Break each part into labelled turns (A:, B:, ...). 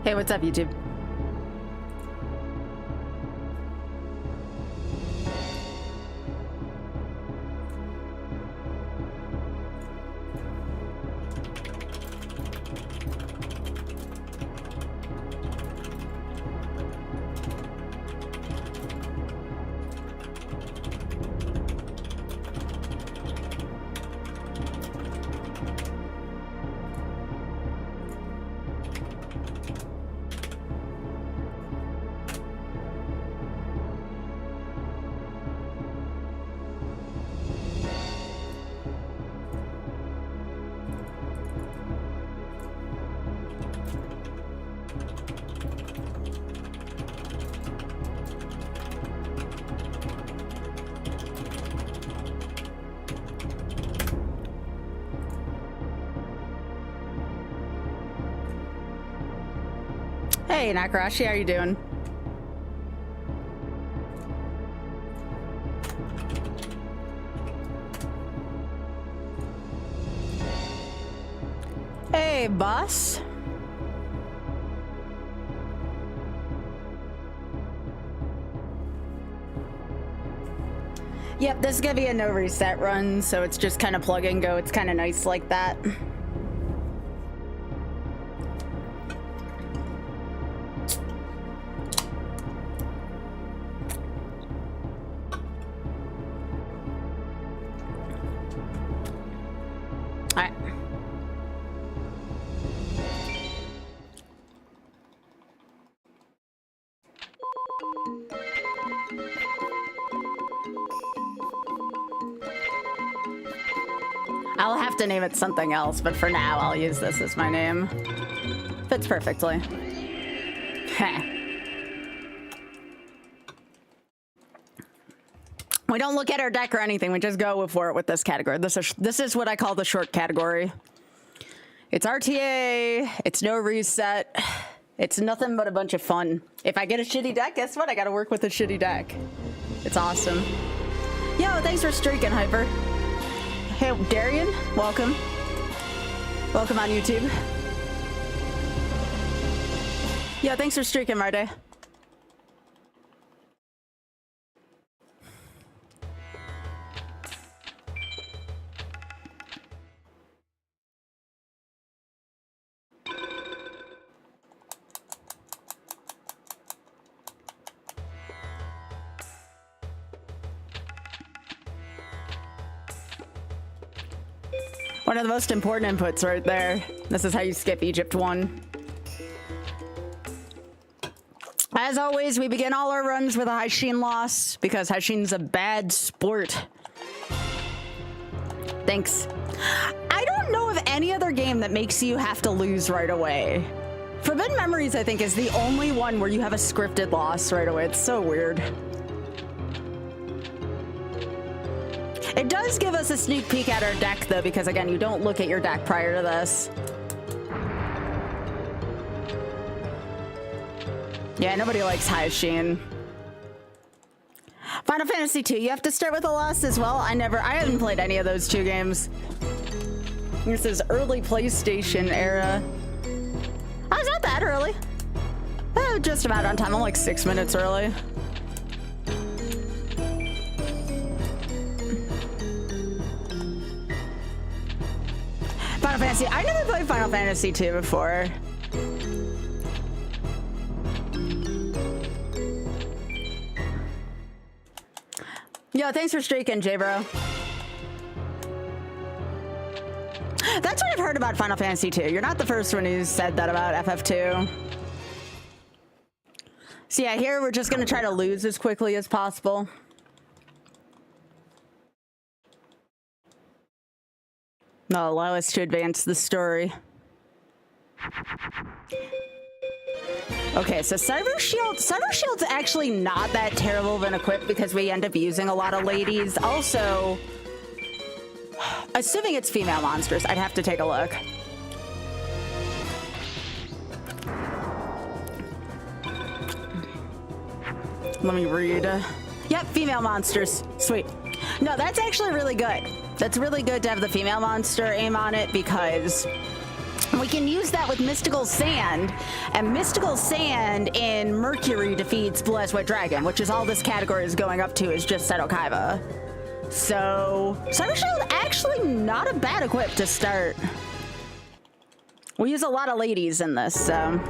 A: Hey, what's up, YouTube? Hey, Nakarashi, how are you doing? Hey, boss. Yep, this is gonna be a no reset run, so it's just kind of plug and go. It's kind of nice like that. I'll have to name it something else, but for now, I'll use this as my name. Fits perfectly. Heh. We don't look at our deck or anything. We just go for it with this category. This is what I call the short category. It's RTA. It's no reset. It's nothing but a bunch of fun. If I get a shitty deck, guess what? I got to work with a shitty deck. It's awesome. Yo, thanks for streaking, Hyper. Hey, Darian, welcome. Welcome on YouTube. Yeah, thanks for streaking, Marty. One of the most important inputs right there. This is how you skip Egypt 1. As always, we begin all our runs with a Haishin loss because Haishin's a bad sport. Thanks. I don't know of any other game that makes you have to lose right away. Forbidden Memories, I think, is the only one where you have a scripted loss right away. It's so weird. It does give us a sneak peek at our deck, though, because, again, you don't look at your deck prior to this. Yeah, nobody likes Haishin. Final Fantasy II, you have to start with a loss as well? I haven't played any of those two games. This is early PlayStation era. Oh, it's not that early. Just about on time. I'm like 6 minutes early. Final Fantasy. I never played Final Fantasy II before. Yo, thanks for streaking, J-Bro. That's what I've heard about Final Fantasy II. You're not the first one who's said that about FF2. So yeah, here we're just gonna try to lose as quickly as possible. No, allow us to advance the story. Okay, so Cyber Shield's actually not that terrible of an equip because we end up using a lot of ladies. Also, assuming it's female monsters, I'd have to take a look. Let me read. Yep, female monsters. Sweet. No, that's actually really good. That's really good to have the female monster aim on it because We can use that with Mystical Sand, and Mystical Sand in Mercury defeats Blue Eyes White Dragon, which is all this category is going up to, is just Seto Kaiba. So, Cyber Shield actually not a bad equip to start. We use a lot of ladies in this, so.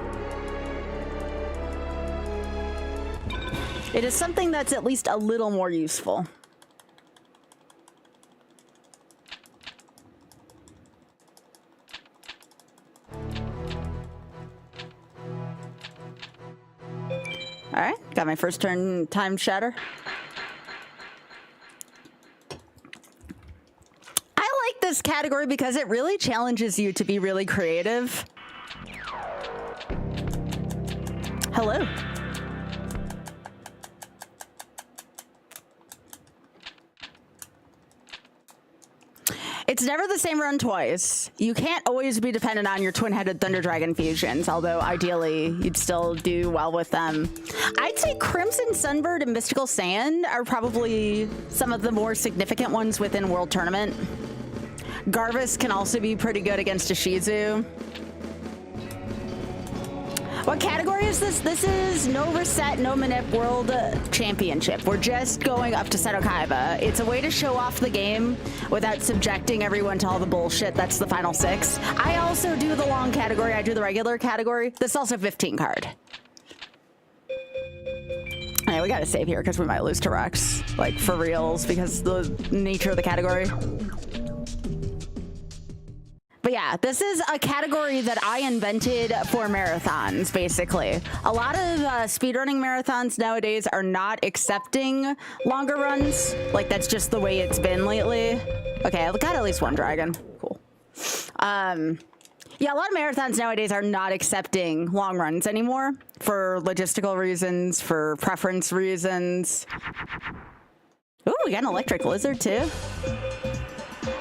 A: It is something that's at least a little more useful. All right, got my first turn time shatter. I like this category because it really challenges you to be really creative. Hello. It's never the same run twice. You can't always be dependent on your twin-headed Thunder Dragon fusions, although ideally you'd still do well with them. I'd say Crimson Sunbird and Mystical Sand are probably some of the more significant ones within World Tournament. Garvis can also be pretty good against a Shizu. What category is this? This is no reset, no manip World Championship. We're just going up to Seto Kaiba. It's a way to show off the game without subjecting everyone to all the bullshit. That's the final 6. I also do the long category. I do the regular category. This is also 15 card. Alright, we gotta save here because we might lose to Rex. Like, for reals, because the nature of the category. But yeah, this is a category that I invented for marathons, basically. A lot of speedrunning marathons nowadays are not accepting longer runs. Like, that's just the way it's been lately. Okay, I've got at least one dragon. Cool. Yeah, a lot of marathons nowadays are not accepting long runs anymore for logistical reasons, for preference reasons. Ooh, we got an electric lizard too.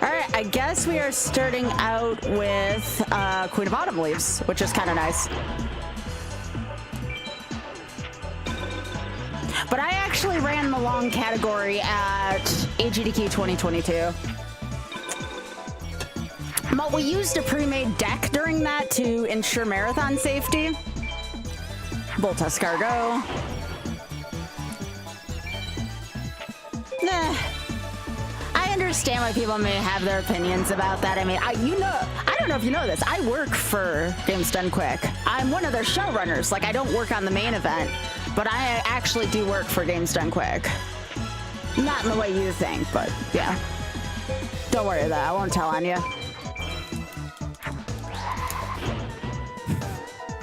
A: All right, I guess we are starting out with Queen of Autumn Leaves, which is kind of nice. But I actually ran the long category at AGDQ 2022. But we used a pre-made deck during that to ensure marathon safety. Bolt Escargot. Nah. I understand why people may have their opinions about that. I mean, I don't know if you know this. I work for Games Done Quick. I'm one of their showrunners. Like, I don't work on the main event, but I actually do work for Games Done Quick. Not in the way you think, but yeah. Don't worry about that. I won't tell on you.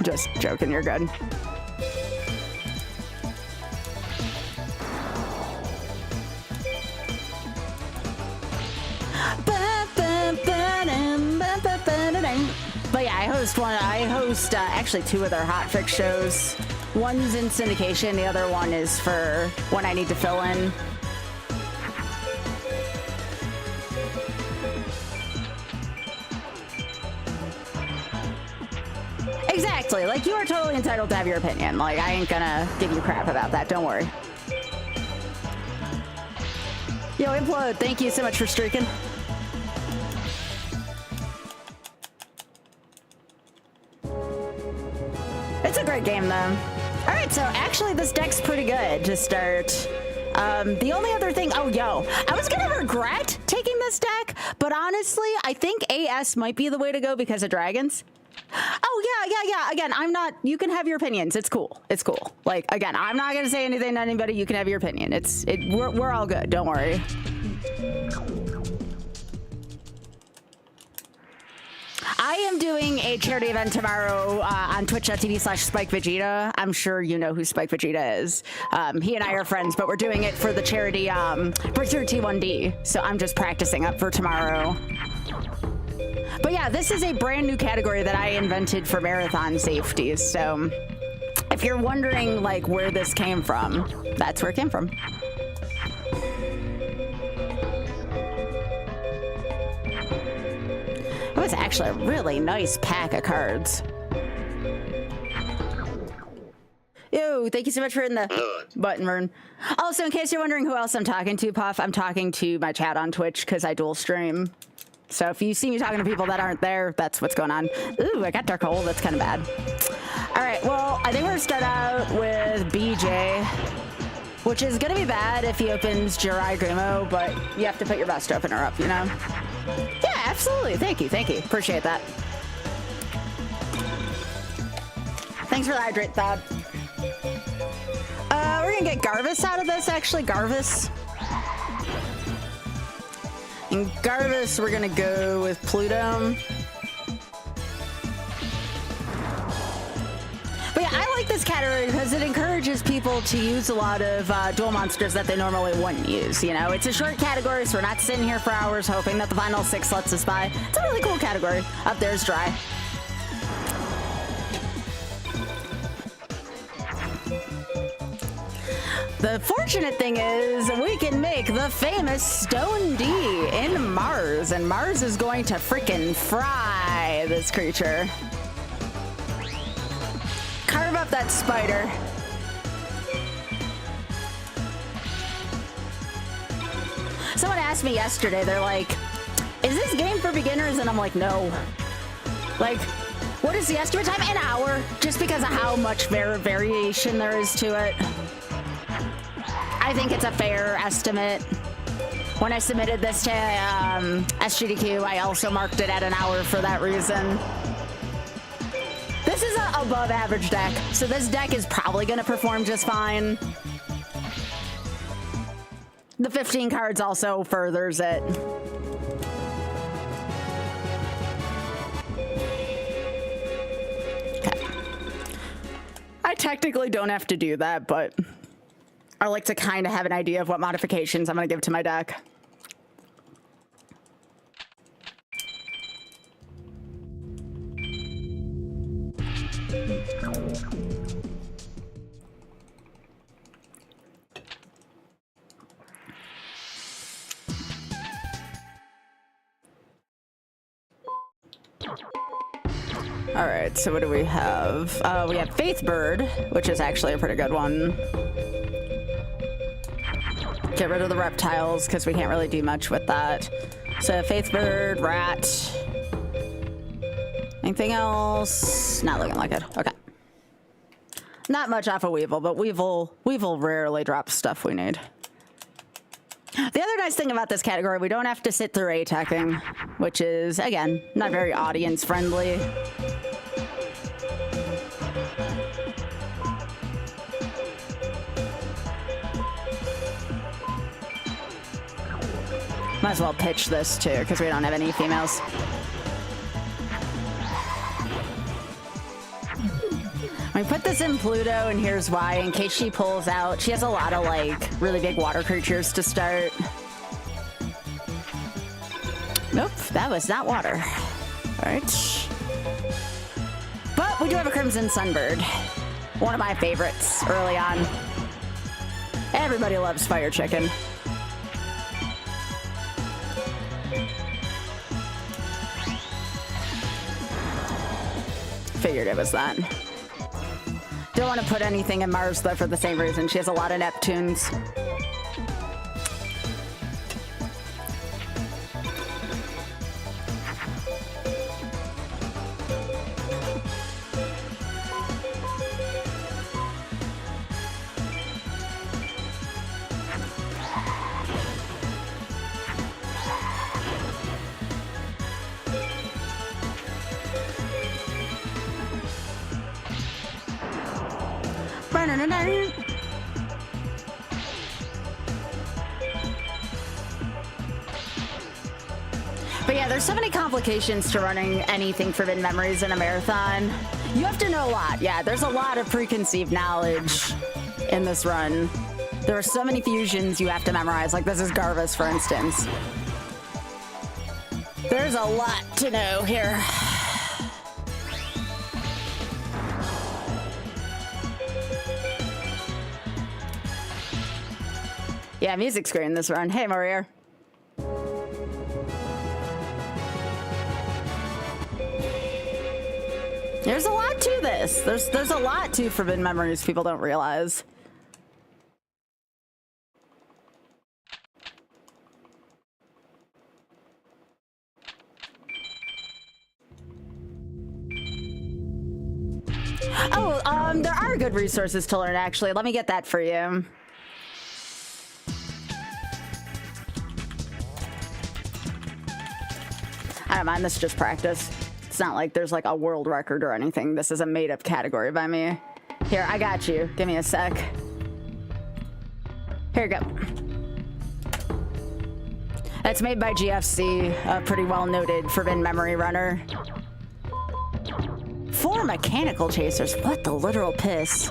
A: Just joking, you're good. But yeah, I host actually 2 of their hotfix shows. One's in syndication, the other one is for when I need to fill in. Exactly, like, you are totally entitled to have your opinion. Like, I ain't gonna give you crap about that, don't worry. Yo, Implode, thank you so much for streaking. It's a great game, though. All right, so actually this deck's pretty good to start. The only other thing, oh, yo, I was gonna regret taking this deck, but honestly, I think AS might be the way to go because of dragons. Oh, yeah. Again, I'm not, you can have your opinions. It's cool. It's cool. Like, again, I'm not gonna say anything to anybody. You can have your opinion. We're all good. Don't worry. I am doing a charity event tomorrow on twitch.tv/SpikeVegeta. I'm sure you know who Spike Vegeta is. He and I are friends, but we're doing it for the charity Breakthrough T1D. So I'm just practicing up for tomorrow. But yeah, this is a brand new category that I invented for marathon safety. So if you're wondering like where this came from, that's where it came from. It was actually a really nice pack of cards. Yo, thank you so much for hitting the button, Vern. Also, in case you're wondering who else I'm talking to, Puff, I'm talking to my chat on Twitch because I dual stream. So if you see me talking to people that aren't there, that's what's going on. Ooh, I got dark hole. That's kind of bad. All right, well, I think we're gonna start out with BJ, which is gonna be bad if he opens Jirai Grimo, but you have to put your best opener up, you know? Yeah, absolutely. Thank you. Thank you. Appreciate that. Thanks for the hydrate, Thad. We're gonna get Garvis out of this, actually. Garvis. In Garvis, we're gonna go with Pluto. But yeah, I like this category because it encourages people to use a lot of dual monsters that they normally wouldn't use. You know, it's a short category, so we're not sitting here for hours hoping that the final 6 lets us by. It's a really cool category. Up there's Dry. The fortunate thing is we can make the famous Stone D in Mars, and Mars is going to freaking fry this creature. Carve up that spider. Someone asked me yesterday, they're like, is this game for beginners? And I'm like, no. Like, what is the estimate time? An hour, just because of how much variation there is to it. I think it's a fair estimate. When I submitted this to SGDQ, I also marked it at an hour for that reason. This is an above average deck, so this deck is probably going to perform just fine. The 15 cards also furthers it. Okay. I technically don't have to do that, but I like to kind of have an idea of what modifications I'm going to give to my deck. All right, so what do we have? We have Faith Bird, which is actually a pretty good one. Get rid of the reptiles because we can't really do much with that. So Faith Bird, Rat. Anything else? Not looking like it. Okay. Not much off of Weevil, but Weevil rarely drops stuff we need. The other nice thing about this category, we don't have to sit through attacking, which is, again, not very audience friendly. Might as well pitch this too, because we don't have any females. We put this in Pluto, and here's why. In case she pulls out, she has a lot of, like, really big water creatures to start. Nope, that was not water. All right. But we do have a Crimson Sunbird. One of my favorites early on. Everybody loves Fire Chicken. Figured it was that. Don't want to put anything in Mars, though, for the same reason. She has a lot of Neptunes. But yeah, there's so many complications to running anything Forbidden Memories in a marathon. You have to know a lot. Yeah, there's a lot of preconceived knowledge in this run. There are so many fusions you have to memorize. Like this is Garvis, for instance. There's a lot to know here. Yeah, music screen this run. Hey, Maria. There's a lot to this. There's a lot to Forbidden Memories people don't realize. Oh, there are good resources to learn, actually. Let me get that for you. I don't mind, this is just practice. It's not like there's like a world record or anything. This is a made-up category by me. Here, I got you. Give me a sec. Here you go. That's made by GFC, a pretty well-noted forbidden memory runner. 4 mechanical chasers. What the literal piss?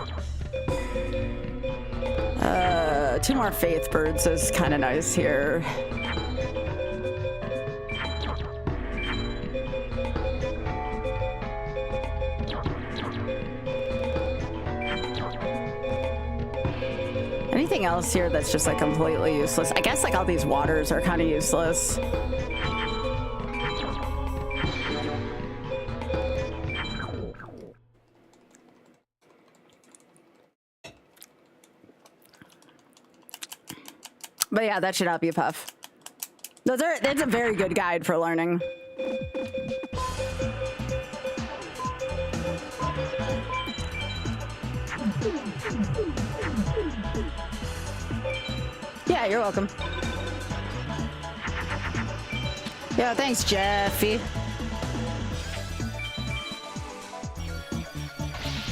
A: 2 more faith birds is kind of nice here. Anything else here that's just like completely useless? I guess like all these waters are kind of useless. But yeah, that should help you, Puff. That's a very good guide for learning. Yeah, you're welcome. Yeah, thanks, Jeffy.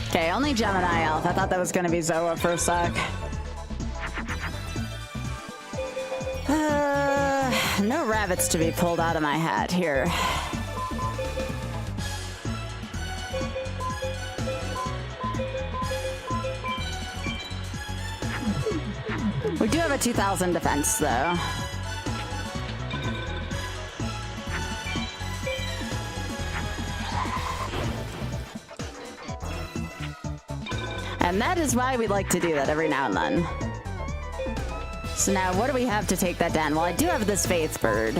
A: Okay, only Gemini Elf. I thought that was gonna be Zoa for a sec. No rabbits to be pulled out of my hat here. We do have a 2000 defense, though. And that is why we like to do that every now and then. So now, what do we have to take that down? Well, I do have this Faith Bird.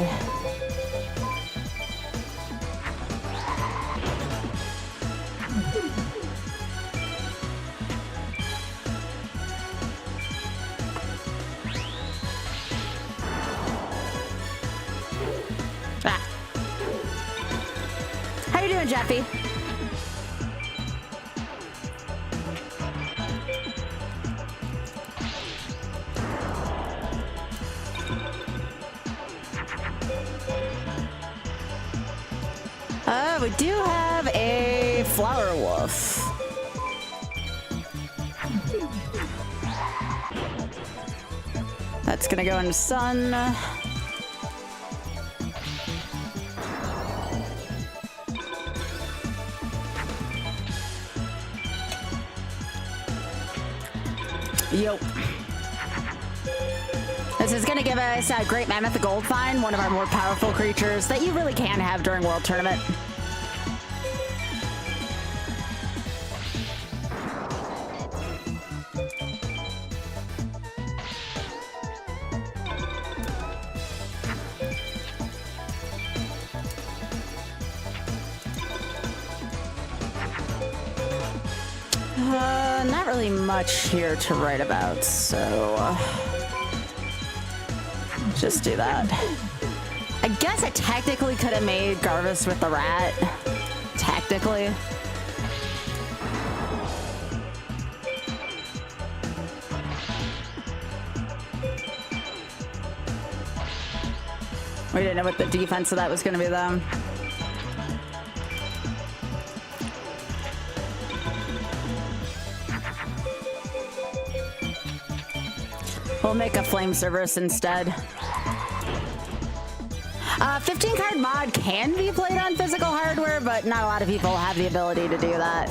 A: How you doing, Jeffy? We do have a flower wolf. That's gonna go into sun. Yup. This is gonna give us a Great Mammoth the Gold Find, one of our more powerful creatures that you really can have during World Tournament. Not really much here to write about, so just do that. I guess I technically could have made Garvis with the rat. Technically. We didn't know what the defense of that was going to be, though. We'll make a Flame Cerberus instead. 15 card mod can be played on physical hardware, but not a lot of people have the ability to do that.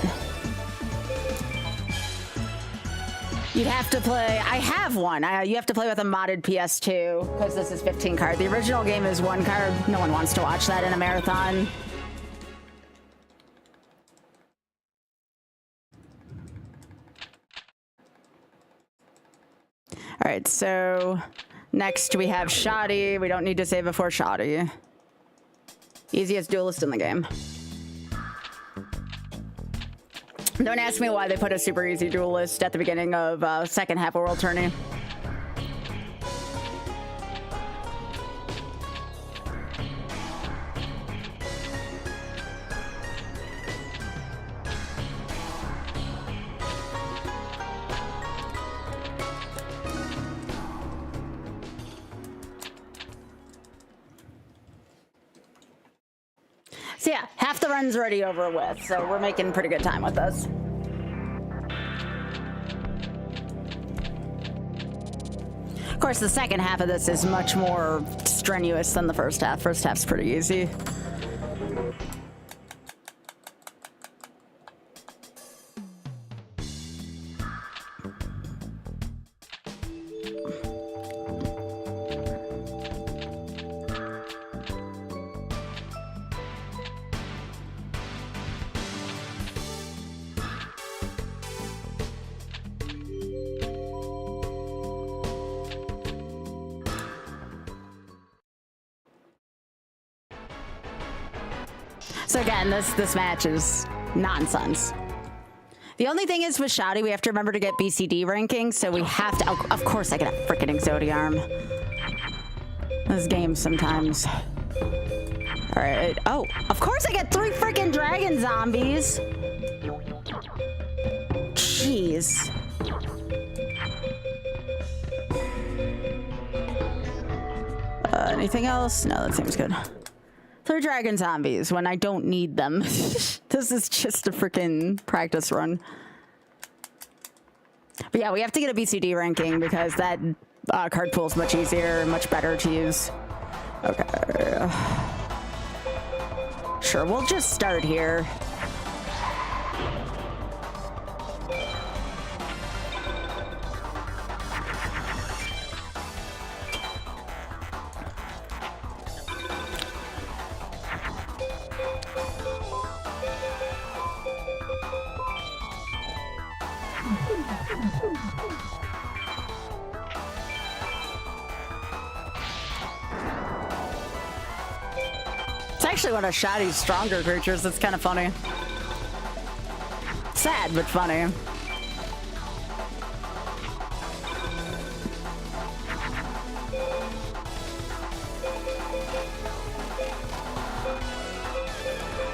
A: You'd have to play, I have one. You have to play with a modded PS2 because this is 15 card. The original game is 1 card. No one wants to watch that in a marathon. All right, so next we have Shoddy. We don't need to save before Shoddy. Easiest duelist in the game. Don't ask me why they put a super easy duelist at the beginning of second half of World Tourney. So yeah, half the run's already over with, so we're making pretty good time with this. Of course, the second half of this is much more strenuous than the first half. First half's pretty easy. So again, this match is nonsense. The only thing is with Shoddy, we have to remember to get BCD ranking, so we have to... Oh, of course I get a freaking Exodiarm. This game sometimes. Alright. Oh, of course I get 3 freaking dragon zombies. Jeez. Anything else? No, that seems good. 3 dragon zombies when I don't need them. This is just a freaking practice run. But yeah, we have to get a BCD ranking because that card pool is much easier, much better to use. Okay. Sure, we'll just start here. It's actually one of Shoddy's stronger creatures. It's kind of funny. Sad, but funny.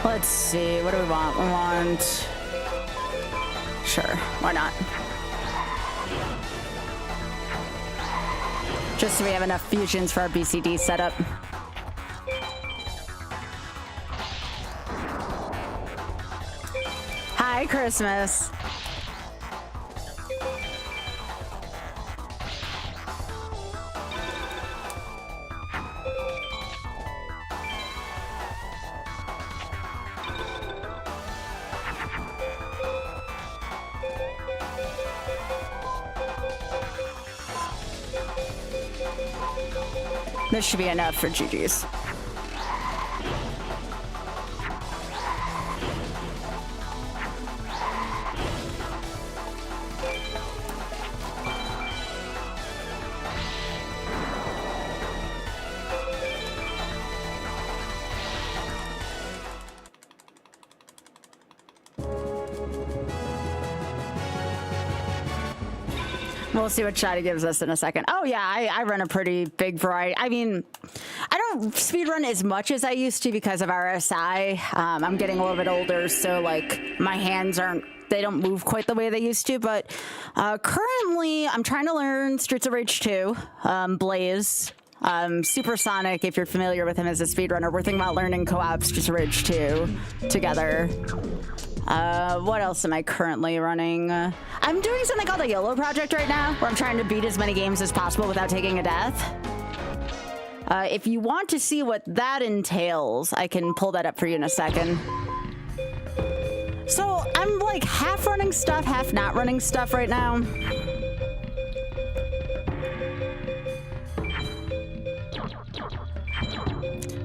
A: Let's see, what do we want? We want... Sure, why not? Just so we have enough fusions for our BCD setup. Hi, Christmas. This should be enough for GG's. We'll see what Shoddy gives us in a second. Oh yeah, I run a pretty big variety. I mean, I don't speedrun as much as I used to because of RSI. I'm getting a little bit older, so like my hands they don't move quite the way they used to. But currently, I'm trying to learn Streets of Rage 2, Blaze, Supersonic. If you're familiar with him as a speedrunner, we're thinking about learning co-op Streets of Rage 2 together. What else am I currently running? I'm doing something called the YOLO project right now, where I'm trying to beat as many games as possible without taking a death. If you want to see what that entails, I can pull that up for you in a second. So I'm like half running stuff, half not running stuff right now.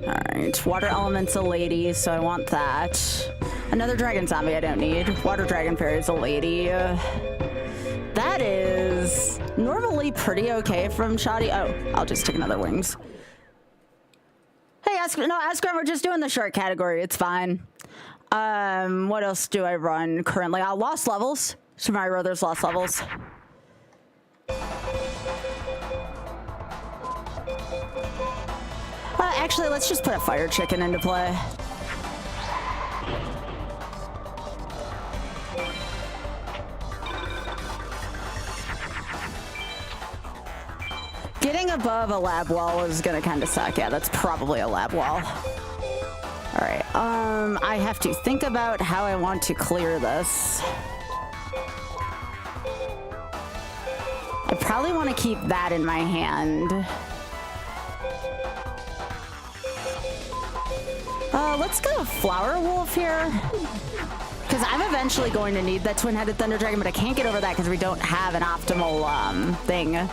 A: Alright, Water Element's a lady, so I want that. Another Dragon Zombie I don't need. Water Dragon Fairy is a lady. That is normally pretty okay from Shoddy. Oh, I'll just take another Wings. Hey, Asgrim, we're just doing the short category. It's fine. What else do I run currently? Lost Levels. Super Mario Brothers Lost Levels. Actually, let's just put a Fire Chicken into play. Getting above a lab wall is gonna kind of suck. Yeah, that's probably a lab wall. All right, I have to think about how I want to clear this. I probably want to keep that in my hand. Let's go Flower Wolf here. Because I'm eventually going to need that Twin-Headed Thunder Dragon, but I can't get over that because we don't have an optimal thing. Yeah,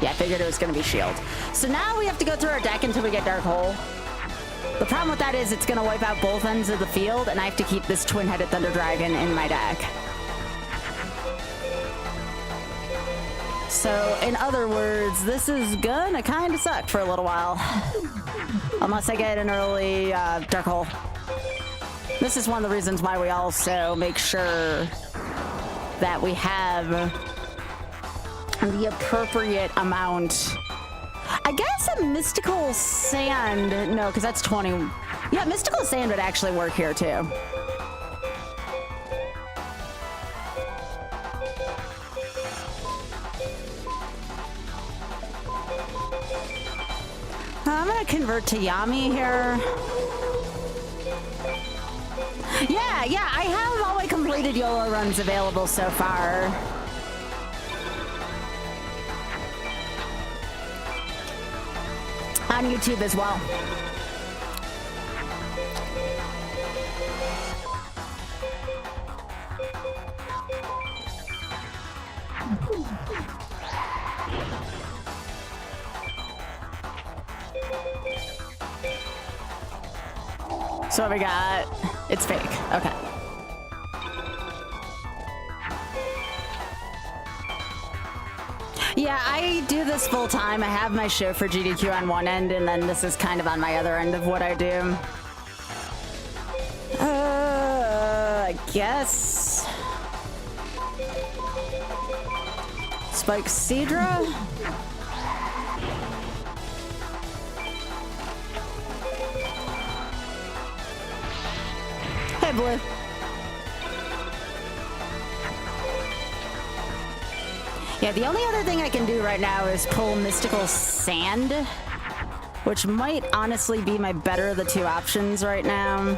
A: I figured it was going to be Shield. So now we have to go through our deck until we get Dark Hole. The problem with that is it's going to wipe out both ends of the field, and I have to keep this Twin-Headed Thunder Dragon in my deck. So, in other words, this is gonna kind of suck for a little while. Unless I get an early Dark Hole. This is one of the reasons why we also make sure that we have the appropriate amount. I guess a Mystical Sand, no, because that's 20. Yeah, Mystical Sand would actually work here too. I'm gonna convert to Yami here. Yeah, I have all my completed YOLO runs available so far. On YouTube as well. So what we got? It's fake. Okay. Yeah, I do this full time. I have my show for GDQ on one end, and then this is kind of on my other end of what I do. I guess. Spike Cedra? Hey, Blue. Yeah, the only other thing I can do right now is pull Mystical Sand, which might honestly be my better of the two options right now.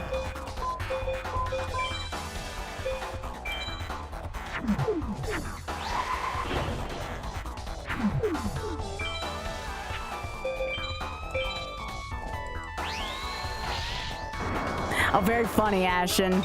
A: Oh, very funny, Ashen.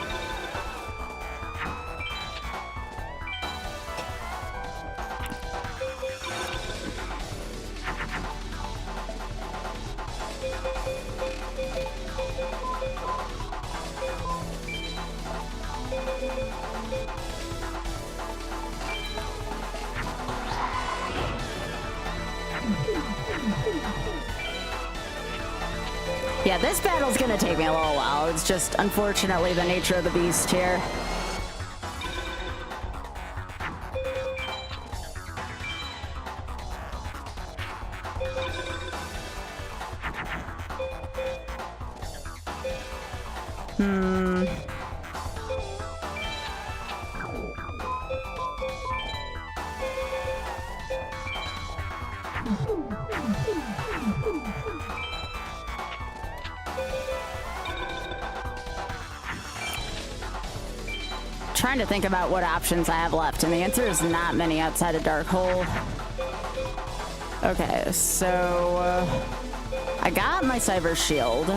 A: Yeah, this battle's gonna take me a little while. It's just, unfortunately, the nature of the beast here. Trying to think about what options I have left, and the answer is not many outside of Dark Hole. Okay, so I got my Cyber Shield,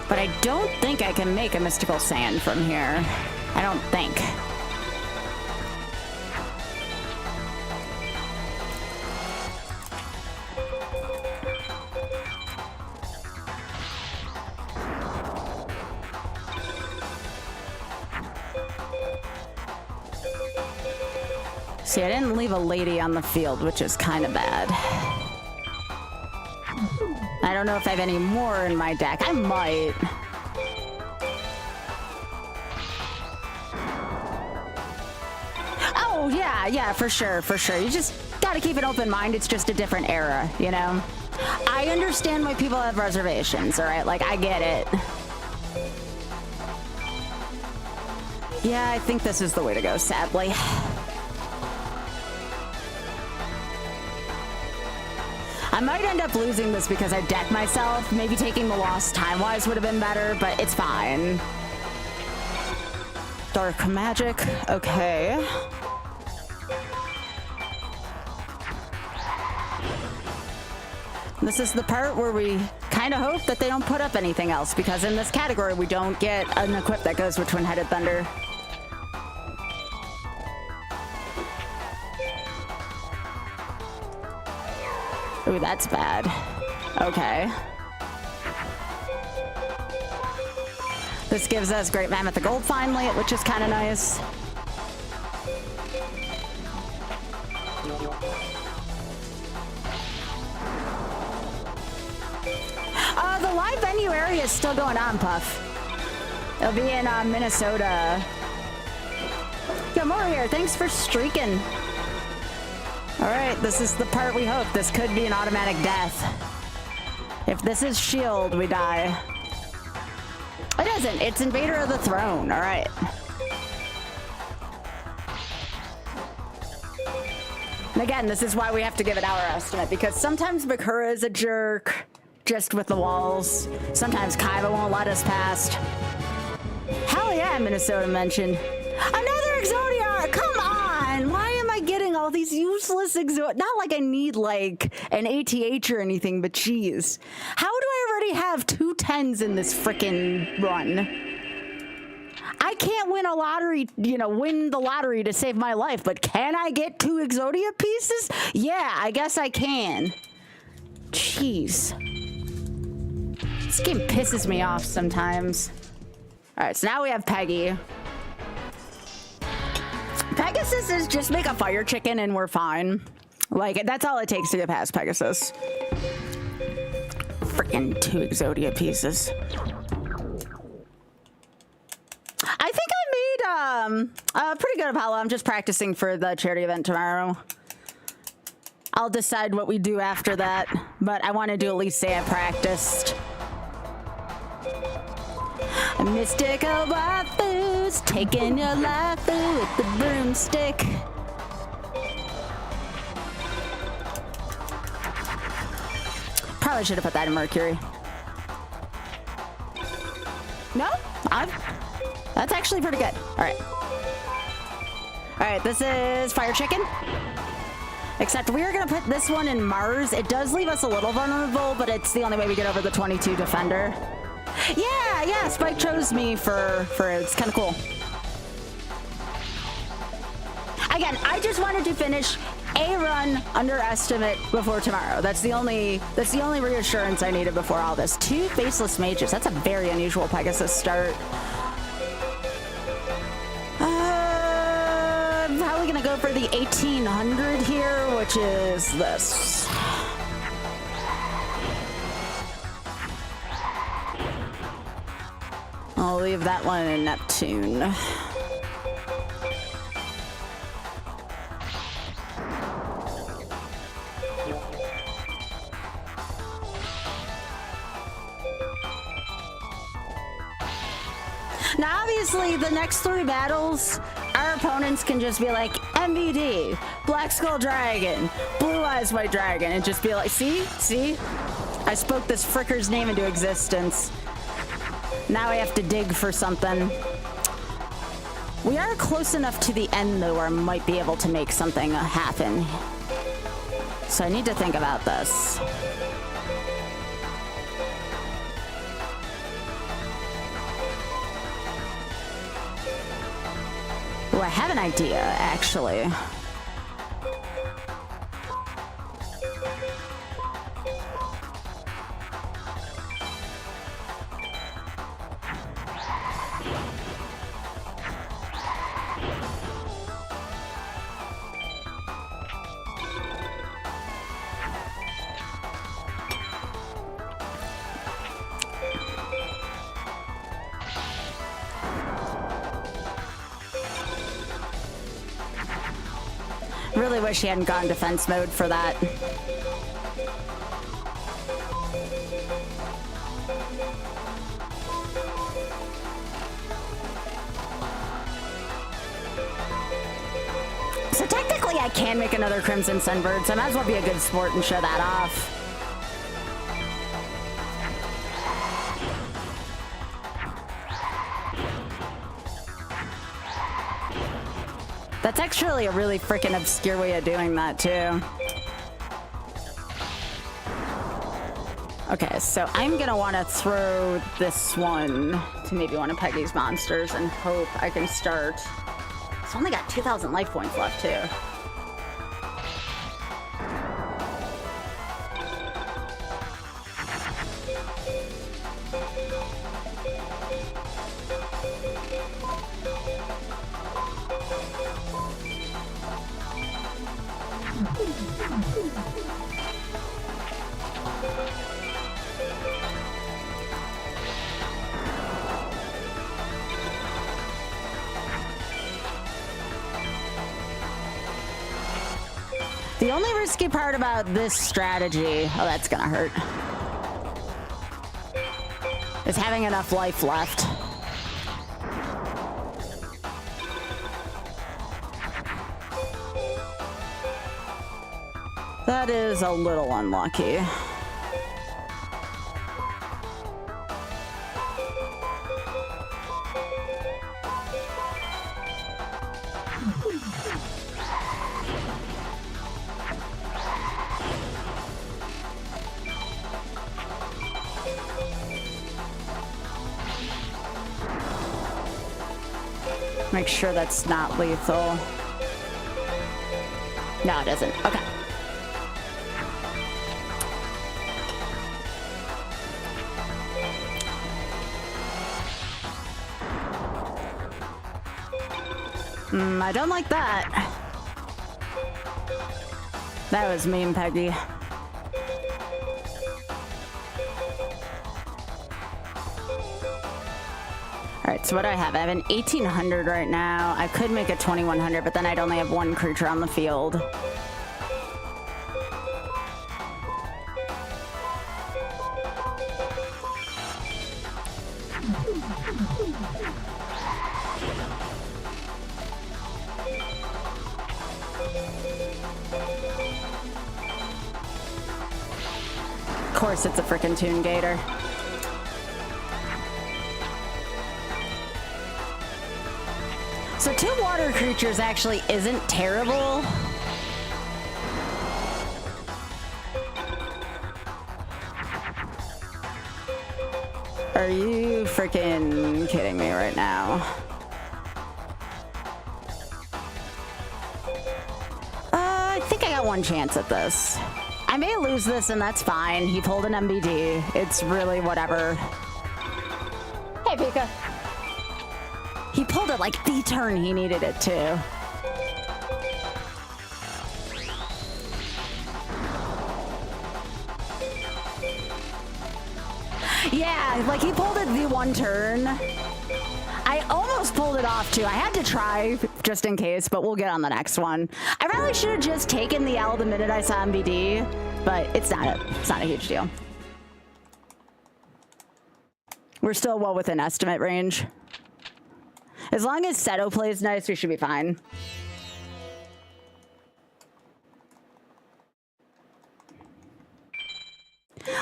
A: but I don't think I can make a Mystical Sand from here. I don't think. See, I didn't leave a lady on the field, which is kind of bad. I don't know if I have any more in my deck. I might. Oh, yeah, for sure. You just gotta keep an open mind. It's just a different era, you know? I understand why people have reservations, all right? Like, I get it. Yeah, I think this is the way to go, sadly. I might end up losing this because I deck myself. Maybe taking the loss time-wise would have been better, but it's fine. Dark magic. Okay. This is the part where we kind of hope that they don't put up anything else, because in this category we don't get an equip that goes with Twin-Headed Thunder. Ooh, that's bad. Okay. This gives us Great Mammoth of Gold finally, which is kind of nice. The live venue area is still going on, Puff. It'll be in Minnesota. Yo, more here. Thanks for streaking. All right, this is the part we hope. This could be an automatic death. If this is shield, we die. It isn't. It's Invader of the Throne. All right. And again, this is why we have to give it our estimate, because sometimes Bakura is a jerk just with the walls. Sometimes Kaiba won't let us past. Hell yeah, Minnesota mentioned. Another Exodia! Come on! Why am I getting all these useless Exodia? Not like I need like an ATH or anything, but geez. How do I already have 2 10s in this frickin' run? I can't win a lottery, you know, win the lottery to save my life, but can I get 2 Exodia pieces? Yeah, I guess I can. Jeez. This game pisses me off sometimes. All right, so now we have Peggy. Pegasus is just make a fire chicken and we're fine. Like, that's all it takes to get past Pegasus. Freaking 2 Exodia pieces. I think I made pretty good Apollo. I'm just practicing for the charity event tomorrow. I'll decide what we do after that, but I want to do at least say I practiced. Mystical waifus, taking your life with the broomstick. Probably should have put that in Mercury. No? That's actually pretty good. All right. All right, this is Fire Chicken. Except we are going to put this one in Mars. It does leave us a little vulnerable, but it's the only way we get over the 22 Defender. Yeah, Spike chose me for it's kind of cool. Again, I just wanted to finish a run under estimate before tomorrow. That's the only reassurance I needed before all this. 2 faceless mages. That's a very unusual Pegasus start. How are we gonna go for the 1800 here, which is this? I'll leave that one in Neptune. Now, obviously, the next 3 battles, our opponents can just be like, MVD, Black Skull Dragon, Blue Eyes White Dragon, and just be like, see? I spoke this fricker's name into existence. Now I have to dig for something. We are close enough to the end, though, where I might be able to make something happen. So I need to think about this. Oh, I have an idea, actually. Really wish he hadn't gone defense mode for that. So technically I can make another Crimson Sunbird, so I might as well be a good sport and show that off. That's actually a really freaking obscure way of doing that, too. Okay, so I'm gonna want to throw this one to maybe one of Peggy's monsters and hope I can start. It's only got 2,000 life points left, too. The only risky part about this strategy, oh, that's gonna hurt, is having enough life left. That is a little unlucky. Make sure that's not lethal. No, it isn't. Okay. I don't like that. That was mean, Peggy. Alright, so what do I have? I have an 1800 right now. I could make a 2100, but then I'd only have one creature on the field. Of course it's a frickin' Toon Gator. So 2 water creatures actually isn't terrible. Are you freaking kidding me right now? I think I got one chance at this. I may lose this and that's fine. He pulled an MBD. It's really whatever. Hey, Pika. He pulled it like the turn he needed it to. Yeah, like he pulled it the one turn. I almost pulled it off too. I had to try just in case, but we'll get on the next one. I probably should have just taken the L the minute I saw MBD, but it's not a huge deal. We're still well within estimate range. As long as Seto plays nice, we should be fine.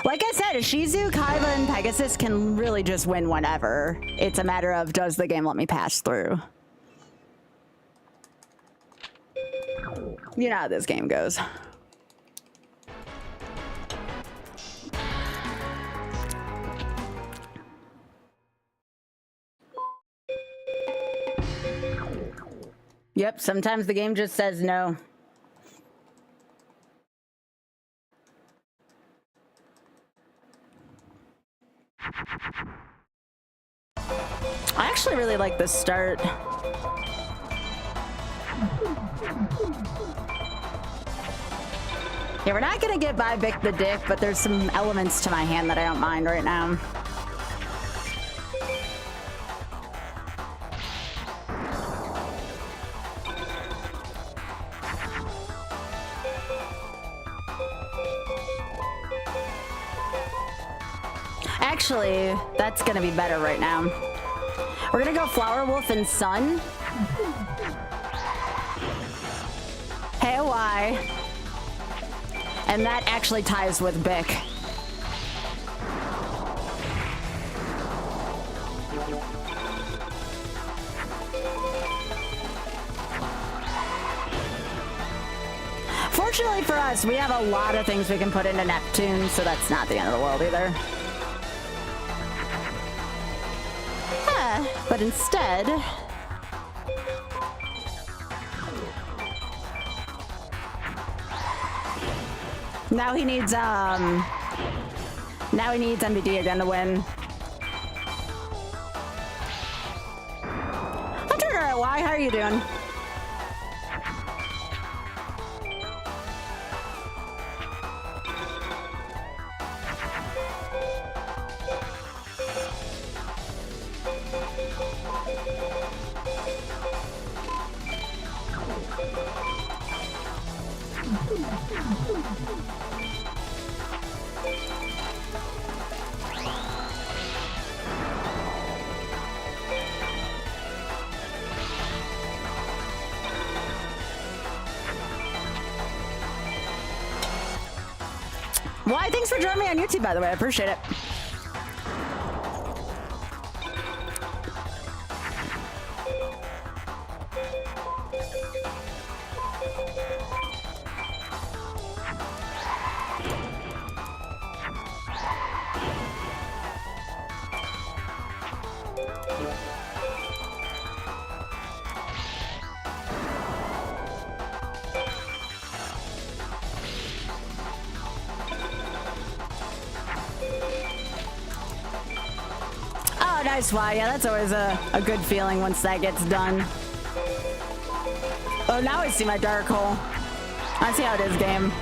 A: Like I said, Ishizu, Kaiba, and Pegasus can really just win whenever. It's a matter of, does the game let me pass through? You know how this game goes. Yep, sometimes the game just says no. I actually really like this start. Yeah, we're not gonna get by Vic the Dick, but there's some elements to my hand that I don't mind right now. Actually, that's gonna be better right now. We're gonna go Flower Wolf and Sun. Hey, why? And that actually ties with Bic. Fortunately for us, we have a lot of things we can put into Neptune, so that's not the end of the world either. But instead... Now he needs MBD again to win. I'm doing alright, Y. How are you doing? Why? Thanks for joining me on YouTube, by the way. I appreciate it. Nice, wow, yeah, that's always a good feeling once that gets done. Oh, now I see my dark hole. I see how it is, game.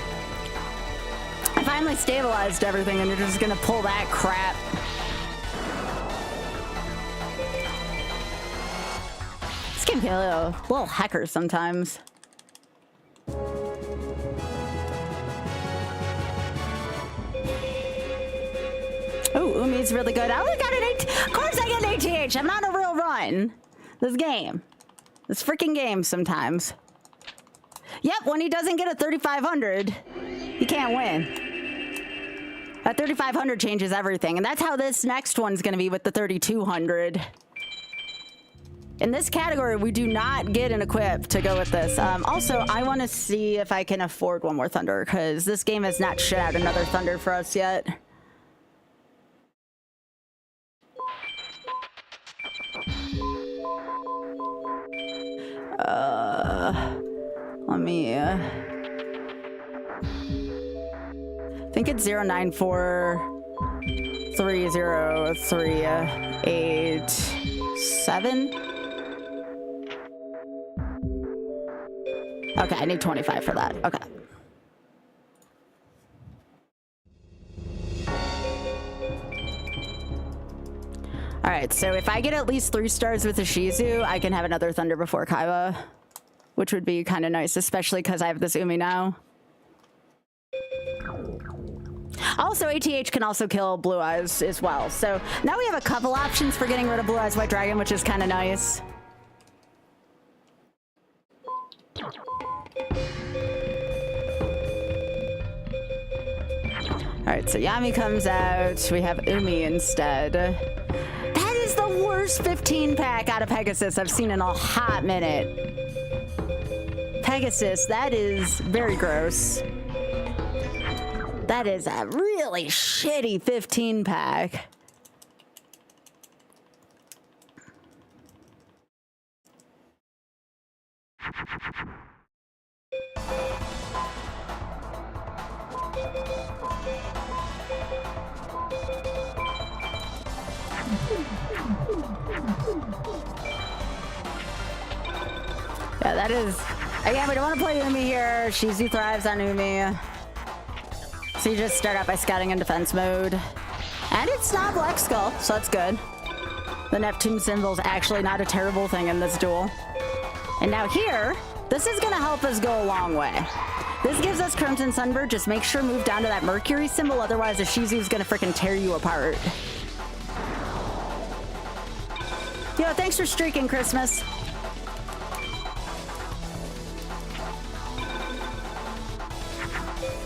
A: I finally stabilized everything and you're just gonna pull that crap. This game can be a little hacker sometimes. Oh, Umi's really good. I only got an 8. Of course I get an ATH. I'm not a real run. This game. This freaking game sometimes. Yep, when he doesn't get a 3,500, he can't win. That 3,500 changes everything. And that's how this next one's going to be with the 3,200. In this category, we do not get an equip to go with this. Also, I want to see if I can afford one more Thunder, because this game has not shit out another Thunder for us yet. Let me, I think it's 094303887. Okay, I need 25 for that. Okay. All right, so if I get at least 3 stars with the Shizu, I can have another Thunder before Kaiba, which would be kind of nice, especially because I have this Umi now. Also, ATH can also kill Blue Eyes as well. So now we have a couple options for getting rid of Blue Eyes White Dragon, which is kind of nice. All right, so Yami comes out. We have Umi instead. That is the worst 15 pack out of Pegasus I've seen in a hot minute. Pegasus, that is very gross. That is a really shitty 15 pack. Yeah, that is... Again, we don't want to play Umi here. Shizu thrives on Umi. So you just start out by scouting in defense mode. And it's not Black Skull, so that's good. The Neptune symbol is actually not a terrible thing in this duel. And now here, this is going to help us go a long way. This gives us Crimson Sunbird. Just make sure move down to that Mercury symbol, otherwise the Shizu is going to freaking tear you apart. Yo, thanks for streaking, Christmas.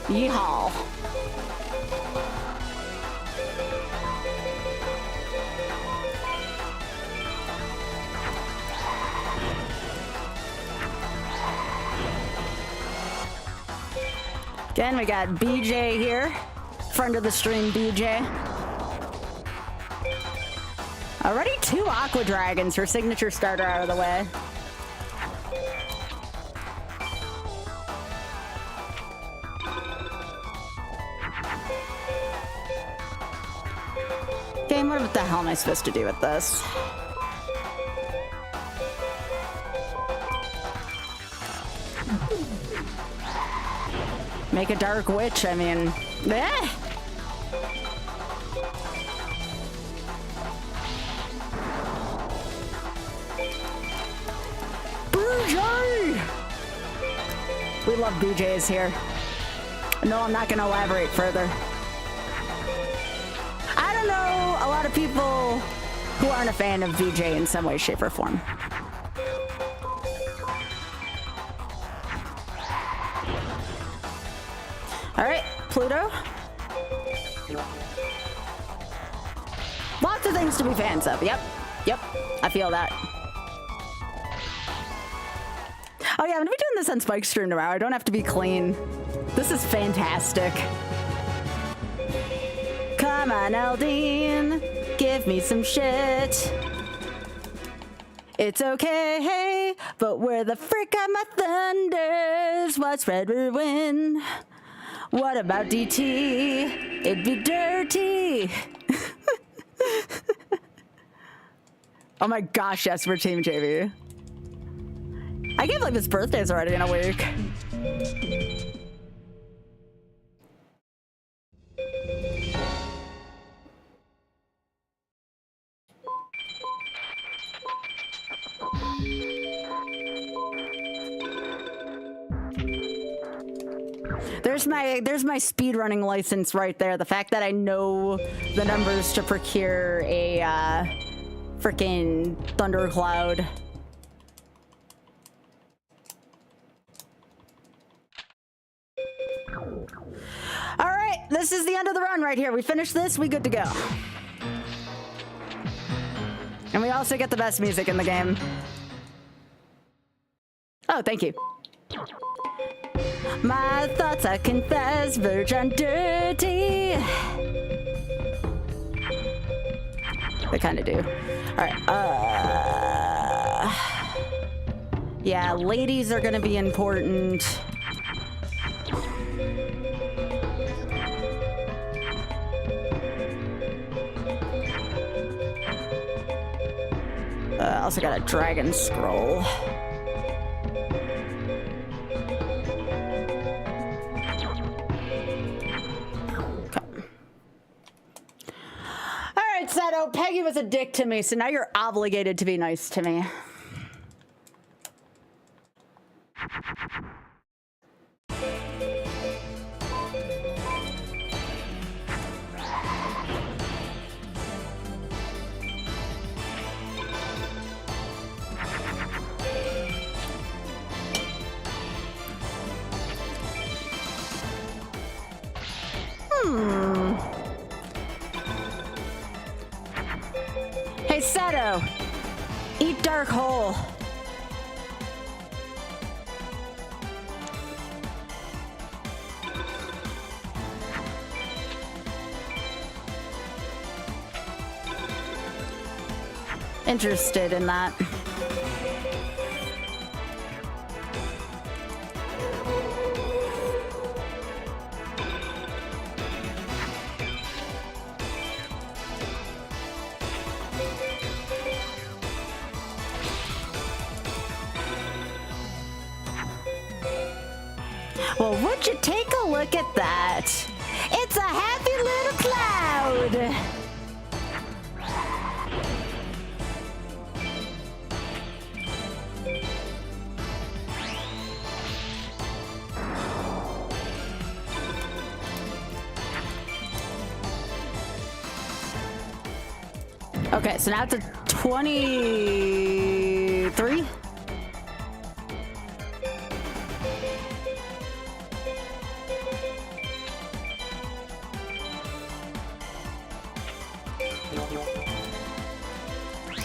A: Yeehaw. Again, we got BJ here. Friend of the stream, BJ. Already 2 Aqua Dragons, her signature starter, out of the way. Game, what the hell am I supposed to do with this? Make a Dark Witch, I mean, eh. BJ! We love BJs here. No, I'm not gonna elaborate further. I don't know a lot of people who aren't a fan of BJ in some way, shape, or form. All right, Pluto. Lots of things to be fans of. Yep, I feel that. Oh yeah, I'm gonna be doing this on Spike's stream tomorrow. I don't have to be clean. This is fantastic. Come on, Eldine, give me some shit. It's okay, hey, but where the frick are my thunders? What's Red Ruin? What about DT? It'd be dirty. Oh my gosh, yes, we're Team JV. I can't believe his birthday's already in a week. There's my speedrunning license right there. The fact that I know the numbers to procure a freaking thundercloud. All right, this is the end of the run right here. We finish this, we good to go. And we also get the best music in the game. Oh, thank you. My thoughts, I confess, verge on dirty. They kind of do. All right. Yeah, ladies are gonna be important. Also got a dragon scroll. Sato, Peggy was a dick to me, so now you're obligated to be nice to me. Hey, Sato, eat Dark Hole. Interested in that. Well, would you take a look at that? It's a happy little cloud. Okay, so now it's a 23.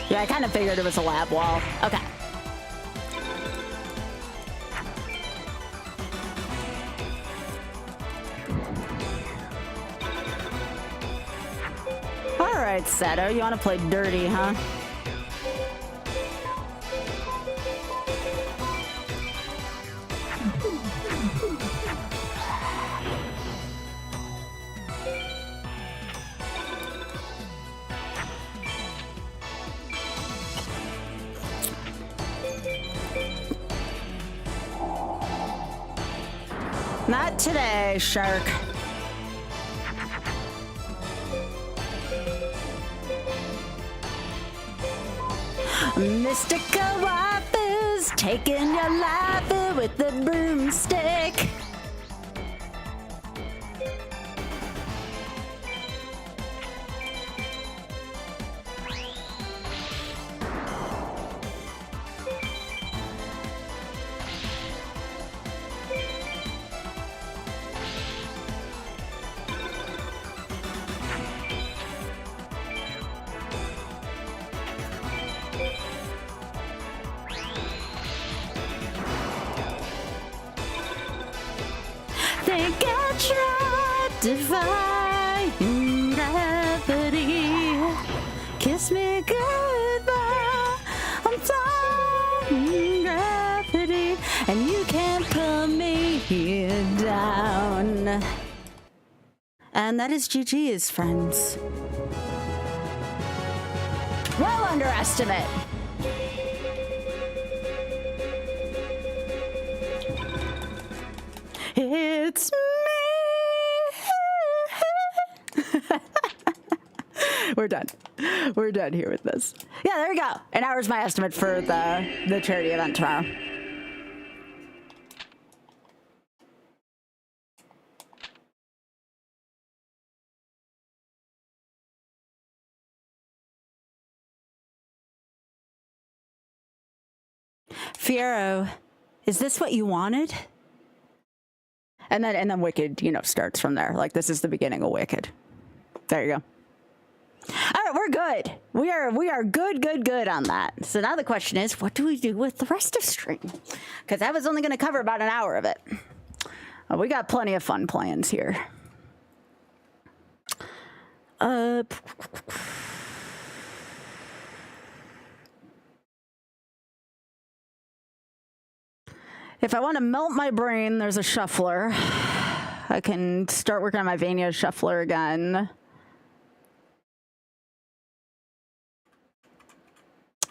A: Yeah, I kind of figured it was a lab wall. Okay. right, Sato, you want to play dirty, huh? Not today, Shark. Mystical waifus taking your life with the broomstick. Think I tried defying gravity. Kiss me goodbye. I'm fighting gravity, and you can't put me down. And that is GG's, friends. Well, underestimate. It's me. We're done. We're done here with this. Yeah, there we go. An hour's my estimate for the charity event tomorrow. Fiero, is this what you wanted? And then Wicked, you know, starts from there. Like, this is the beginning of Wicked. There you go. All right, we're good. We are good on that. So now the question is, what do we do with the rest of stream? Because I was only going to cover about an hour of it. We got plenty of fun plans here. If I want to melt my brain, there's a shuffler. I can start working on my Vania shuffler again.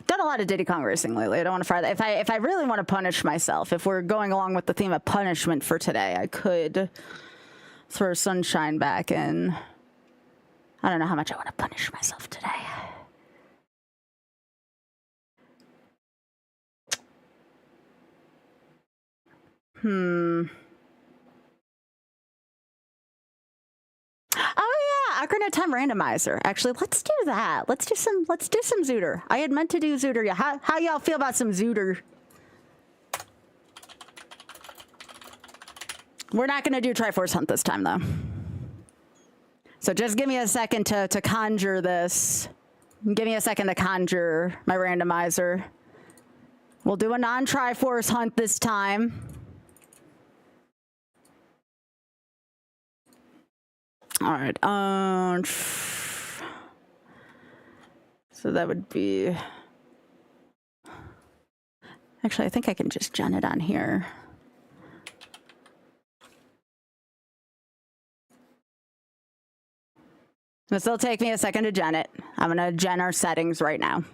A: Done a lot of Diddy Kong racing lately. I don't want to fry that. If I really want to punish myself, if we're going along with the theme of punishment for today, I could throw Sunshine back in. I don't know how much I want to punish myself today. Oh yeah, Ocarina of Time randomizer. Actually, let's do that. Let's do some Zooter. I had meant to do Zooter. How y'all feel about some Zooter? We're not gonna do Triforce Hunt this time though. So just give me a second to conjure this. Give me a second to conjure my randomizer. We'll do a non-Triforce Hunt this time. All right. So that would be. Actually, I think I can just gen it on here. This will take me a second to gen it. I'm gonna gen our settings right now.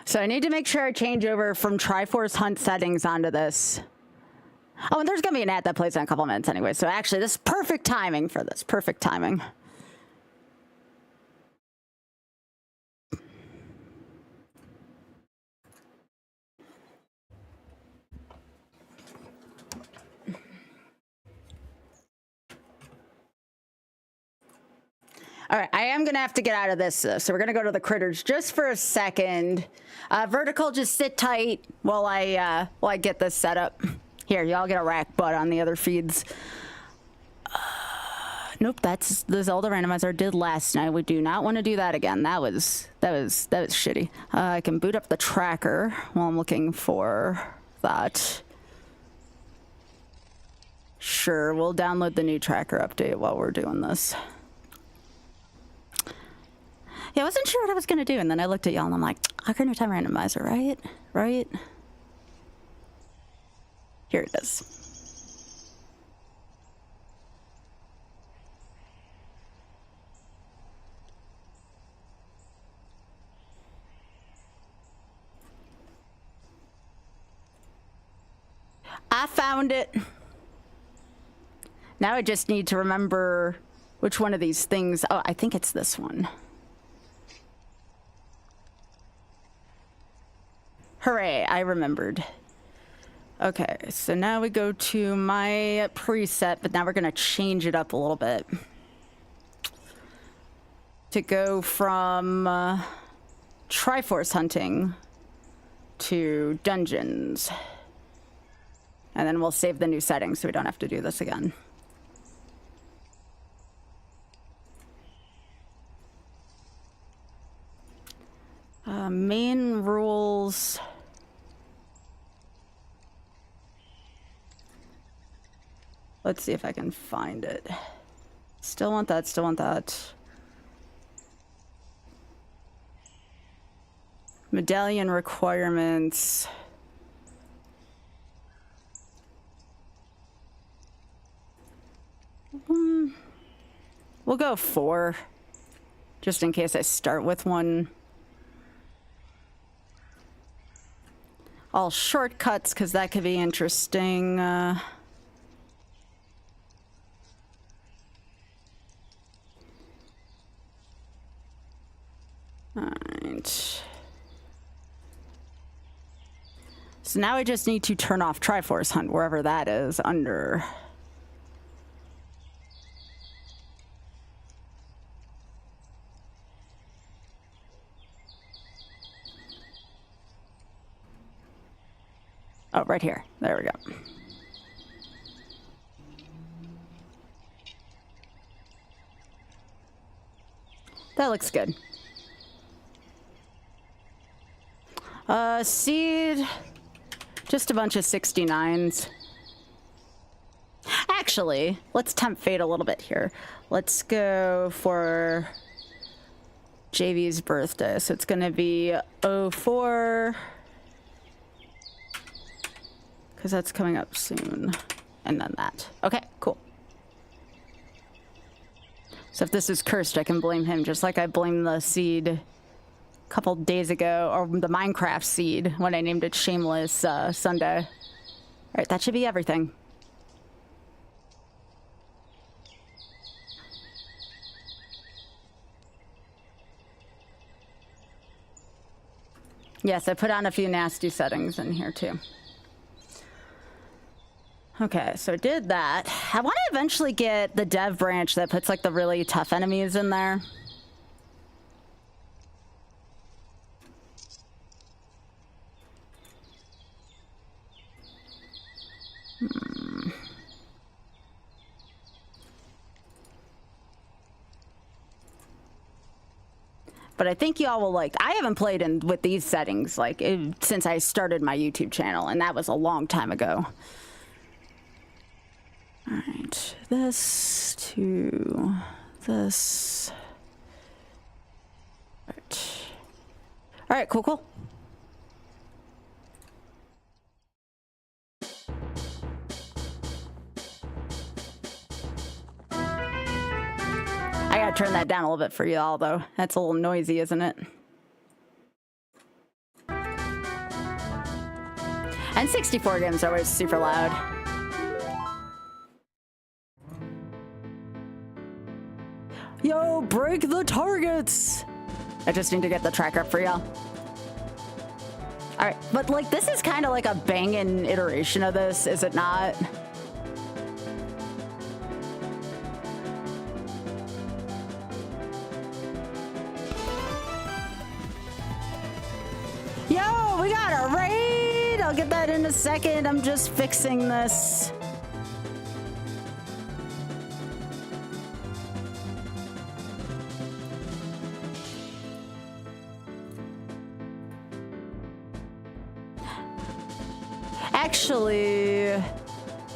A: So I need to make sure I change over from Triforce Hunt settings onto this. Oh, and there's going to be an ad that plays in a couple minutes anyway. So actually, this is perfect timing for this. Perfect timing. All right, I am gonna have to get out of this, so we're gonna go to the critters just for a second. Vertical, just sit tight while I get this set up. Here, y'all get a rack butt on the other feeds. Nope, that's the Zelda randomizer I did last night. We do not want to do that again. That was shitty. I can boot up the tracker while I'm looking for that. Sure, we'll download the new tracker update while we're doing this. Yeah, I wasn't sure what I was gonna do, and then I looked at y'all and I'm like, Ocarina of Time randomizer, right? Right? Here it is. I found it. Now I just need to remember which one of these things. Oh, I think it's this one. Hooray, I remembered. Okay, so now we go to my preset, but now we're gonna change it up a little bit. To go from Triforce hunting to dungeons. And then we'll save the new settings so we don't have to do this again. Main rules. Let's see if I can find it. Still want that, still want that. Medallion requirements. We'll go 4, just in case I start with one. All shortcuts, because that could be interesting. All right. So now I just need to turn off Triforce Hunt, wherever that is under. Oh, right here. There we go. That looks good. Seed. Just a bunch of 69s. Actually, let's tempt fate a little bit here. Let's go for JV's birthday. So it's going to be 04. Because that's coming up soon. And then that. Okay, cool. So if this is cursed, I can blame him, just like I blamed the seed a couple days ago, or the Minecraft seed, when I named it Shameless Sunday. All right, that should be everything. Yes, I put on a few nasty settings in here too. Okay, so I did that. I want to eventually get the dev branch that puts like the really tough enemies in there. But I think y'all will like. I haven't played in with these settings like since I started my YouTube channel, and that was a long time ago. All right, this to this. All right, cool, cool. I gotta turn that down a little bit for y'all, though. That's a little noisy, isn't it? And 64 games are always super loud. Yo, break the targets! I just need to get the tracker up for y'all. Alright, but like this is kind of like a banging iteration of this, is it not? Oh, we got a raid. I'll get that in a second. I'm just fixing this. Actually,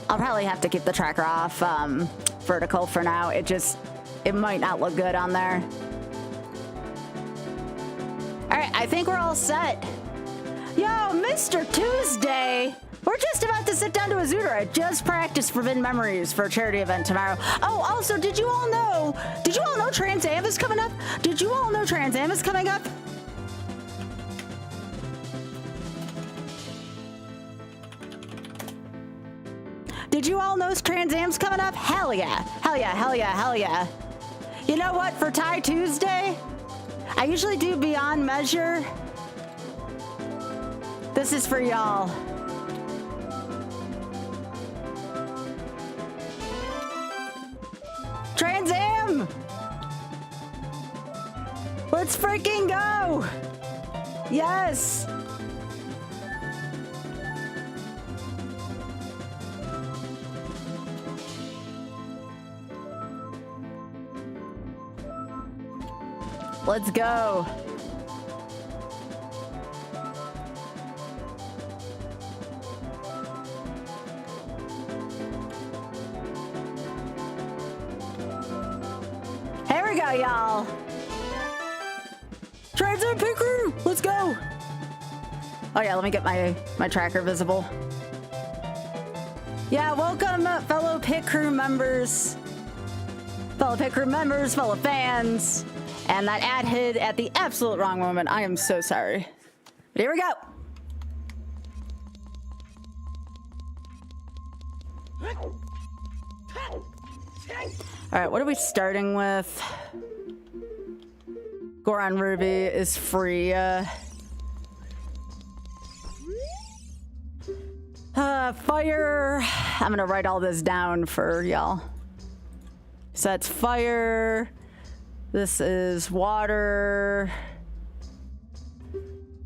A: I'll probably have to keep the tracker off vertical for now. It might not look good on there. All right, I think we're all set. Yo, Mr. Tuesday. We're just about to sit down to a Zooter. I just practiced Forbidden Memories for a charity event tomorrow. Oh, also, did you all know Trans Am is coming up? Did you all know Trans Am is coming up? Did you all know Trans Am's coming up? Hell yeah. Hell yeah, hell yeah, hell yeah. You know what? For Thai Tuesday, I usually do Beyond Measure. This is for y'all. Trans Am! Let's freaking go! Yes! Let's go. Here we go, y'all. Transit pit crew, let's go. Oh yeah, let me get my tracker visible. Yeah, welcome fellow pit crew members, fellow fans. And that ad hit at the absolute wrong moment. I am so sorry. But here we go. All right, what are we starting with? Goron Ruby is free. Fire. I'm gonna write all this down for y'all. So that's fire. This is water,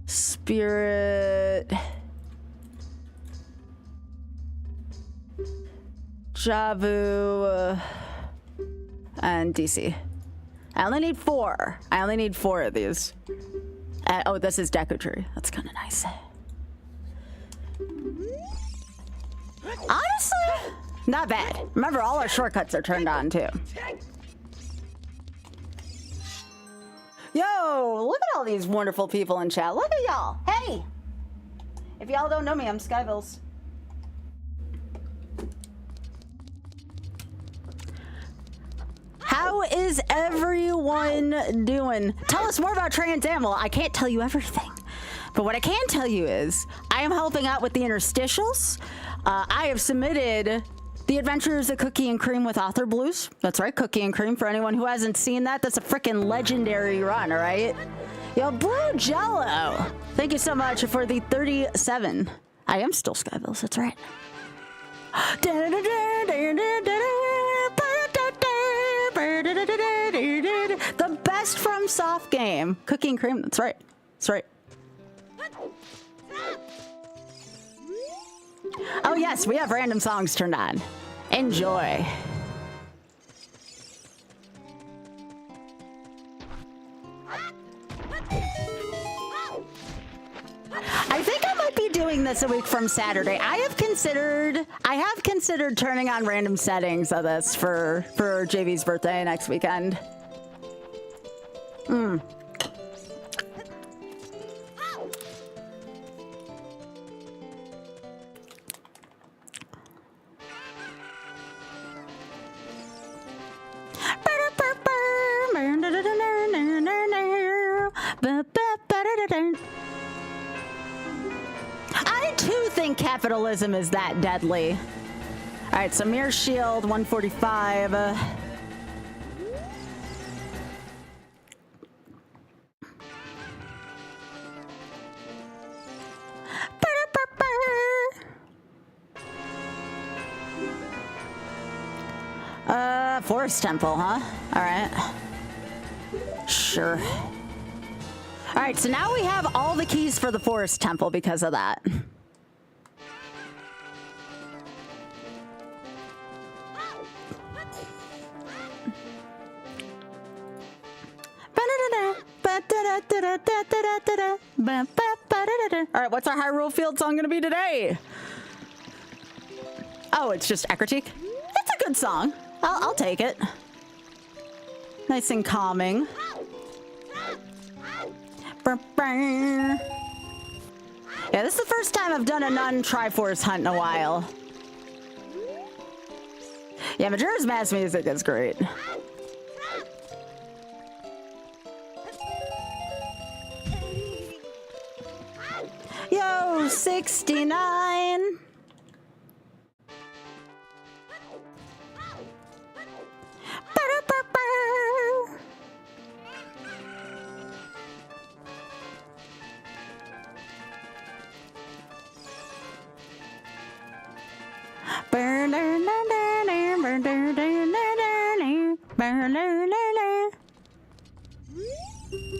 A: spirit, Javu, and DC. I only need 4. I only need 4 of these. Oh, this is Deku Tree. That's kind of nice. Honestly, not bad. Remember, all our shortcuts are turned on, too. Yo, look at all these wonderful people in chat. Look at y'all. Hey! If y'all don't know me, I'm Skybilz. How is everyone doing? Tell us more about Trans Am. Well, I can't tell you everything. But what I can tell you is I am helping out with the interstitials. I have submitted The Adventures of Cookie and Cream with Author Blues. That's right, Cookie and Cream. For anyone who hasn't seen that, that's a freaking legendary run, all right? Yo, Blue Jello. Thank you so much for the 37. I am still Skybilz, that's right. The best from Soft Game. Cookie and Cream, that's right. That's right. Oh yes, we have random songs turned on. Enjoy. I think I might be doing this a week from Saturday. I have considered turning on random settings of this for JV's birthday next weekend. I too think capitalism is that deadly. All right, so Mirror Shield 145. Forest Temple, huh? All right. Sure. All right, so now we have all the keys for the forest temple because of that. All right, what's our Hyrule Field song gonna be today? Oh, it's just Ekritik? That's a good song. I'll take it. Nice and calming. Yeah, this is the first time I've done a non-Triforce hunt in a while. Yeah, Majora's Mask music is great. Yo, 69.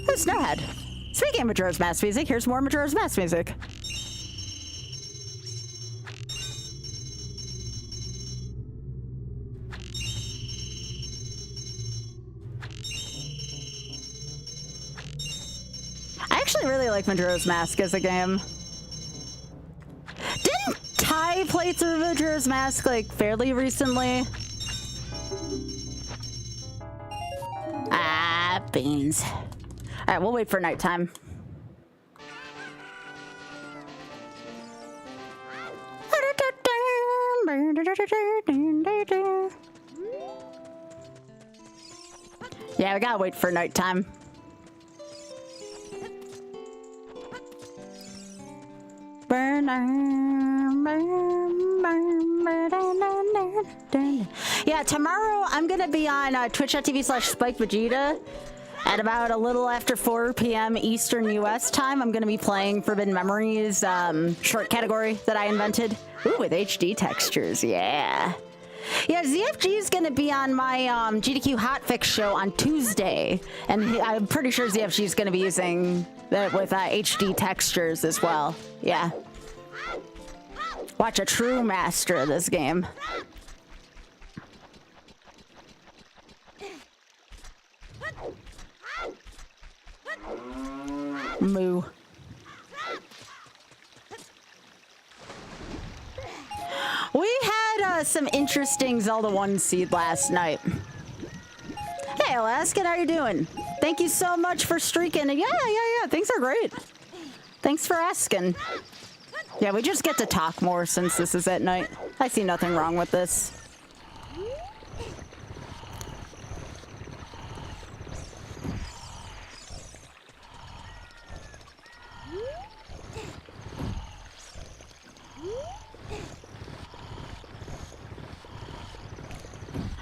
A: Oh, Snowhead. Speaking of Majora's Mask music, here's more Majora's Mask music. I actually really like Majora's Mask as a game. Didn't Ty play through Majora's Mask like fairly recently? Ah, beans. All right, we'll wait for nighttime. Yeah, we gotta wait for nighttime. Yeah, tomorrow I'm gonna be on twitch.tv/SpikeVegeta at about a little after 4 p.m. Eastern US time. I'm gonna be playing Forbidden Memories short category that I invented. Ooh, with HD textures, yeah. Yeah, ZFG is gonna be on my GDQ Hotfix show on Tuesday, and I'm pretty sure ZFG is gonna be using that with HD textures as well. Yeah. Watch a true master of this game. Moo. We had some interesting Zelda 1 seed last night. Hey, Alaskan, how you doing? Thank you so much for streaking. Yeah, things are great. Thanks for asking. Yeah, we just get to talk more since this is at night. I see nothing wrong with this.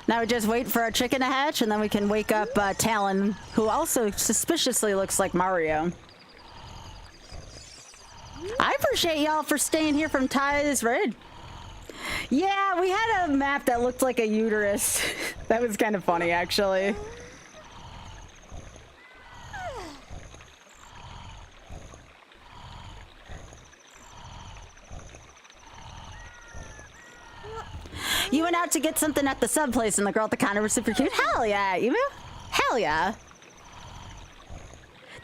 A: Now we just wait for our chicken to hatch, and then we can wake up Talon, who also suspiciously looks like Mario. I appreciate y'all for staying here from Ty's Raid. Yeah, we had a map that looked like a uterus. That was kind of funny, actually. You went out to get something at the sub place and the girl at the counter was super cute? Hell yeah, Emu. Hell yeah.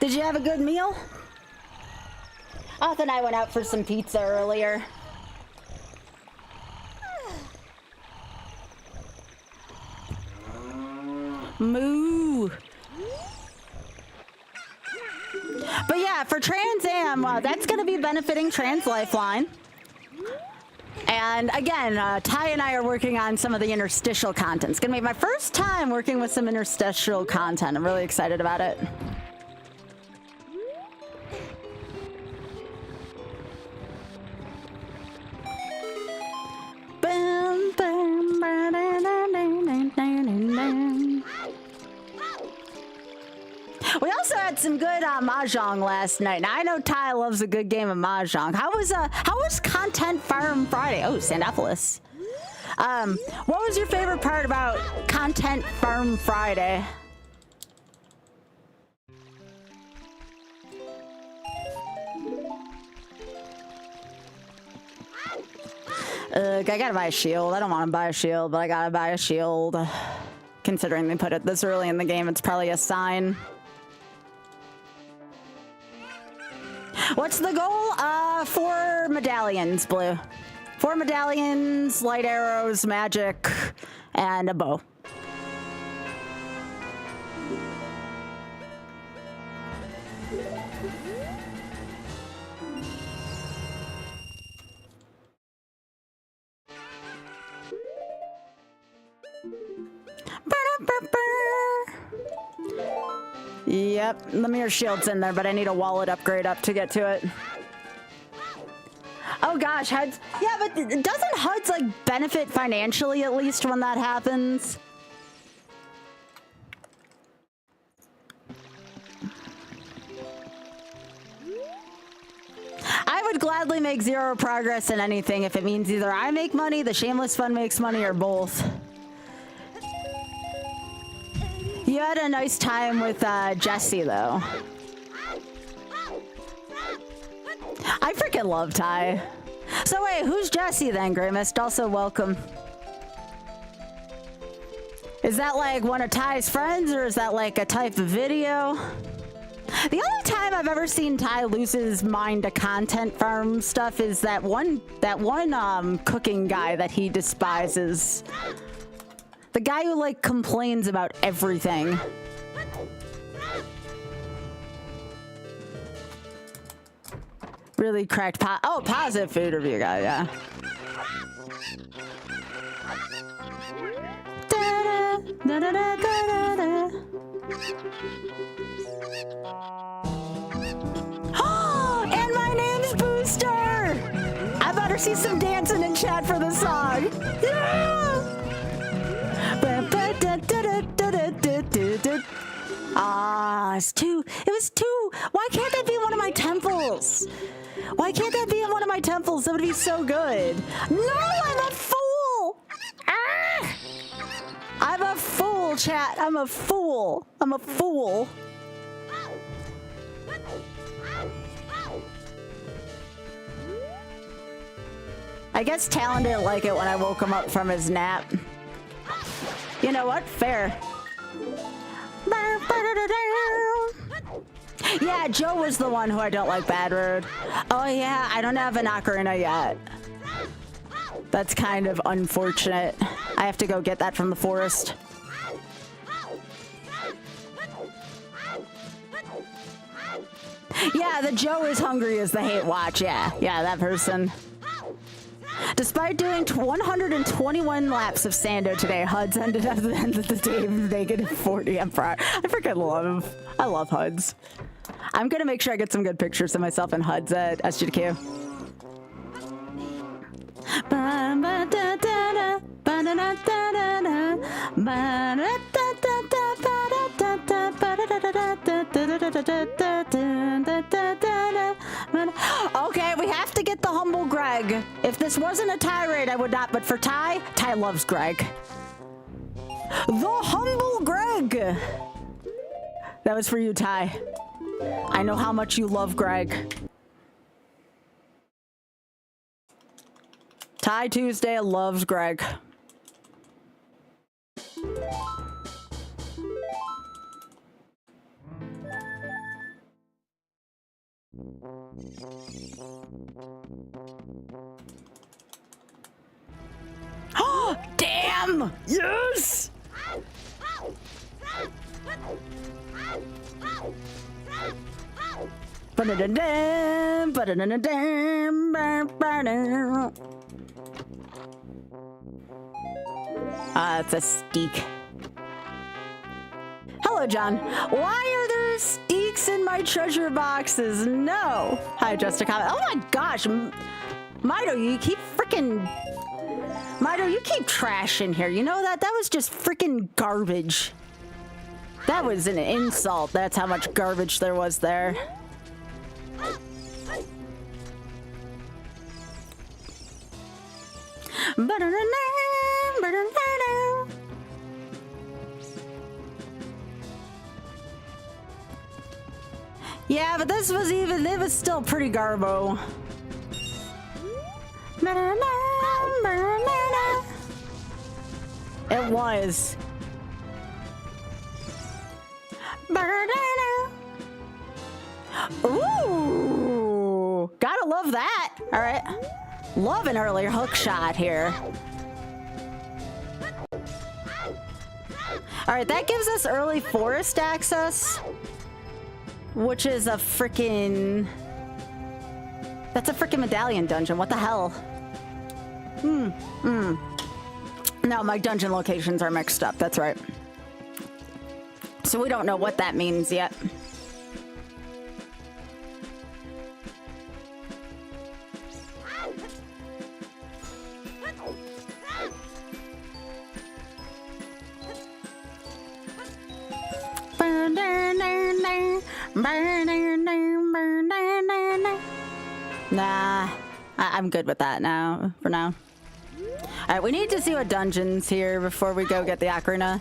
A: Did you have a good meal? Oth and I went out for some pizza earlier. Moo. But yeah, for Trans Am, that's going to be benefiting Trans Lifeline. And again, Ty and I are working on some of the interstitial content. It's going to be my first time working with some interstitial content. I'm really excited about it. We also had some good Mahjong last night. Now I know Ty loves a good game of Mahjong. How was Content Farm Friday? Oh, Sandopolis. What was your favorite part about Content Farm Friday? I gotta buy a shield. I don't want to buy a shield, but I gotta buy a shield. Considering they put it this early in the game, it's probably a sign. What's the goal? 4 medallions, Blue. 4 medallions, light arrows, magic, and a bow. Yep, the mirror shield's in there, but I need a wallet upgrade up to get to it. Oh gosh, HUDs. Yeah, but doesn't HUDs like benefit financially at least when that happens? I would gladly make 0 progress in anything if it means either I make money, the Shameless Fund makes money, or both. You had a nice time with Jesse, though. I freaking love Ty. So wait, who's Jesse then, Grimmist? Also welcome. Is that like one of Ty's friends, or is that like a type of video? The only time I've ever seen Ty lose his mind to content farm stuff is that one cooking guy that he despises. The guy who like complains about everything. Really cracked positive food review guy, yeah. Da, da, da, da, da, da. And my name's Booster! I better see some dancing in chat for the song. Yeah! Ah, it's 2. It was 2. Why can't that be one of my temples? Why can't that be in one of my temples? That would be so good. No, I'm a fool! Ah! I'm a fool, chat. I'm a fool. I'm a fool. I guess Talon didn't like it when I woke him up from his nap. You know what? Fair. Yeah, Joe was the one who I don't like Bad Road. Oh yeah, I don't have an ocarina yet. That's kind of unfortunate. I have to go get that from the forest. Yeah, the Joe is hungry as the hate watch. Yeah, that person. Despite doing 121 laps of Sando today, HUDs ended up at the end of the day with -40 Emperor. I freaking I love HUDs. I'm gonna make sure I get some good pictures of myself in HUDs at SGDQ. Okay, we have to get the humble Greg. If this wasn't a Ty raid, I would not, but for Ty loves Greg. The humble Greg! That was for you, Ty. I know how much you love Greg. Ty Tuesday loves Greg. Oh, damn! Yes! It's a steak. Hello, John. Why are there steaks in my treasure boxes? No. Hi, Justica. Oh my gosh. Mido, you keep trash in here. You know that? That was just freaking garbage. That was an insult. That's how much garbage there was there. Yeah, but this was it was still pretty garbo. It was. Ooh, gotta love that. All right, love an early hook shot here. All right, that gives us early forest access, which is a freaking... That's a freaking medallion dungeon. What the hell? No, my dungeon locations are mixed up. That's right. So we don't know what that means yet. Nah, I'm good with that now, for now. All right, we need to see what dungeons here before we go get the ocarina.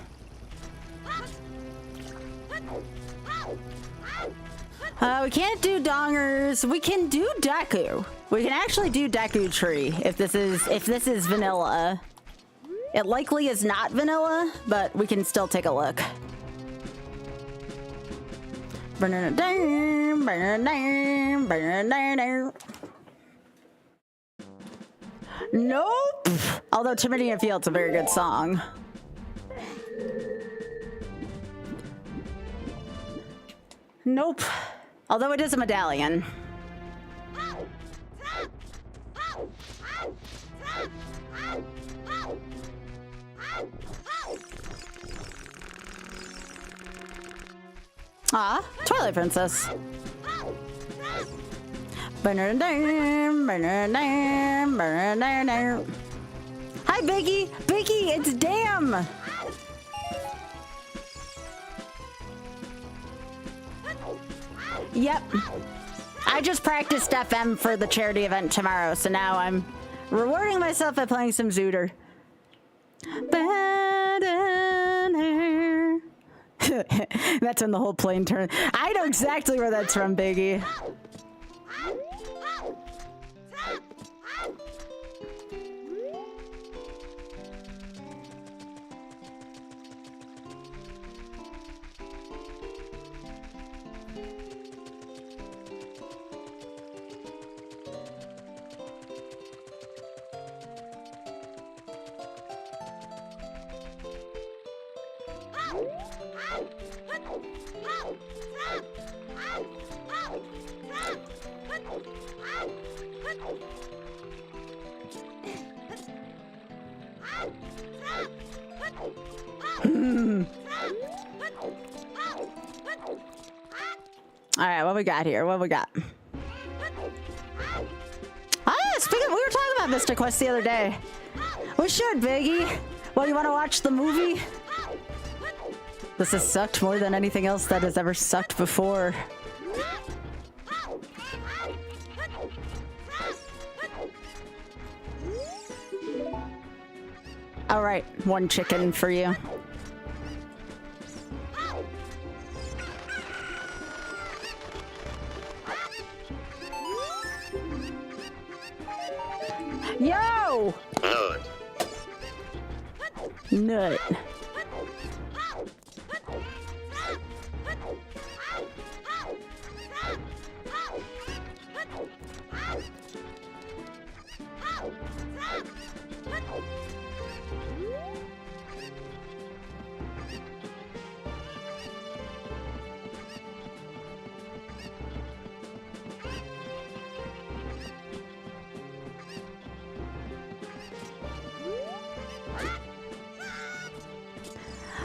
A: We can't do dongers. We can do Deku. We can actually do Deku Tree if this is vanilla. It likely is not vanilla, but we can still take a look. Nope. Although Terminian Field's a very good song. Nope. Although it is a medallion. Ah, Twilight Princess. Hi, Biggie. Biggie, it's Damn. Yep. I just practiced FM for the charity event tomorrow, so now I'm rewarding myself by playing some Zooter. That's when the whole plane turns. I know exactly where that's from, Biggie. All right, what we got here? What we got? Ah, speaking of, we were talking about Mystic Quest the other day. We should, Biggie. Well, you want to watch the movie? This has sucked more than anything else that has ever sucked before. All right, one chicken for you. Yo! Nut.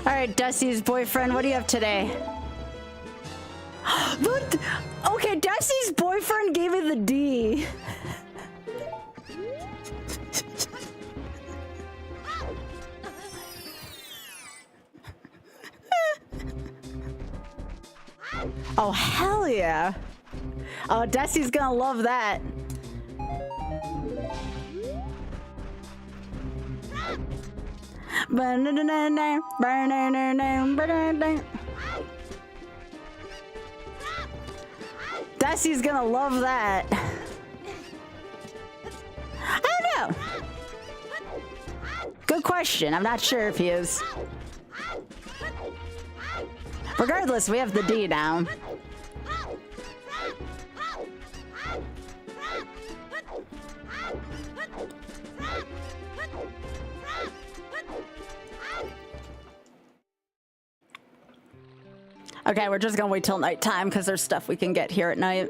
A: All right, Dusty's boyfriend, what do you have today? What? Okay, Dusty's boyfriend gave me the D. Oh, hell yeah. Oh, Dusty's gonna love that. Dusty's gonna love that. I don't know. good question. I'm not sure if he is. Regardless, we have the D now. Okay, we're just gonna wait till nighttime because there's stuff we can get here at night.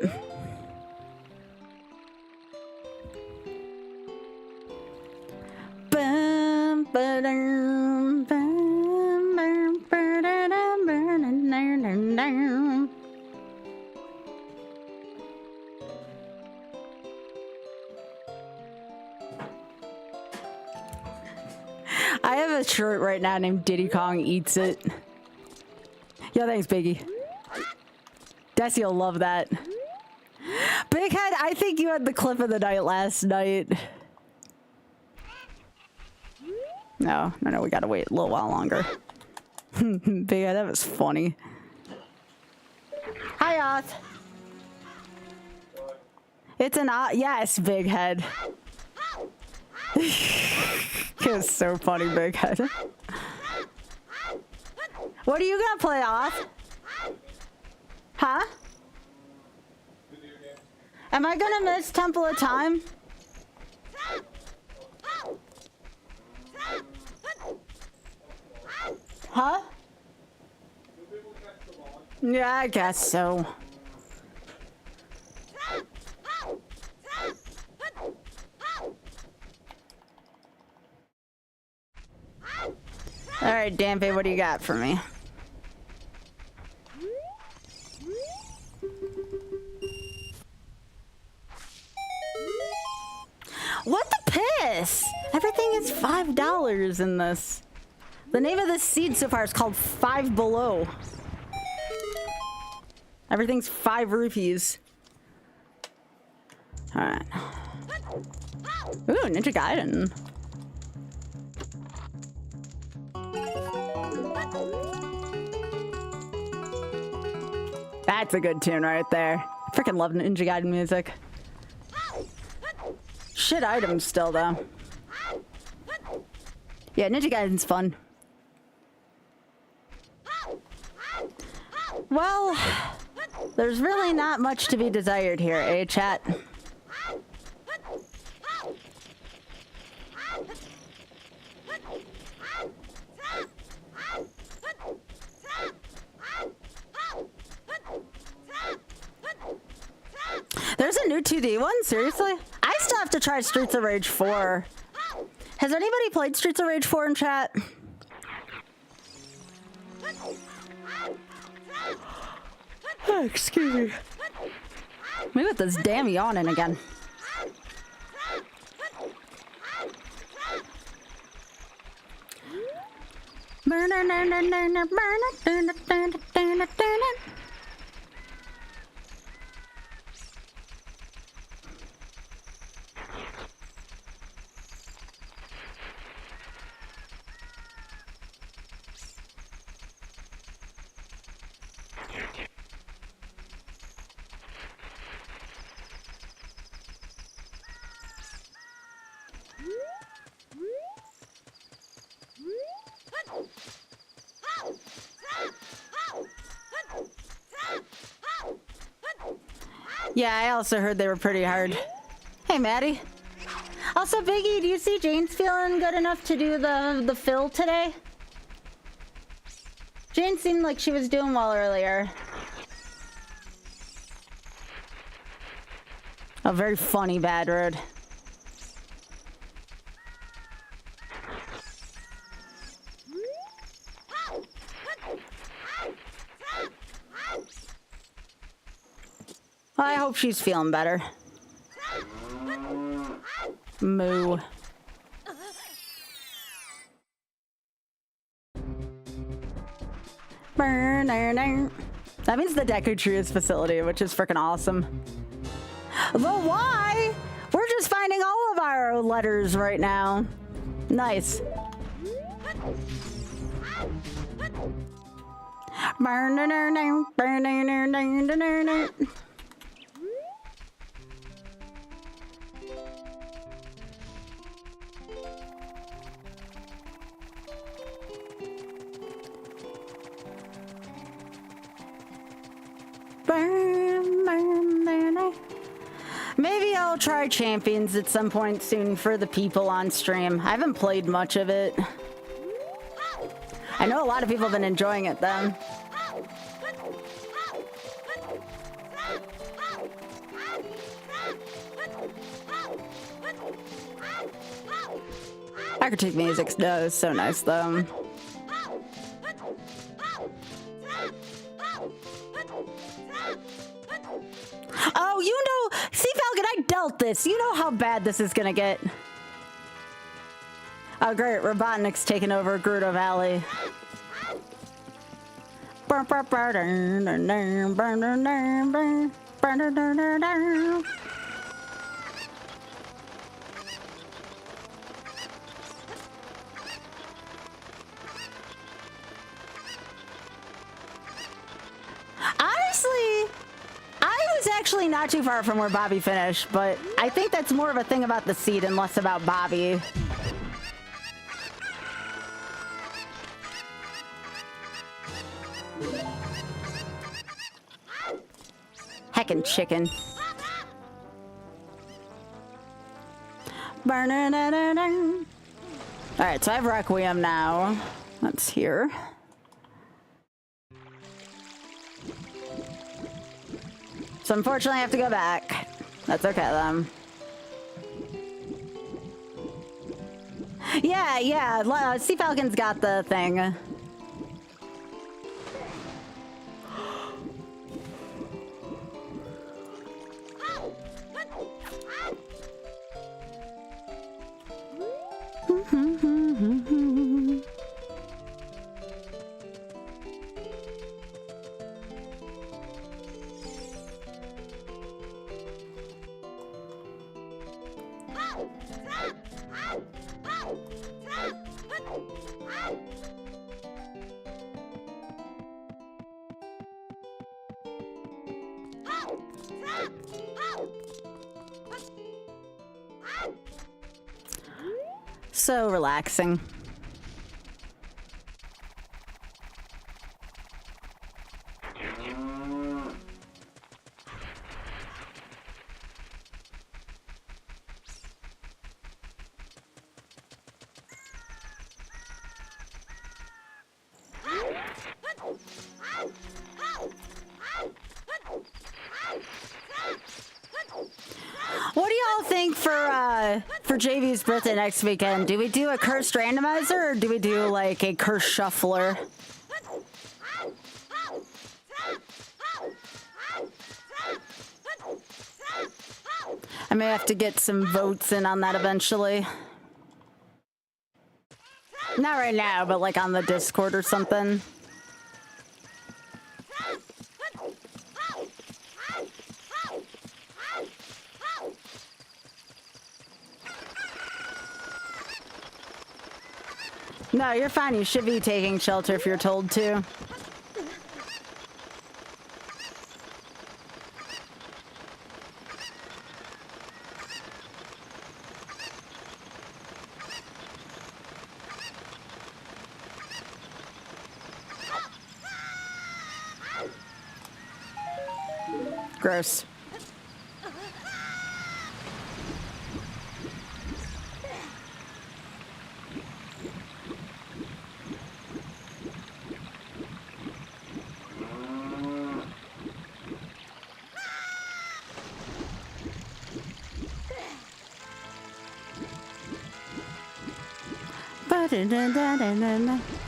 A: I have a shirt right now named Diddy Kong Eats It. Yo, thanks, Biggie. Desi will love that. Big Head, I think you had the clip of the night last night. No, we gotta wait a little while longer. Big Head, that was funny. Hi, Oth. It's an yes, Big Head. It was so funny, Big Head. What are you gonna play off? Huh? Am I gonna miss Temple of Time? Huh? Yeah, I guess so. All right, Dampé, what do you got for me? What the piss? Everything is $5 in this. The name of this seed so far is called Five Below. Everything's 5 rupees. All right. Ooh, Ninja Gaiden. That's a good tune right there. I freaking love Ninja Gaiden music. Shit items still, though. Yeah, Ninja Gaiden's fun. Well, there's really not much to be desired here, eh, chat? There's a new 2D one? Seriously? I still have to try Streets of Rage 4. Has anybody played Streets of Rage 4 in chat? Oh, excuse me. Maybe with this damn yawning again. Yeah, I also heard they were pretty hard. Hey, Maddie. Also, Biggie, do you see Jane's feeling good enough to do the fill today? Jane seemed like she was doing well earlier. A very funny bad road. I hope she's feeling better. Moo. That means the Deku Tree is facility, which is freaking awesome. The why? We're just finding all of our letters right now. Nice. Maybe I'll try Champions at some point soon for the people on stream. I haven't played much of it. I know a lot of people have been enjoying it though. Critique music is so nice though. Oh, you know, see Falcon, I dealt this. You know how bad this is gonna get. Oh great, Robotnik's taking over Gerudo Valley. Honestly, I was actually not too far from where Bobby finished, but I think that's more of a thing about the seed and less about Bobby. Heckin' chicken. Alright, so I have Requiem now. That's here. So unfortunately I have to go back. That's okay then. Yeah, Sea Falcon's got the thing. So relaxing. What do y'all think for JV's birthday next weekend? Do we do a cursed randomizer or do we do like a cursed shuffler? I may have to get some votes in on that eventually. Not right now, but like on the Discord or something. No, you're fine. You should be taking shelter if you're told to. Gross.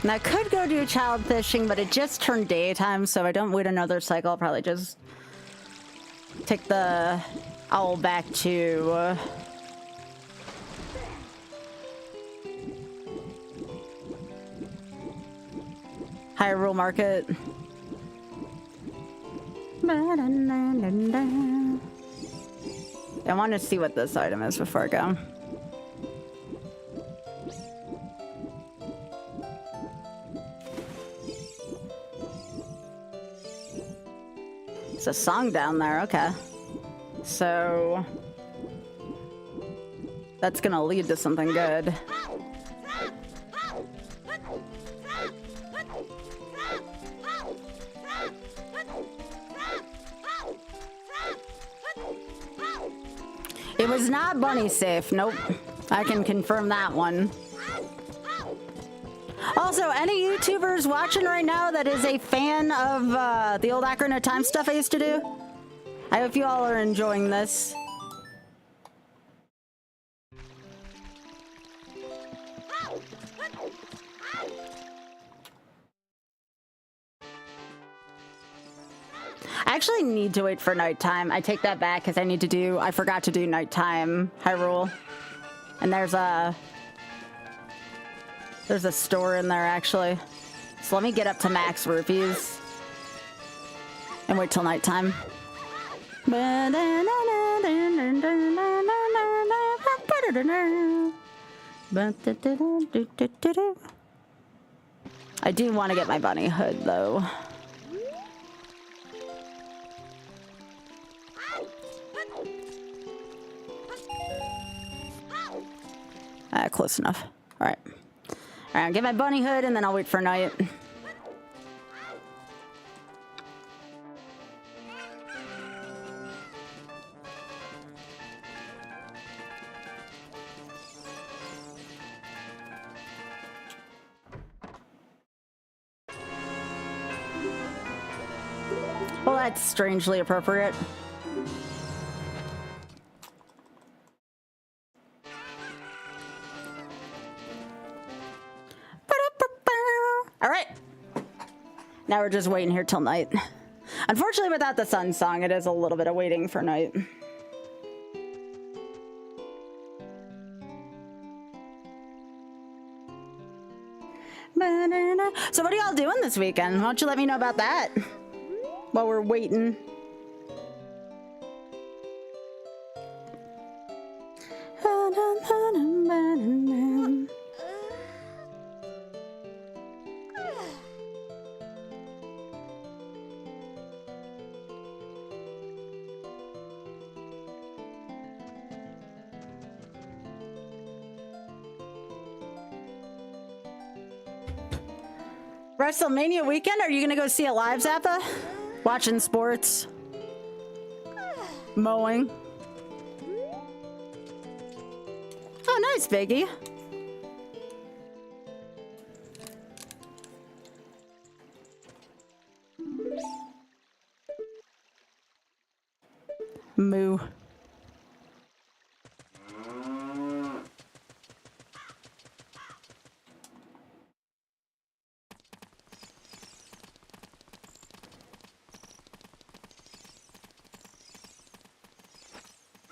A: Now I could go do child fishing, but it just turned daytime, so if I don't wait another cycle, I'll probably just take the owl back to Hyrule Market. I want to see what this item is before I go. It's a song down there, okay. So that's gonna lead to something good. It was not bunny safe. Nope. I can confirm that one. Also, any YouTubers watching right now that is a fan of the old Ocarina of Time stuff I used to do? I hope you all are enjoying this. I actually need to wait for nighttime. I take that back because I forgot to do nighttime Hyrule. And there's a store in there actually. So let me get up to max rupees and wait till nighttime. I do want to get my bunny hood though. Close enough. All right. All right, I'll get my bunny hood and then I'll wait for night. Well, that's strangely appropriate. All right. Now we're just waiting here till night. Unfortunately, without the sun song, it is a little bit of waiting for night. So what are y'all doing this weekend? Why don't you let me know about that while we're waiting? WrestleMania weekend? Are you gonna go see it live, Zappa? Watching sports? Mowing? Oh, nice, Biggie. Moo.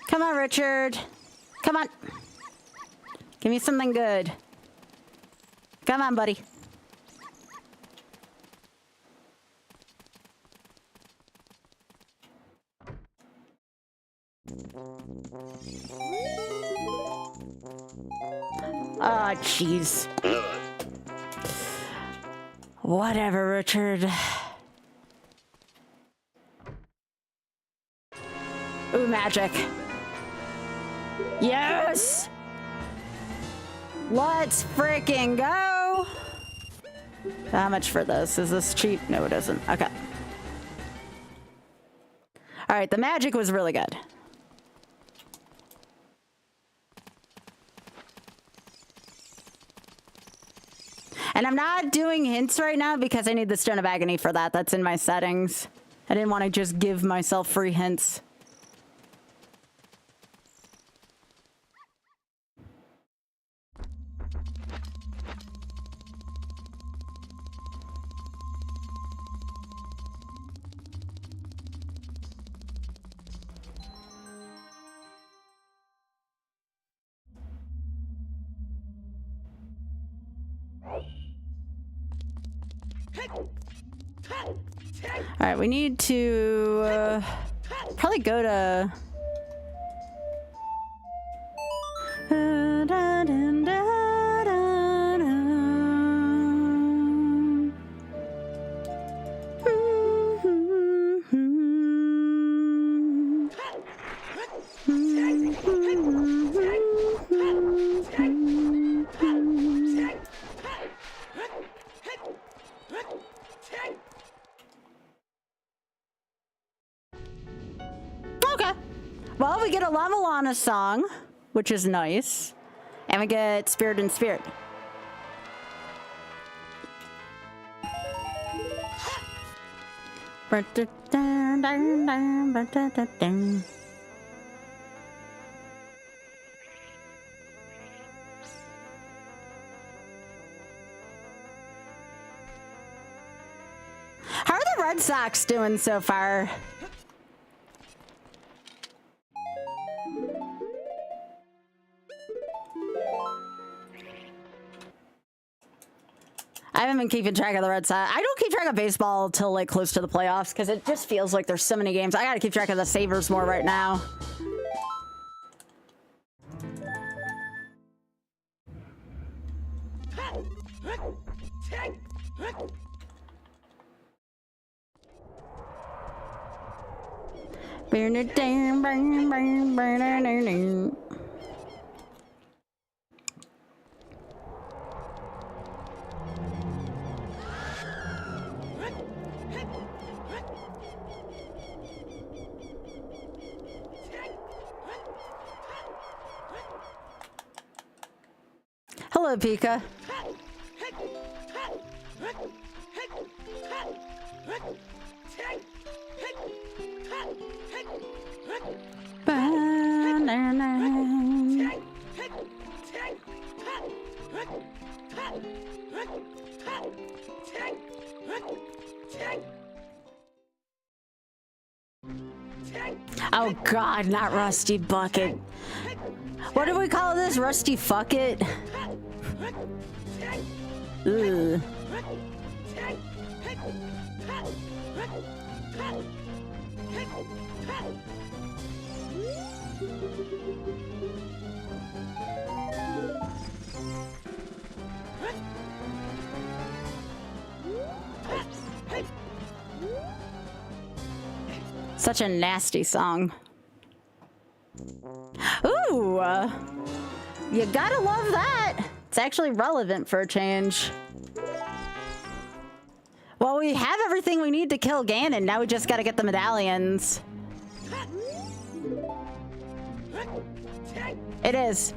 A: Come on, Richard. Come on. Give me something good. Come on, buddy. Oh, jeez. Whatever, Richard. Ooh, magic. Yes! Let's freaking go! How much for this? Is this cheap? No, it isn't. Okay. Alright, the magic was really good. And I'm not doing hints right now because I need the Stone of Agony for that. That's in my settings. I didn't want to just give myself free hints. All right, we need to probably go to... Okay. Well, we get a Lama Lana song, which is nice. And we get Spirit in Spirit. How are the Red Sox doing so far? I haven't been keeping track of the Red Sox. I don't keep track of baseball till like close to the playoffs because it just feels like there's so many games. I gotta keep track of the Sabres more right now. Hello, Pika. Oh God, not Rusty Bucket. What do we call this? Rusty Fuck It? Ugh. Such a nasty song. Ooh, you gotta love that. It's actually relevant for a change. Well, we have everything we need to kill Ganon. Now we just gotta get the medallions. It is.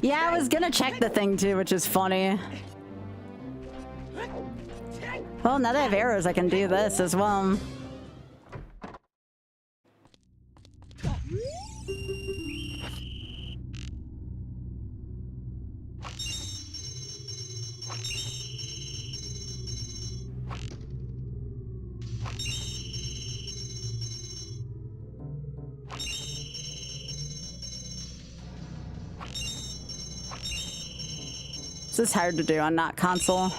A: Yeah, I was gonna check the thing too, which is funny. Well, now that I have arrows, I can do this as well. This is hard to do on not console.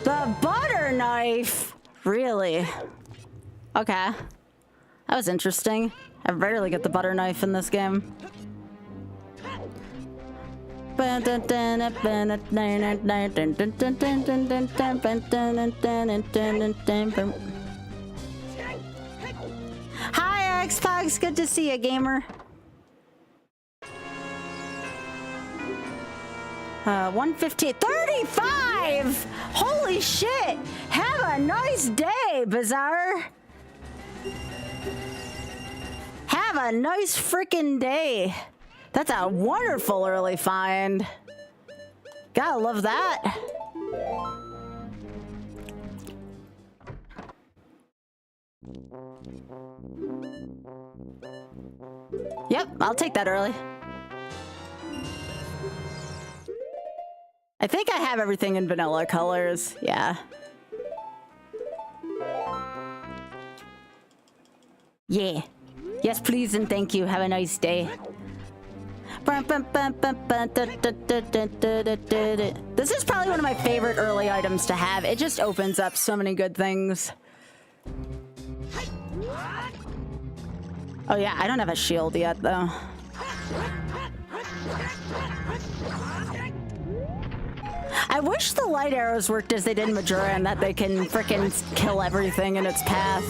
A: The butter knife? Really? Okay. That was interesting. I rarely get the butter knife in this game. Hi, Xbox. Good to see you, gamer. 115, 35! Holy shit! Have a nice day, Bizarre! Have a nice freaking day. That's a wonderful early find. Gotta love that. Yep, I'll take that early. I think I have everything in vanilla colors. Yeah. Yeah. Yes, please and thank you. Have a nice day. This is probably one of my favorite early items to have. It just opens up so many good things. Oh yeah, I don't have a shield yet though. I wish the light arrows worked as they did in Majora and that they can frickin' kill everything in its path.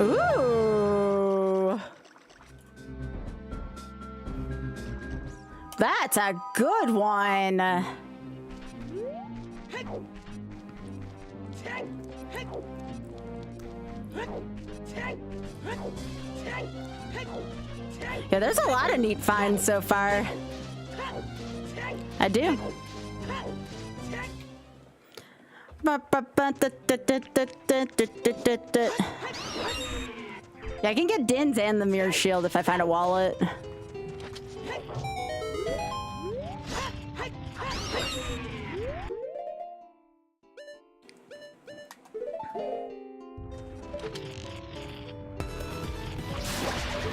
A: Ooh. That's a good one. Yeah, there's a lot of neat finds so far. I do. Yeah, I can get Din's and the mirror shield if I find a wallet.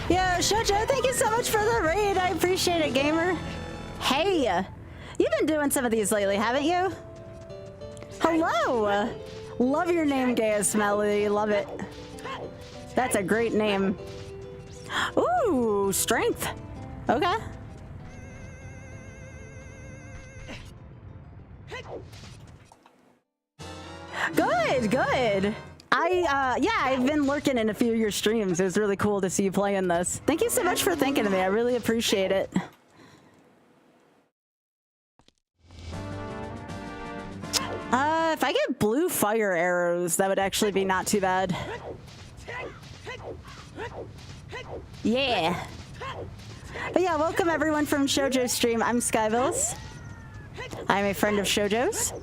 A: Yo, Shoujo, thank you so much for the raid. I appreciate it, gamer. Hey, you've been doing some of these lately, haven't you? Hello. Love your name, Gaius Melody. Love it. That's a great name. Ooh, strength. Okay. Good, good. Yeah, I've been lurking in a few of your streams. It was really cool to see you playing this. Thank you so much for thinking of me. I really appreciate it. If I get blue fire arrows, that would actually be not too bad. Yeah. But yeah, welcome everyone from Shoujo's stream. I'm Skybilz. I'm a friend of Shoujo's.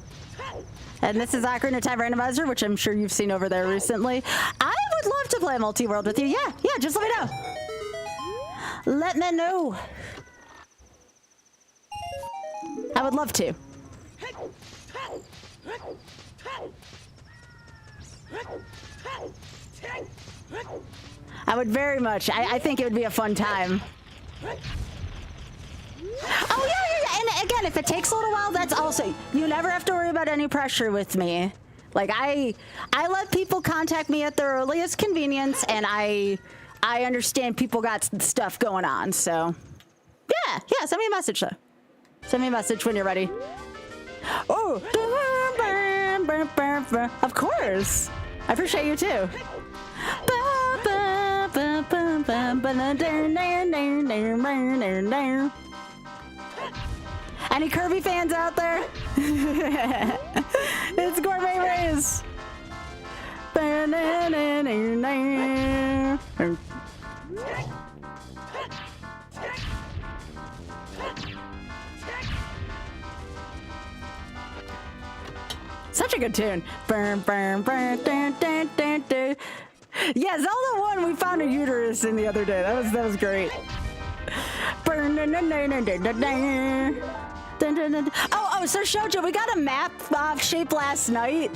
A: And this is Ocarina of Time Randomizer, which I'm sure you've seen over there recently. I would love to play multi-world with you. Yeah, just let me know. Let me know. I would love to. I would very much. I think it would be a fun time. Oh, yeah. And again, if it takes a little while, that's also... You never have to worry about any pressure with me. Like, I let people contact me at their earliest convenience, and I understand people got stuff going on, so... Yeah, send me a message, though. Send me a message when you're ready. Oh! Of course! I appreciate you, too. Any Kirby fans out there? It's Gourmet Rays. Such a good tune. Yeah, Zelda 1, we found a uterus in the other day. That was great. Oh, so Shoujo, we got a map shape last night,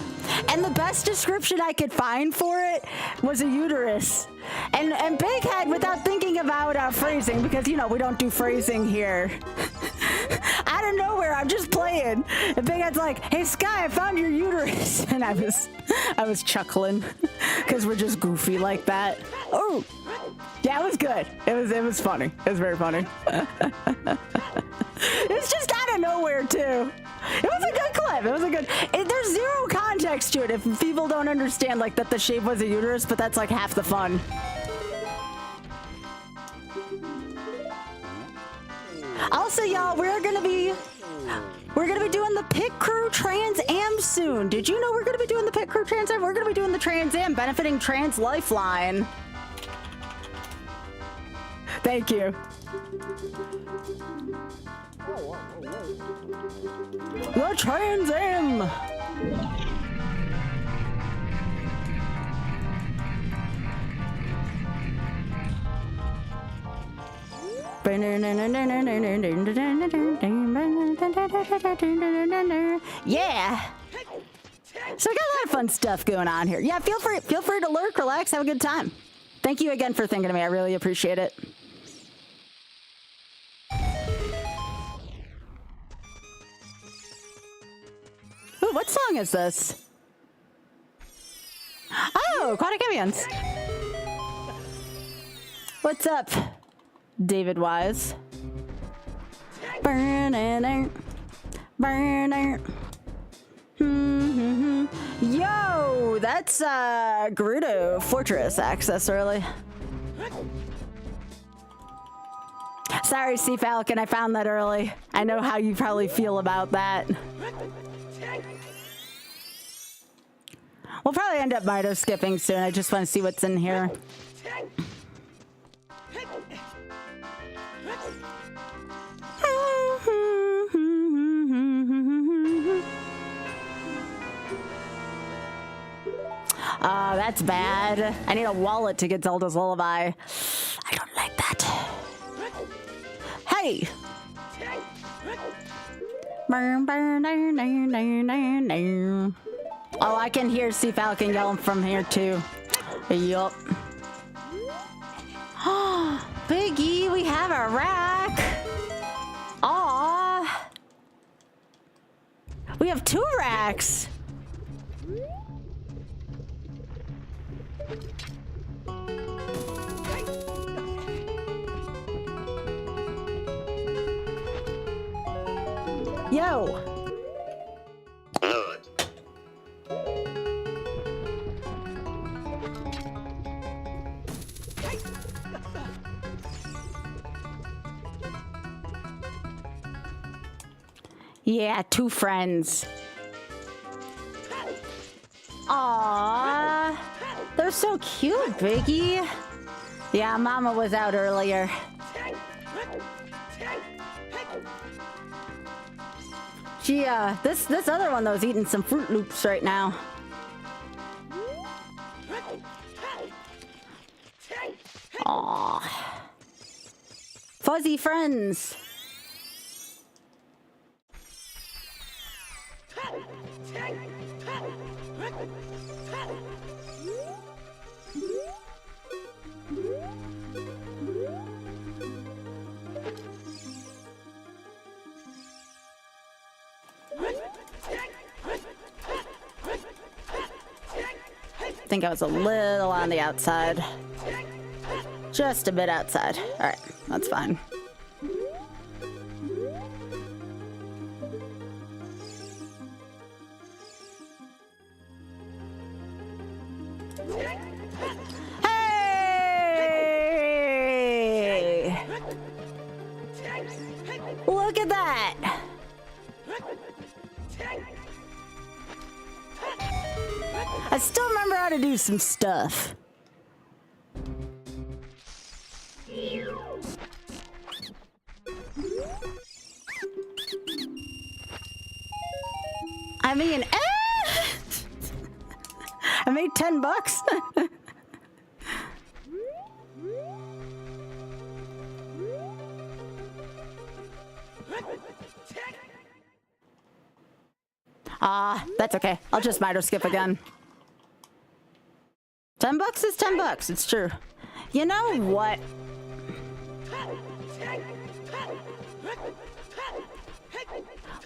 A: and the best description I could find for it was a uterus. And Big Head, without thinking about phrasing, because, you know, we don't do phrasing here. Out of nowhere, I'm just playing, and Big Head's like, "Hey Sky, I found your uterus," and I was chuckling, because we're just goofy like that. Oh, yeah, it was good. It was funny. It was very funny. It's just out of nowhere too. It was a good clip. It was a good. There's zero context to it if people don't understand like that the shape was a uterus, but that's like half the fun. Also, y'all, we're gonna be doing the Pit Crew Trans Am soon. Did you know we're gonna be doing the Pit Crew Trans Am? We're gonna be doing the Trans Am benefiting Trans Lifeline. Thank you. The Trans Am. Yeah. So we got a lot of fun stuff going on here. Yeah, feel free to lurk, relax, have a good time. Thank you again for thinking of me. I really appreciate it. Ooh, what song is this? Oh, Aquatic Ambience. What's up, David Wise? Burning, burning. Yo, that's Gerudo Fortress access early. Sorry, Sea Falcon, I found that early. I know how you probably feel about that. We'll probably end up Mido skipping soon. I just want to see what's in here. That's bad. I need a wallet to get Zelda's Lullaby. I don't like that. Hey! Oh, I can hear Sea Falcon yelling from here too. Yup. Biggie, we have a rack. Aw. We have 2 racks. Yo. Yeah, 2 friends. Aww. They're so cute, Biggie. Yeah, Mama was out earlier. She, this other one, though, is eating some Fruit Loops right now. Aww. Fuzzy friends. I think I was a little on the outside. Just a bit outside. All right, that's fine. Hey! Look at that! I still remember how to do some stuff. I mean, I made $10. That's okay. I'll just Mido skip again. $10 is $10. It's true. You know what?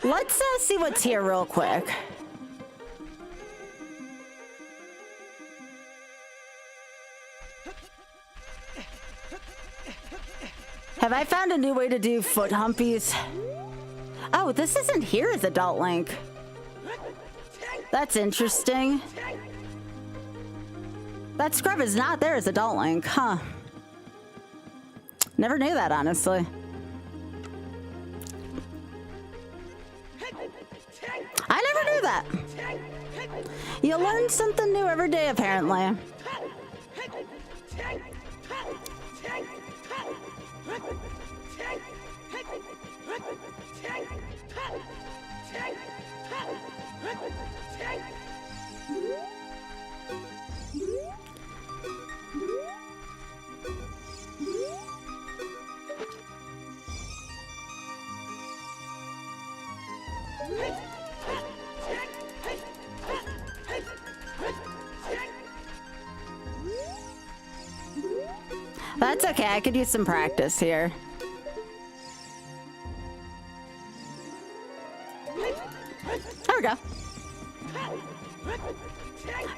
A: Let's see what's here real quick. Have I found a new way to do foot humpies? Oh, this isn't here as Adult Link. That's interesting. That scrub is not there as Adult Link, huh? Never knew that, honestly. I never knew that. You learn something new every day, apparently. That's okay, I could use some practice here. There we go.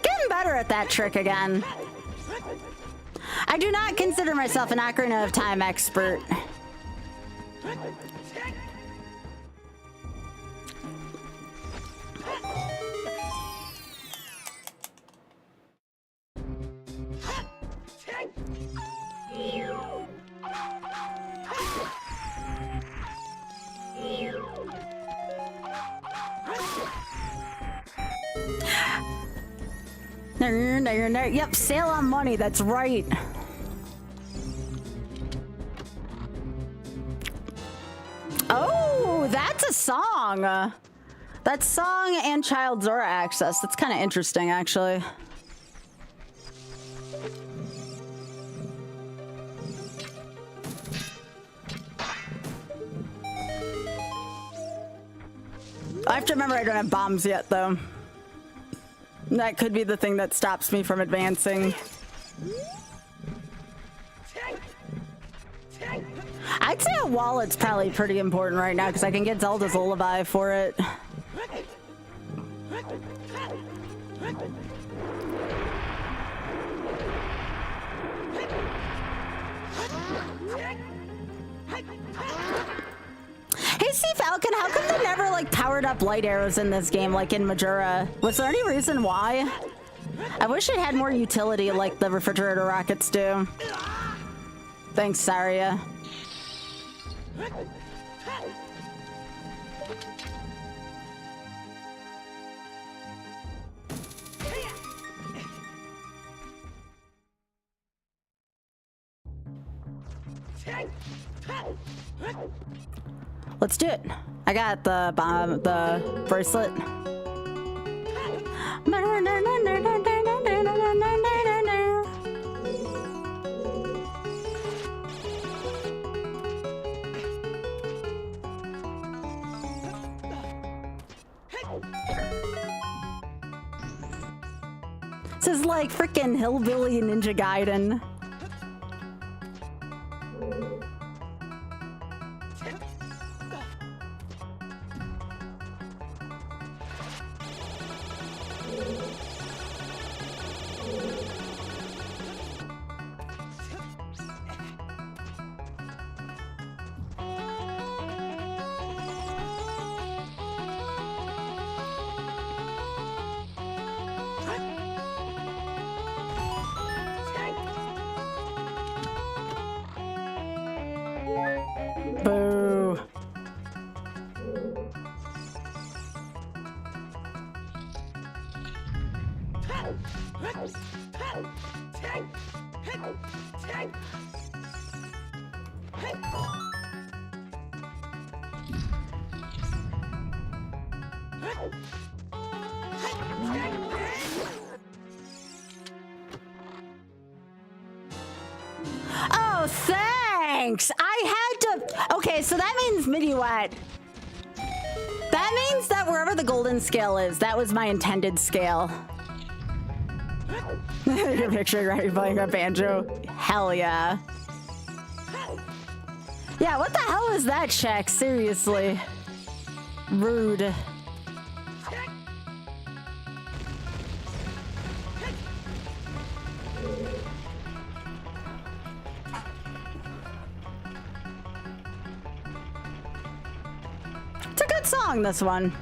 A: Getting better at that trick again. I do not consider myself an Ocarina of Time expert. Yep, sale on money, that's right. Oh, that's a song. That's song and Child Zora access. That's kind of interesting, actually. I have to remember I don't have bombs yet, though. That could be the thing that stops me from advancing. I'd say a wallet's probably pretty important right now because I can get Zelda's Lullaby for it. Hey, Sea Falcon, how come they never, like, powered up light arrows in this game, like in Majora? Was there any reason why? I wish it had more utility like the refrigerator rockets do. Thanks, Saria. Let's do it. I got the bomb, the bracelet. This is like freaking Hillbilly Ninja Gaiden. Boo. Oh, thanks. I had to. Okay, so that means Minuet. That means that wherever the golden scale is, that was my intended scale. Your picture, right? You're playing a banjo. Hell yeah. Yeah, what the hell is that check? Seriously. Rude. It's a good song, this one.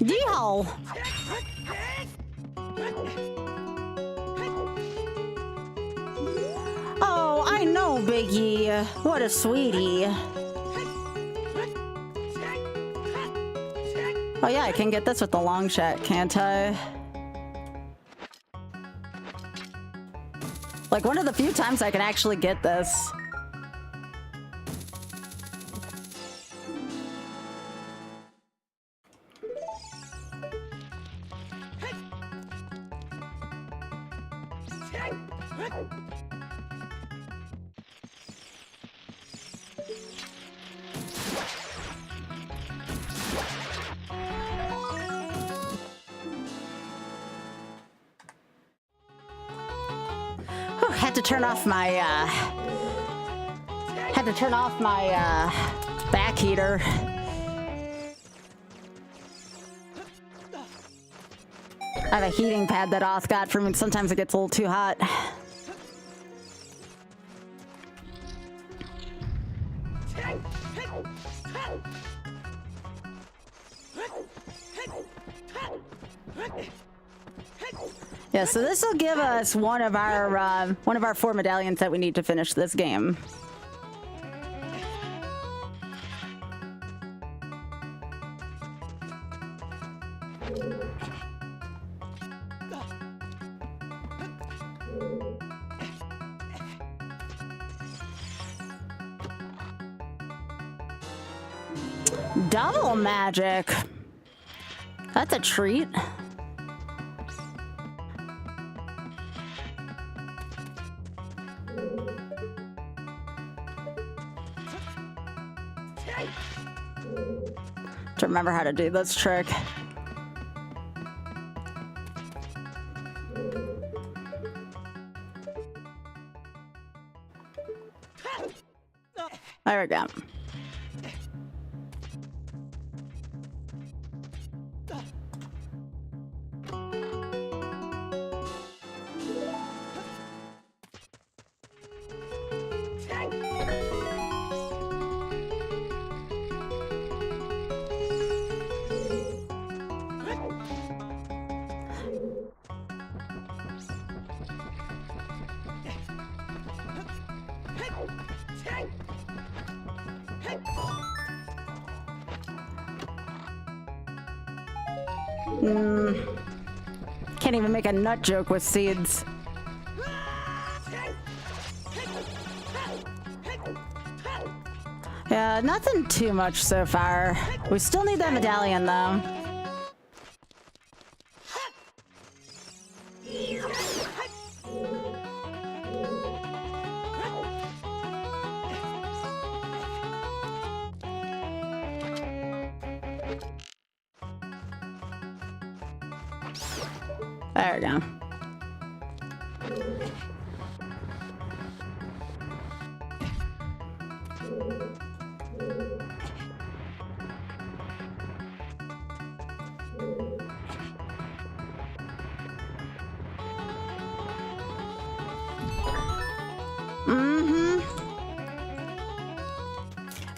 A: Yeehaw! Oh, I know, Biggie. What a sweetie. Oh yeah, I can get this with the long shot, can't I? Like, one of the few times I can actually get this. had to turn off my, back heater. I have a heating pad that Oth got for me. Sometimes it gets a little too hot. Yeah, so this will give us one of our 4 medallions that we need to finish this game. Double magic. That's a treat. To remember how to do this trick. There we go. Can't even make a nut joke with seeds. Yeah, nothing too much so far. We still need that medallion though. There we go.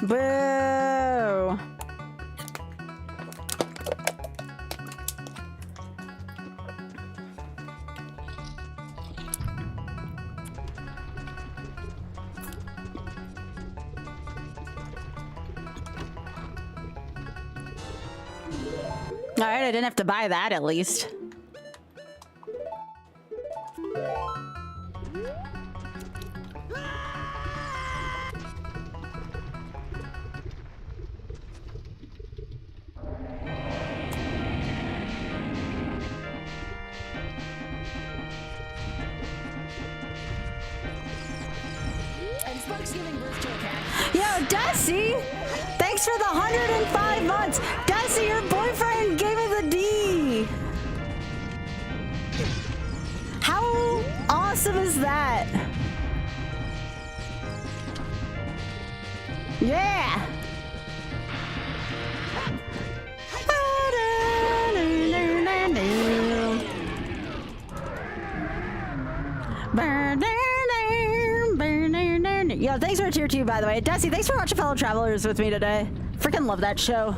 A: Boo! All right, I didn't have to buy that at least. Yo, Dusty! Thanks for the 105 months! Dusty, your boyfriend gave me the D! How awesome is that? Yeah! Yo, thanks for tier 2, by the way. Dusty, thanks for watching Fellow Travelers with me today. Freaking love that show.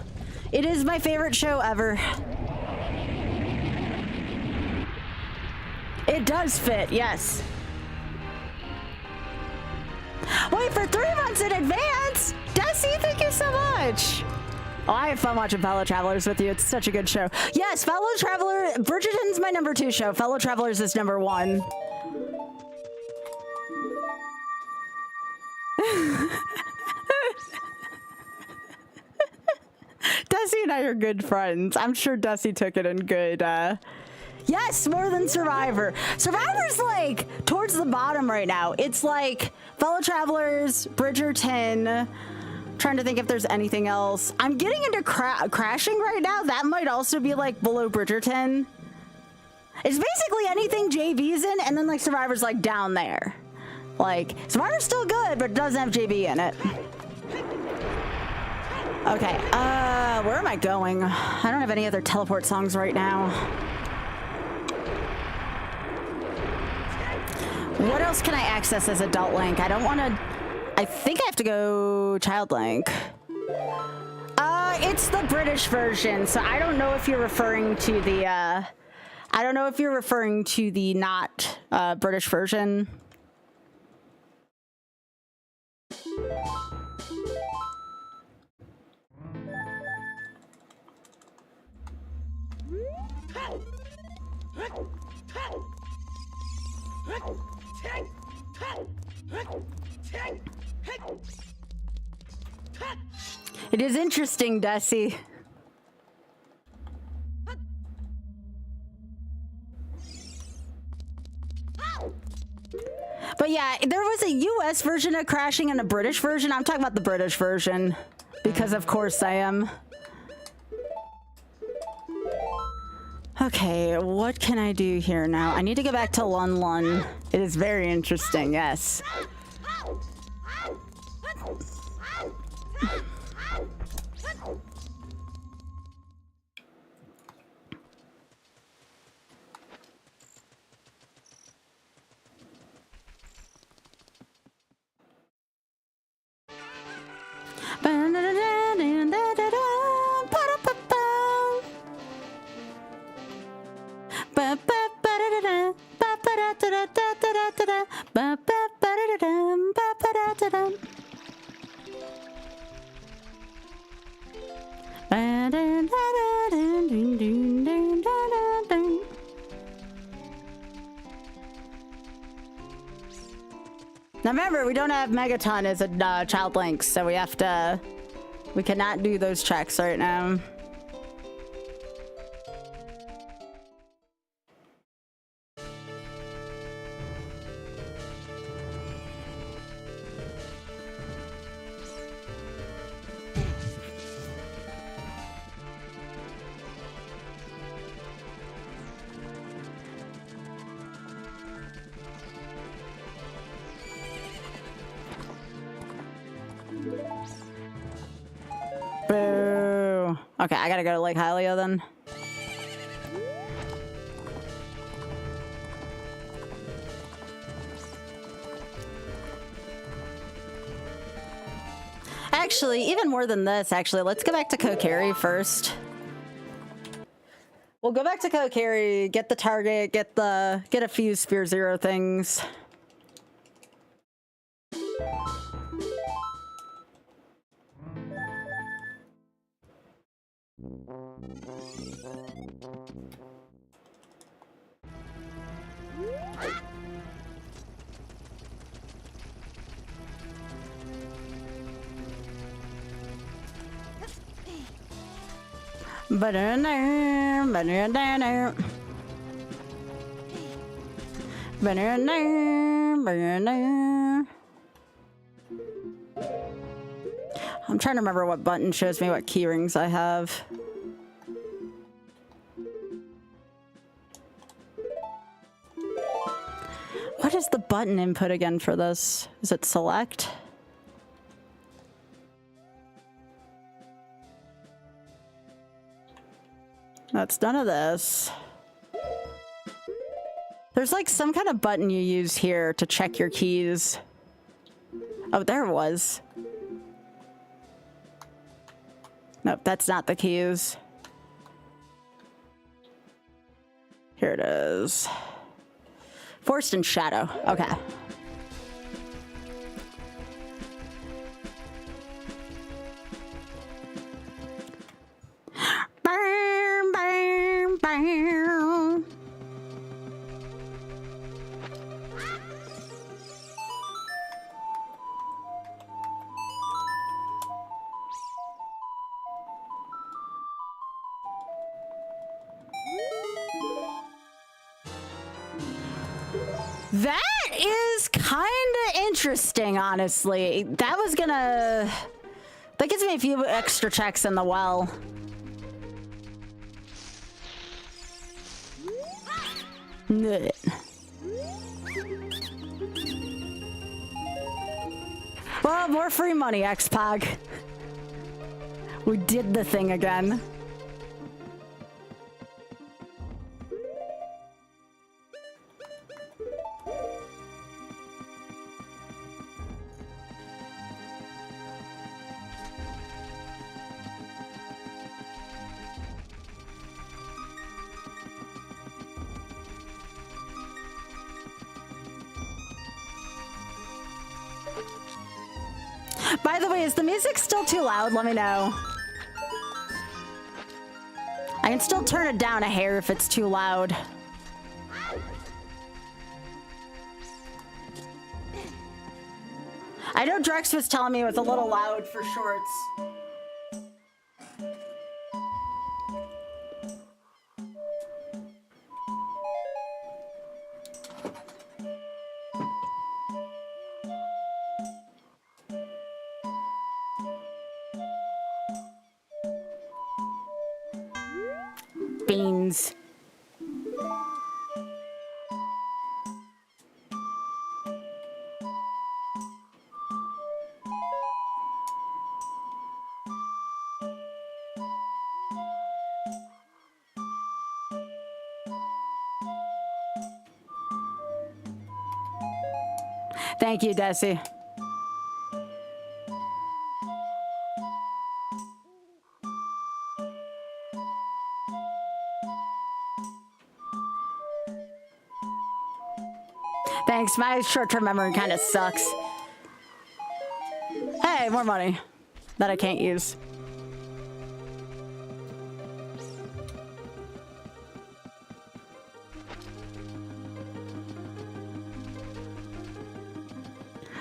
A: It is my favorite show ever. It does fit, yes. Wait, for 3 months in advance? Dusty, thank you so much. Oh, I have fun watching Fellow Travelers with you. It's such a good show. Yes, Fellow Traveler, Bridgerton's my number 2 show. Fellow Travelers is number 1. Dusty and I are good friends. I'm sure Dusty took it in good, yes, more than Survivor. Survivor's like towards the bottom right now. It's like Fellow Travelers, Bridgerton. Trying to think if there's anything else. I'm getting into crashing right now. That might also be like below Bridgerton. It's basically anything JV's in, and then like Survivor's like down there. Like, Smarter's still good, but it doesn't have JB in it. Okay, where am I going? I don't have any other teleport songs right now. What else can I access as Adult Link? I don't want to... I think I have to go Child Link. It's the British version, so I don't know if you're referring to the, I don't know if you're referring to the not, British version. It is interesting, Desi. But yeah, there was a US version of crashing and a British version. I'm talking about the British version because of course I am. Okay, what can I do here now? I need to go back to Lun Lun. It is very interesting, yes. Now remember, we don't have Megaton as a Child Link, so we have to... We cannot do those checks right now. Boo. Okay, I gotta go to Lake Hylia then. Actually, even more than this, actually, let's go back to Kokiri first. We'll go back to Kokiri, get the target, get a few Spear Zero things. I'm trying to remember what button shows me what key rings I have. What is the button input again for this? Is it select? That's none of this. There's like some kind of button you use here to check your keys. Oh, there it was. Nope, that's not the keys. Here it is. Forced in Shadow. Okay. Bam, bam, bam. That is kind of interesting, honestly. That gives me a few extra checks in the well. Well, more free money, X-Pog. We did the thing again. By the way, is the music still too loud? Let me know. I can still turn it down a hair if it's too loud. I know Drex was telling me it was a little loud for shorts. Beans. Thank you, Desi. Thanks, my short-term memory kind of sucks. Hey, more money that I can't use.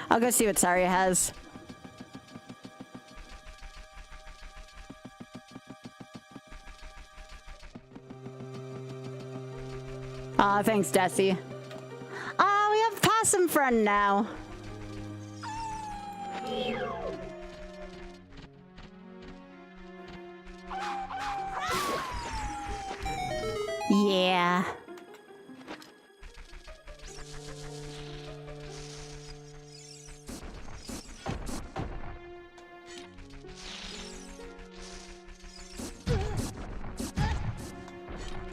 A: I'll go see what Saria has. Aw, thanks, Desi. We have Possum Friend now. Yeah.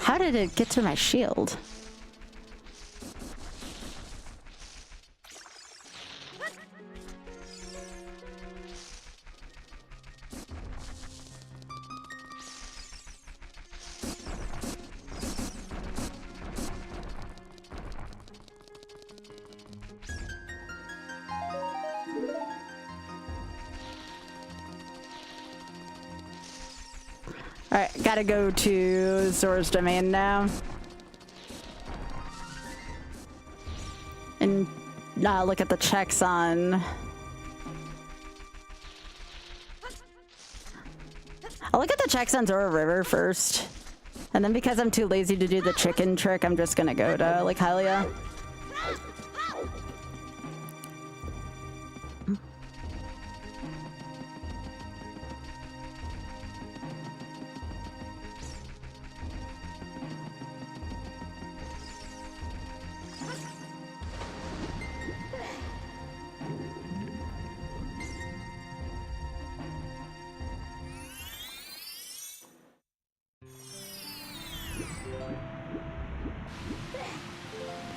A: How did it get to my shield? Alright, gotta go to Zora's Domain now. And look at the checks on... I'll look at the checks on Zora River first. And then because I'm too lazy to do the chicken trick, I'm just gonna go to, like, Hylia.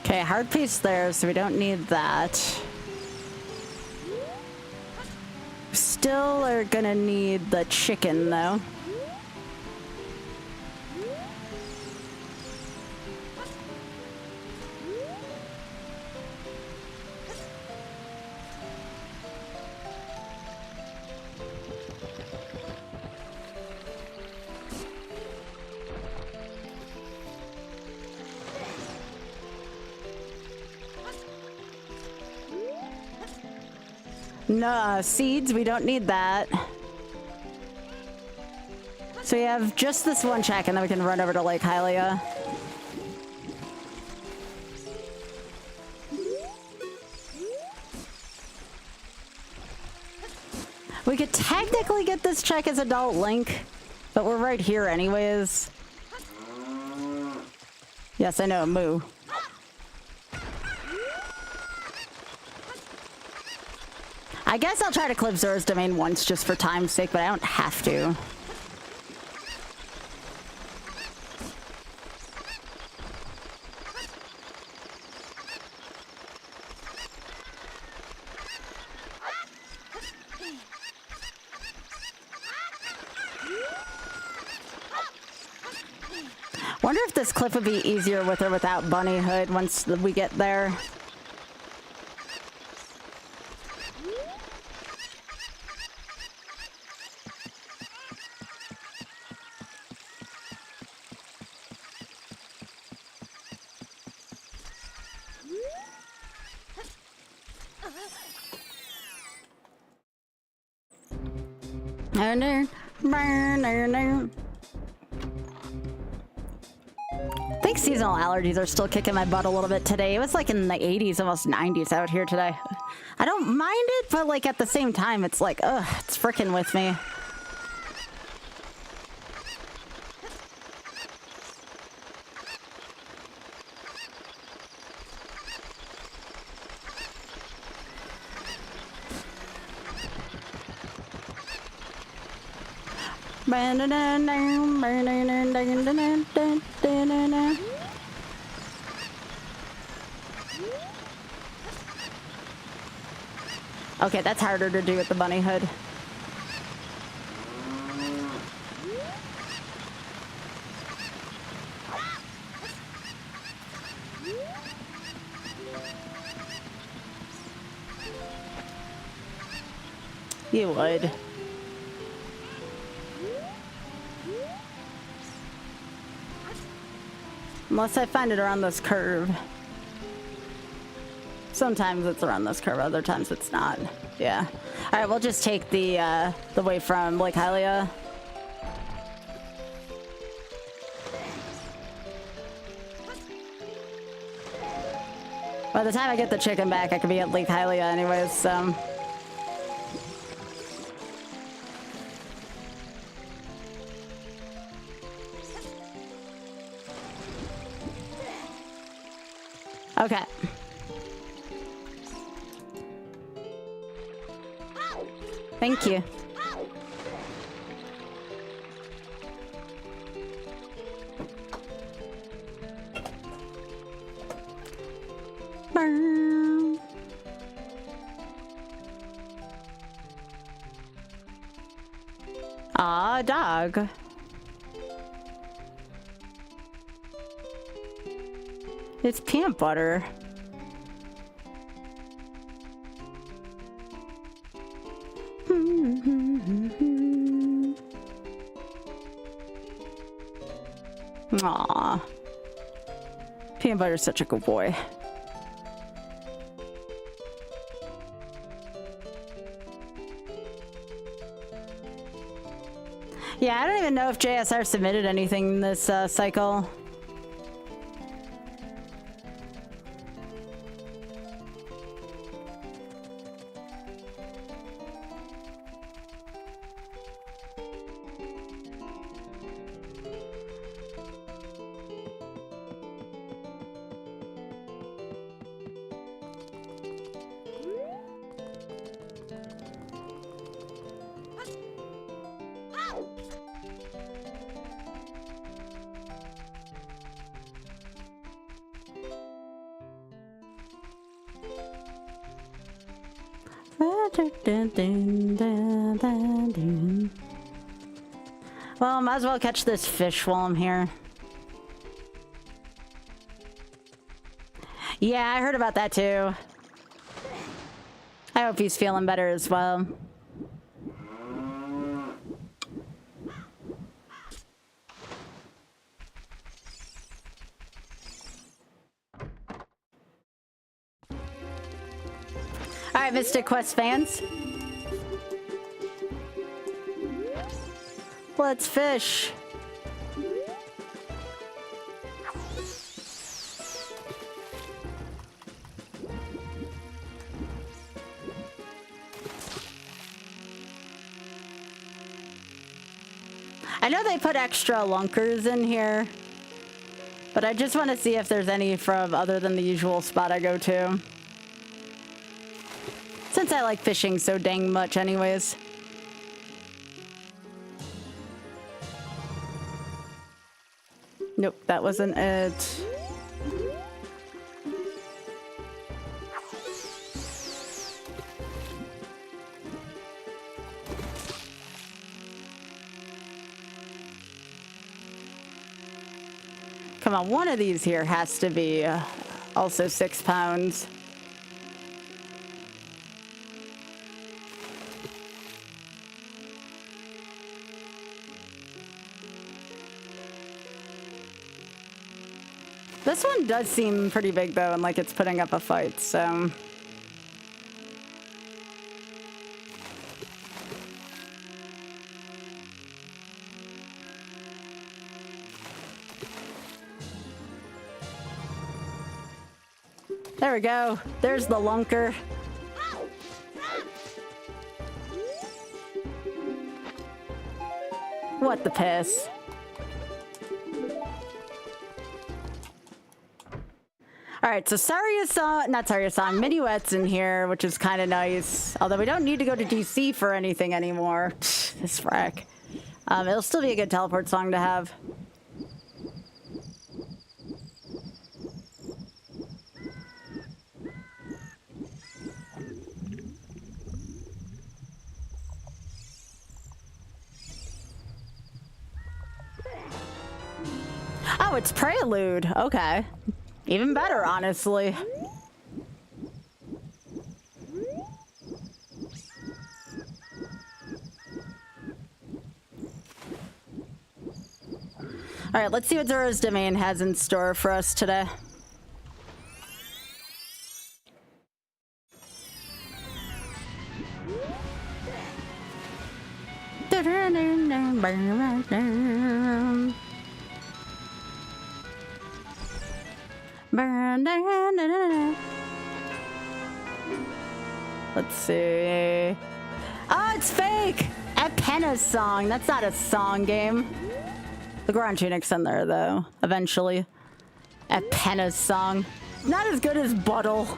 A: Okay, hard piece there, so we don't need that. Still are gonna need the chicken, though. No, seeds, we don't need that. So we have just this one check and then we can run over to Lake Hylia. We could technically get this check as Adult Link, but we're right here anyways. Yes, I know, moo. I guess I'll try to clip Zora's domain once just for time's sake, but I don't have to. Wonder if this cliff would be easier with or without Bunny Hood once we get there. I think seasonal allergies are still kicking my butt a little bit today. It was like in the 80s, almost 90s out here today. I don't mind it, but like at the same time, it's like, ugh, it's freaking with me. Okay, that's harder to do with the Bunny Hood. You would. Unless I find it around this curve. Sometimes it's around this curve, other times it's not. Yeah. All right, we'll just take the way from Lake Hylia. By the time I get the chicken back, I could be at Lake Hylia anyways, so. Okay. Thank you. Burn. Aw, dog. It's peanut butter. Aw. Peanut butter's such a good boy. Yeah, I don't even know if JSR submitted anything this cycle. Well, might as well catch this fish while I'm here. Yeah, I heard about that too. I hope he's feeling better as well. All right, Mystic Quest fans. Let's fish. I know they put extra lunkers in here, but I just want to see if there's any from other than the usual spot I go to. It's Since I like fishing so dang much anyways. Nope, that wasn't it. Come on, one of these here has to be also 6 pounds. This one does seem pretty big though, and like it's putting up a fight, so. There we go. There's the lunker. What the piss? All right, so not Saria-san, Minuet's in here, which is kind of nice. Although we don't need to go to DC for anything anymore. This frack. It'll still be a good teleport song to have. Oh, it's Prelude. Okay. Even better, honestly. All right, let's see what Zoro's Domain has in store for us today. Let's see. Oh, it's fake! Epenna's song. That's not a song game. The Grand Tunic's in there, though, eventually. Epenna's song. Not as good as Buttle.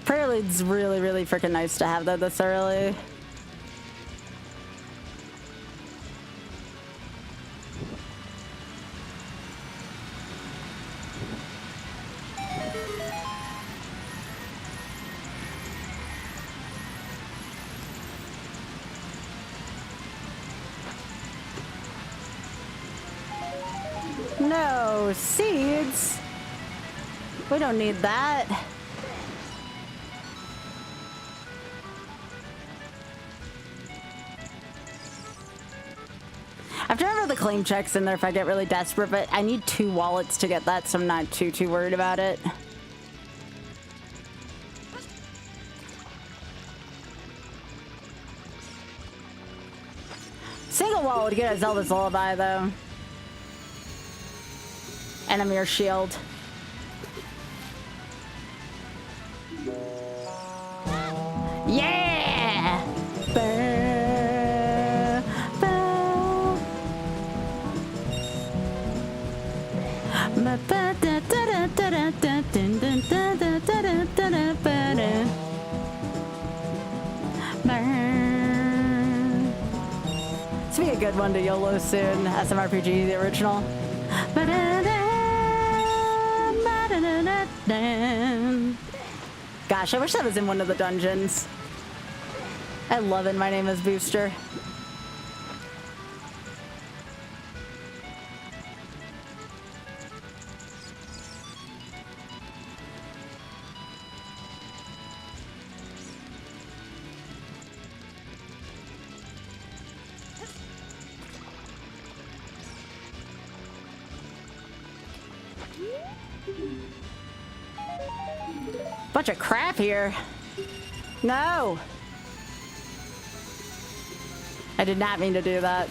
A: Prelude's really, really freaking nice to have though this early. No seeds. We don't need that. I have to remember the claim checks in there if I get really desperate, but I need 2 wallets to get that, so I'm not too worried about it. Single wallet would get a Zelda's Lullaby, though. And a Mirror Shield. Yeah! This will be a good one to YOLO soon. SMRPG, the original. Gosh, I wish that was in one of the dungeons. I love it. My name is Booster. Bunch of crap here. No! I did not mean to do that.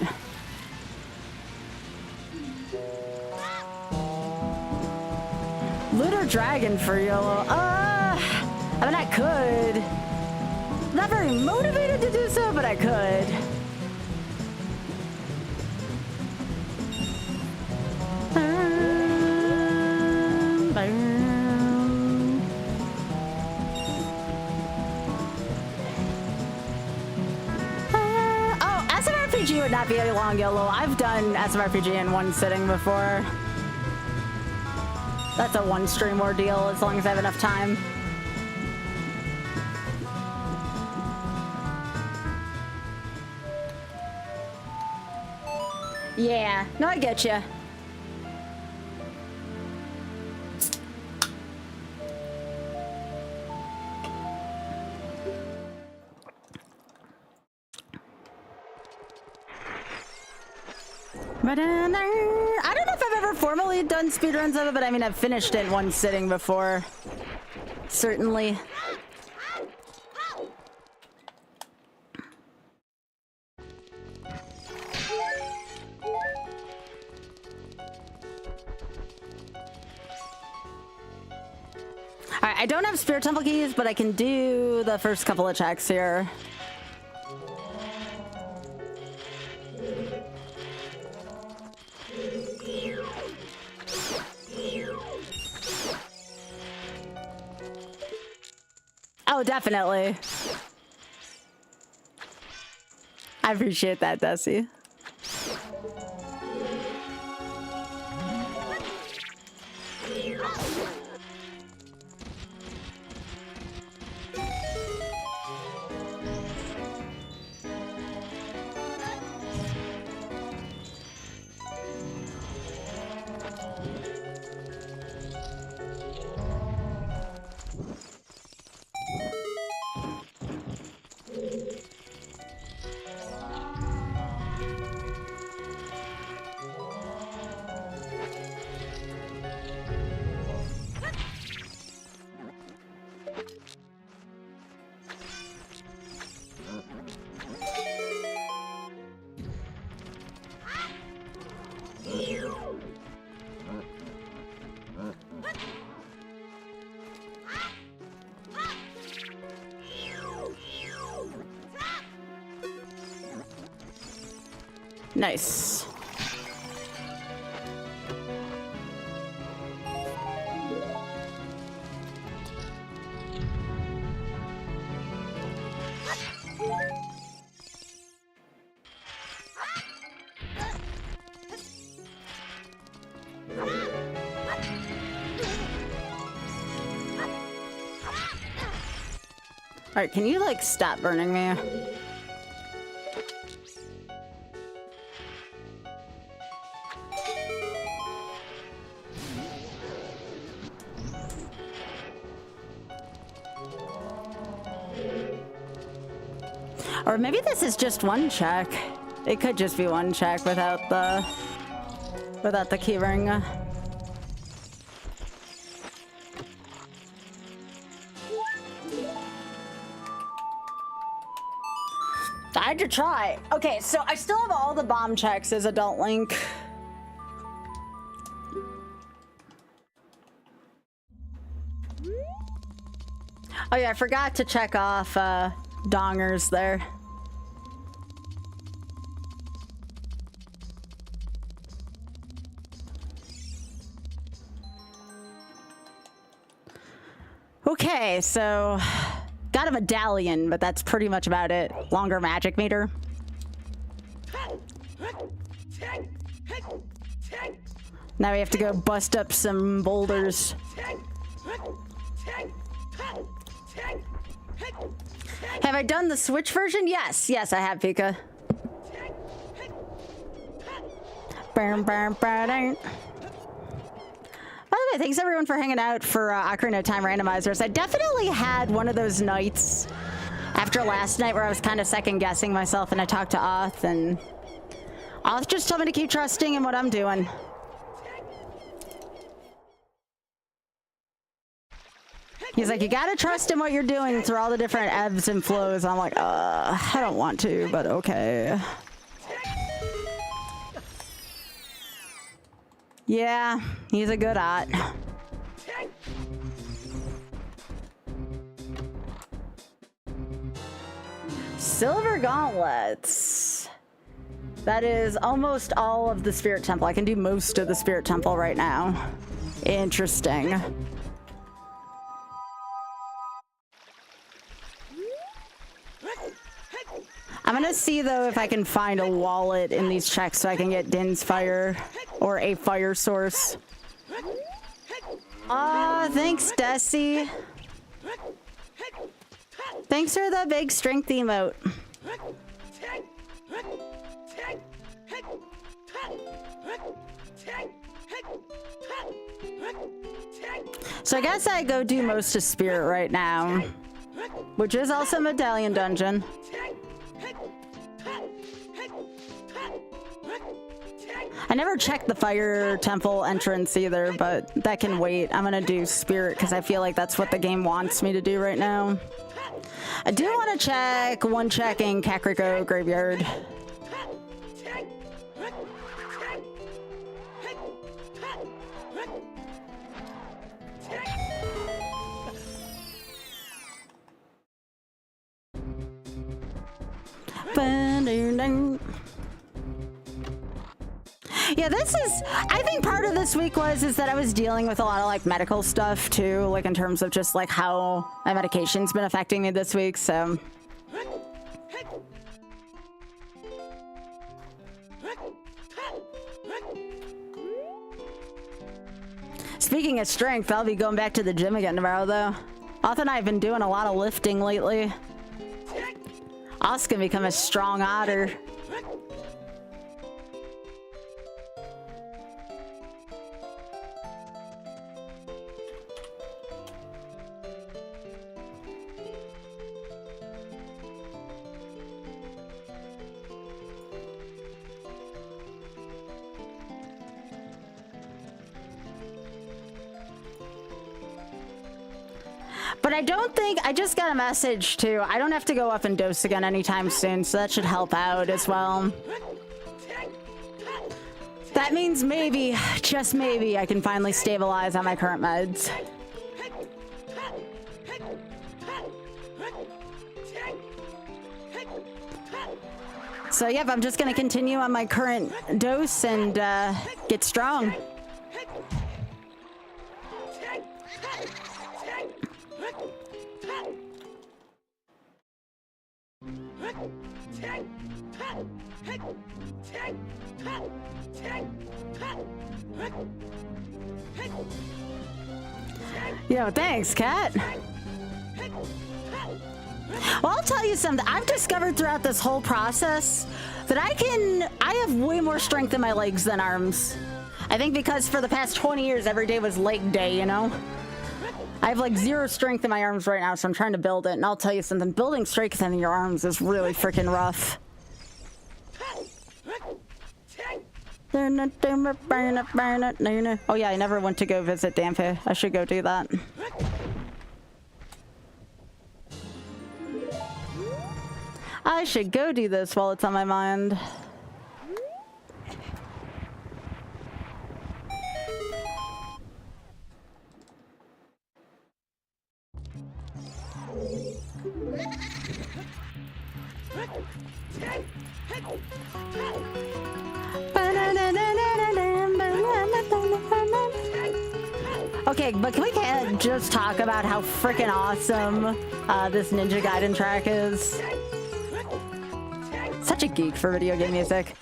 A: Loot or dragon for YOLO? I mean, I could. I'm not very motivated to do so, but I could. Oh, SMRPG would not be a long YOLO. I've done SMRPG in one sitting before. That's a one stream ordeal as long as I have enough time. Yeah, no, I get you. But I don't know if I've ever formally done speedruns of it, but I mean, I've finished it in one sitting before. Certainly. Alright, I don't have Spirit Temple keys, but I can do the first couple of checks here. Oh, definitely. I appreciate that, Desi. Nice. All right, can you like stop burning me? Or maybe this is just one check. It could just be one check without the keyring. I had to try. Okay, so I still have all the bomb checks as Adult Link. Oh yeah, I forgot to check off dongers there. Okay, so got a medallion, but that's pretty much about it. Longer magic meter. Now we have to go bust up some boulders. Have I done the Switch version? Yes, yes, I have, Pika. By the way, thanks everyone for hanging out for Ocarina of Time randomizers. I definitely had one of those nights after last night where I was kind of second guessing myself, and I talked to Oth, and Oth just told me to keep trusting in what I'm doing. He's like, you gotta trust in what you're doing through all the different ebbs and flows. I'm like, I don't want to, but okay. Yeah, he's a good ot. silver gauntlets. That is almost all of the spirit temple. I can do most of the spirit temple right now. Interesting. I'm gonna see though if I can find a wallet in these checks so I can get Din's fire or a fire source. Thanks, Desi. Thanks for the big strength emote. So I guess I go do most of spirit right now, which is also medallion dungeon. I never checked the fire temple entrance either, but that can wait. I'm gonna do spirit because I feel like that's what the game wants me to do right now. I do want to check one check in Kakariko Graveyard. Yeah, I think part of this week is that I was dealing with a lot of like medical stuff too, like in terms of just like how my medication's been affecting me this week, so. Speaking of strength, I'll be going back to the gym again tomorrow though. Auth and I have been doing a lot of lifting lately. Auth's gonna become a strong otter. But I don't think, I just got a message too. I don't have to go up and dose again anytime soon, so that should help out as well. That means maybe, just maybe, I can finally stabilize on my current meds. So yep, I'm just gonna continue on my current dose and get strong. Yo, thanks, Kat. Well, I'll tell you something. I've discovered throughout this whole process that I have way more strength in my legs than arms. I think because for the past 20 years, every day was leg day, you know? I have like zero strength in my arms right now, so I'm trying to build it. And I'll tell you something, building strength in your arms is really freaking rough. Oh yeah, I never went to go visit Dampe. I should go do that. I should go do this while it's on my mind. Okay, but can we can't just talk about how freaking awesome this Ninja Gaiden track is? Such a geek for video game music.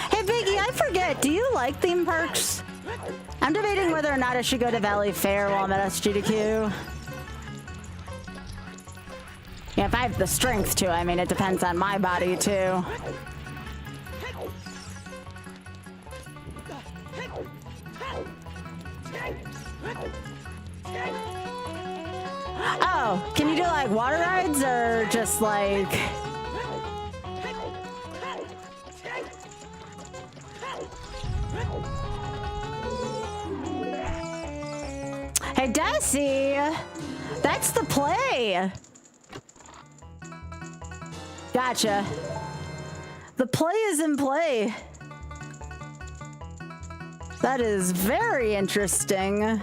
A: Hey Biggie, I forget, do you like theme parks? I'm debating whether or not I should go to Valley Fair while I'm at SGDQ. Yeah, if I have the strength to, I mean, it depends on my body too. Oh, can you do like water rides or just like... Hey, Desi, that's the play. Gotcha. The play is in play. That is very interesting.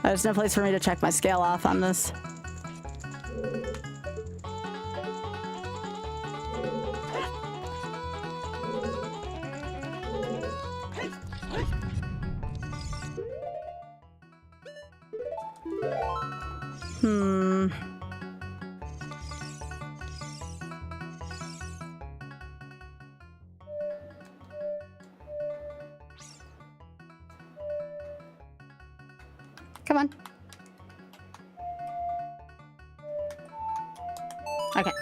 A: There's no place for me to check my scale off on this. Come on. Okay.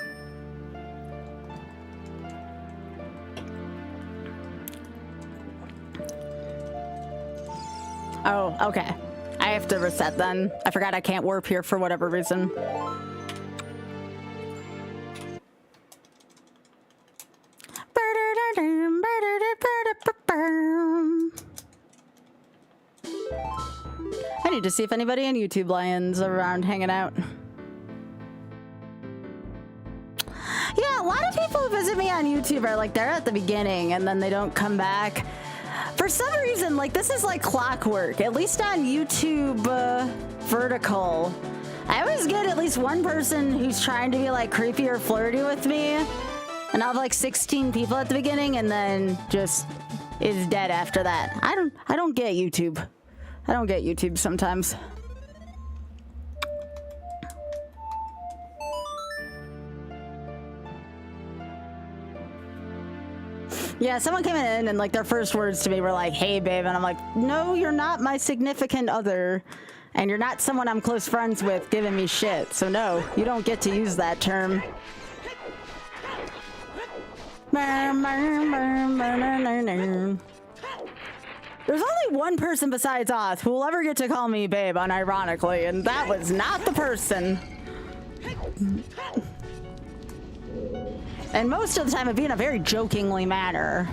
A: Oh, okay. I have to reset then. I forgot I can't warp here for whatever reason. I need to see if anybody in YouTube Lion's around hanging out. Yeah, a lot of people who visit me on YouTube are like, they're at the beginning and then they don't come back. For some reason, like, this is like clockwork, at least on YouTube vertical. I always get at least one person who's trying to be like creepy or flirty with me. And I'll have like 16 people at the beginning and then just is dead after that. I don't get YouTube. I don't get YouTube sometimes. Yeah, someone came in and like their first words to me were like, "Hey, babe," and I'm like, "No, you're not my significant other, and you're not someone I'm close friends with giving me shit. So no, you don't get to use that term." There's only one person besides Oth who will ever get to call me babe unironically, and that was not the person. And most of the time it'd be in a very jokingly manner.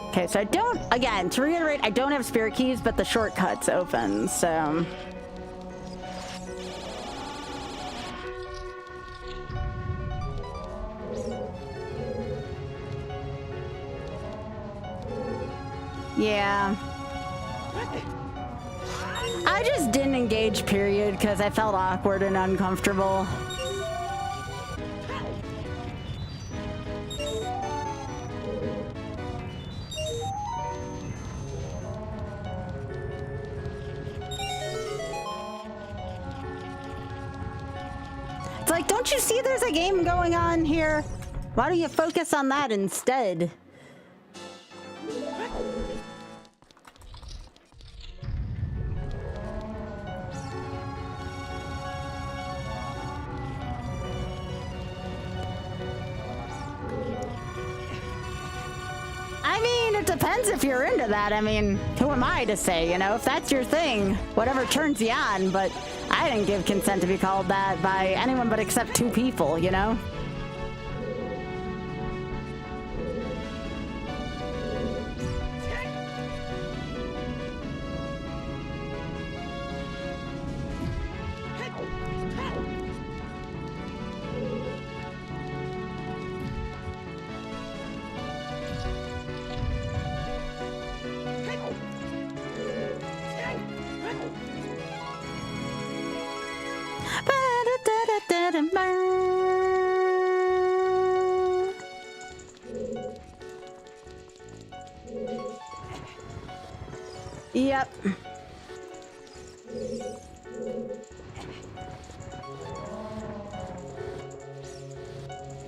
A: Okay, so I don't, again, to reiterate, I don't have spirit keys, but the shortcut's open, so. Yeah. I just didn't engage, period, because I felt awkward and uncomfortable. It's like, don't you see there's a game going on here? Why don't you focus on that instead? It depends if you're into that. I mean, who am I to say, you know, if that's your thing, whatever turns you on, but I didn't give consent to be called that by anyone but except two people, you know? Yep.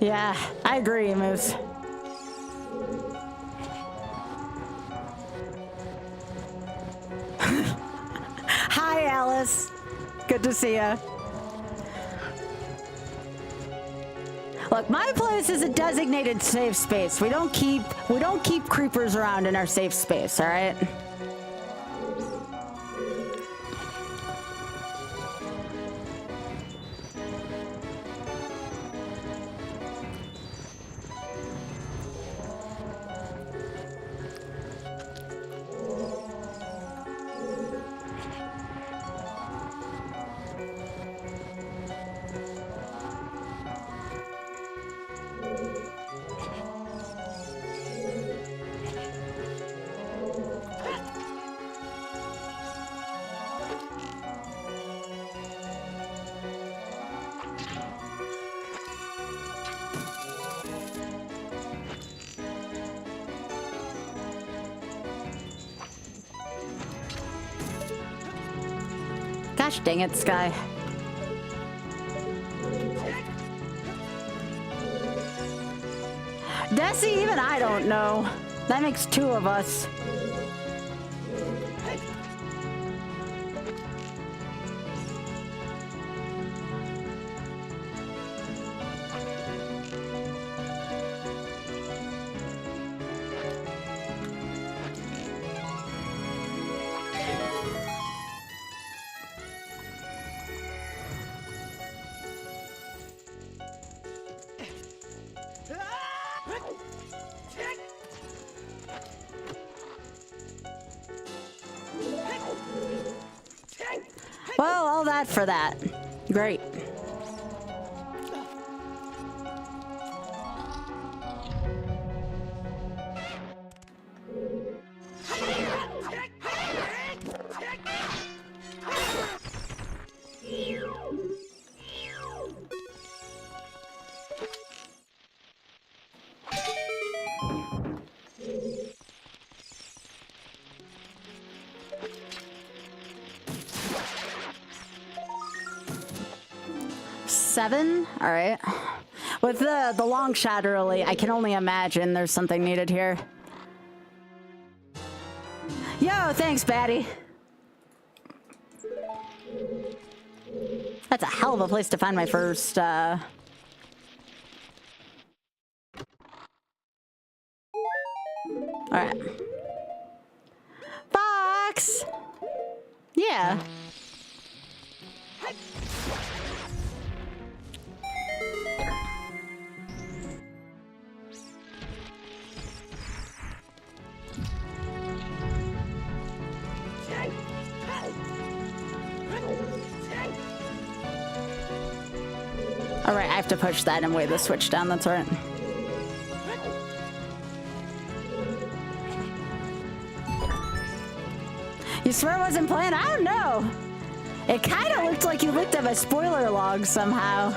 A: Yeah, I agree, Moose. Hi, Alice. Good to see ya. Look, my place is a designated safe space. We don't keep creepers around in our safe space, all right? Gosh dang it, Sky. Desi, even I don't know. That makes two of us. Well, all that for that. Great. Seven? All right. With the long shot early, I can only imagine there's something needed here. Yo, thanks, Batty. That's a hell of a place to find my first, All right. Box! Yeah. All right, I have to push that and weigh the switch down. That's all right. You swear it wasn't planned? I don't know. It kind of looked like you looked at my spoiler log somehow.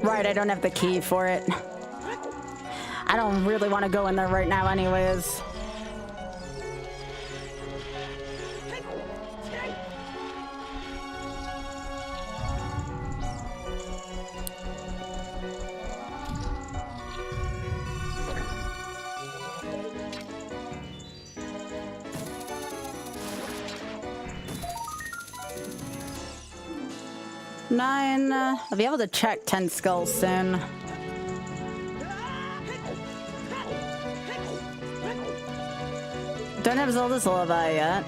A: Right, I don't have the key for it. I don't really want to go in there right now anyways. Nine. I'll be able to check 10 skulls soon. Don't have Zelda's Lullaby yet.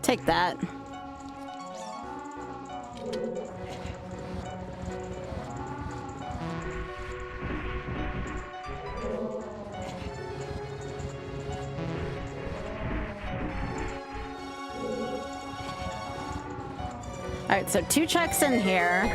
A: Take that. right, so 2 checks in here.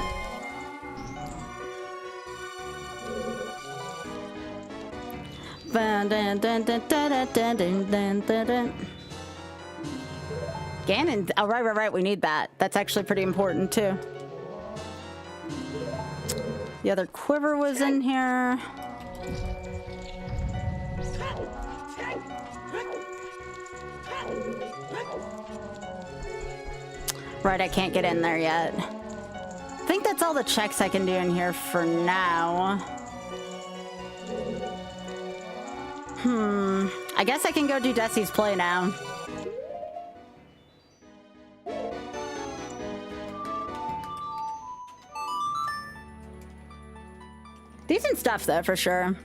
A: Ganon. Oh, right. We need that. That's actually pretty important, too. The other quiver was in here. Right, I can't get in there yet. I think that's all the checks I can do in here for now. I guess I can go do Desi's play now. Decent stuff, though, for sure.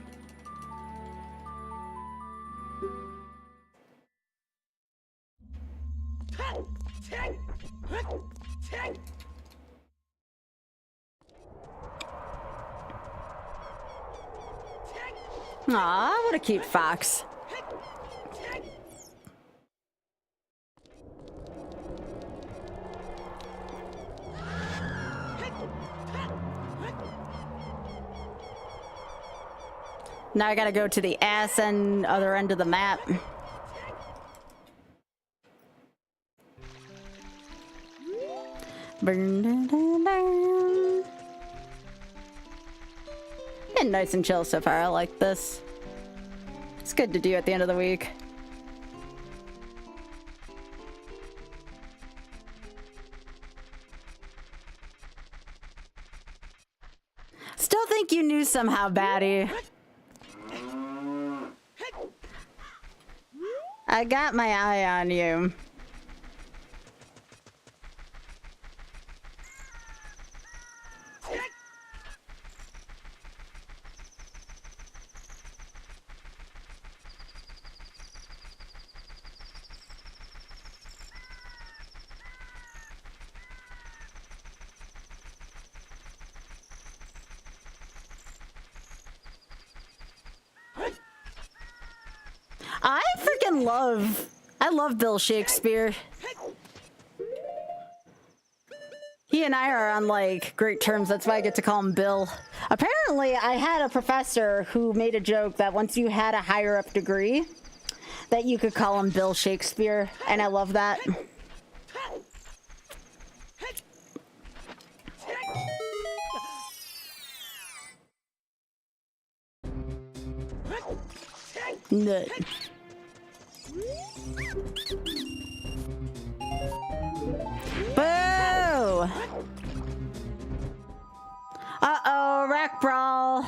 A: Aw, what a cute fox. Now I gotta go to the ass and other end of the map. Been nice and chill so far. I like this. It's good to do at the end of the week. Still think you knew somehow, Batty. I got my eye on you. I love Bill Shakespeare. He and I are on like great terms. That's why I get to call him Bill. Apparently, I had a professor who made a joke that once you had a higher up degree, that you could call him Bill Shakespeare, and I love that. Nut. Boo! Uh-oh, wreck brawl.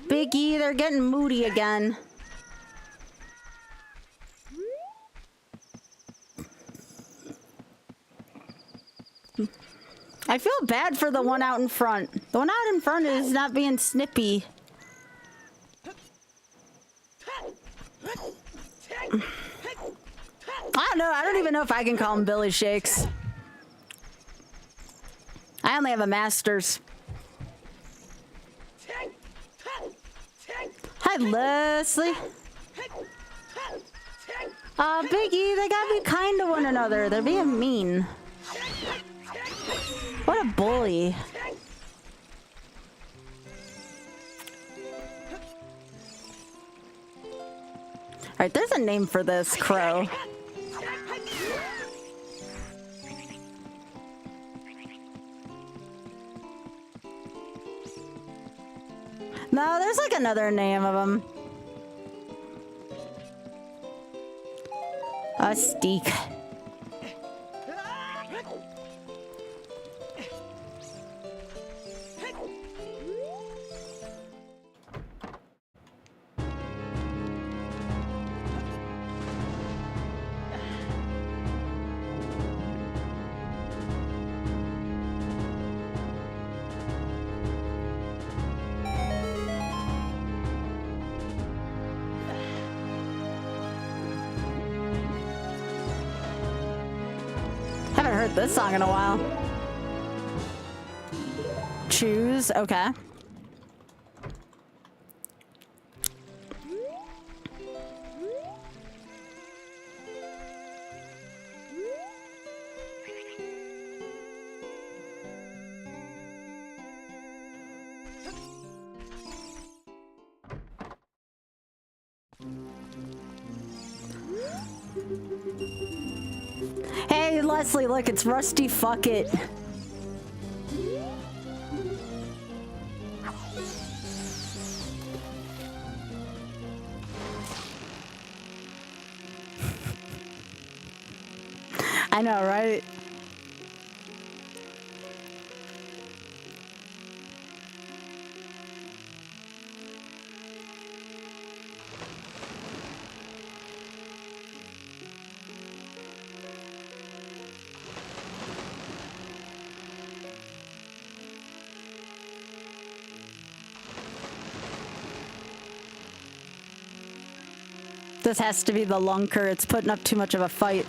A: Biggie, they're getting moody again. I feel bad for the one out in front. The one out in front is not being snippy. I don't know. I don't even know if I can call him Billy Shakes. I only have a master's. Hi, Leslie. Biggie, they gotta be kind to one another. They're being mean. What a bully. Alright, there's a name for this crow. No, there's like another name of him. A steak. Haven't heard this song in a while. Choose, okay. Leslie, look, it's Rusty Fuck It. I know, right? This has to be the lunker. It's putting up too much of a fight.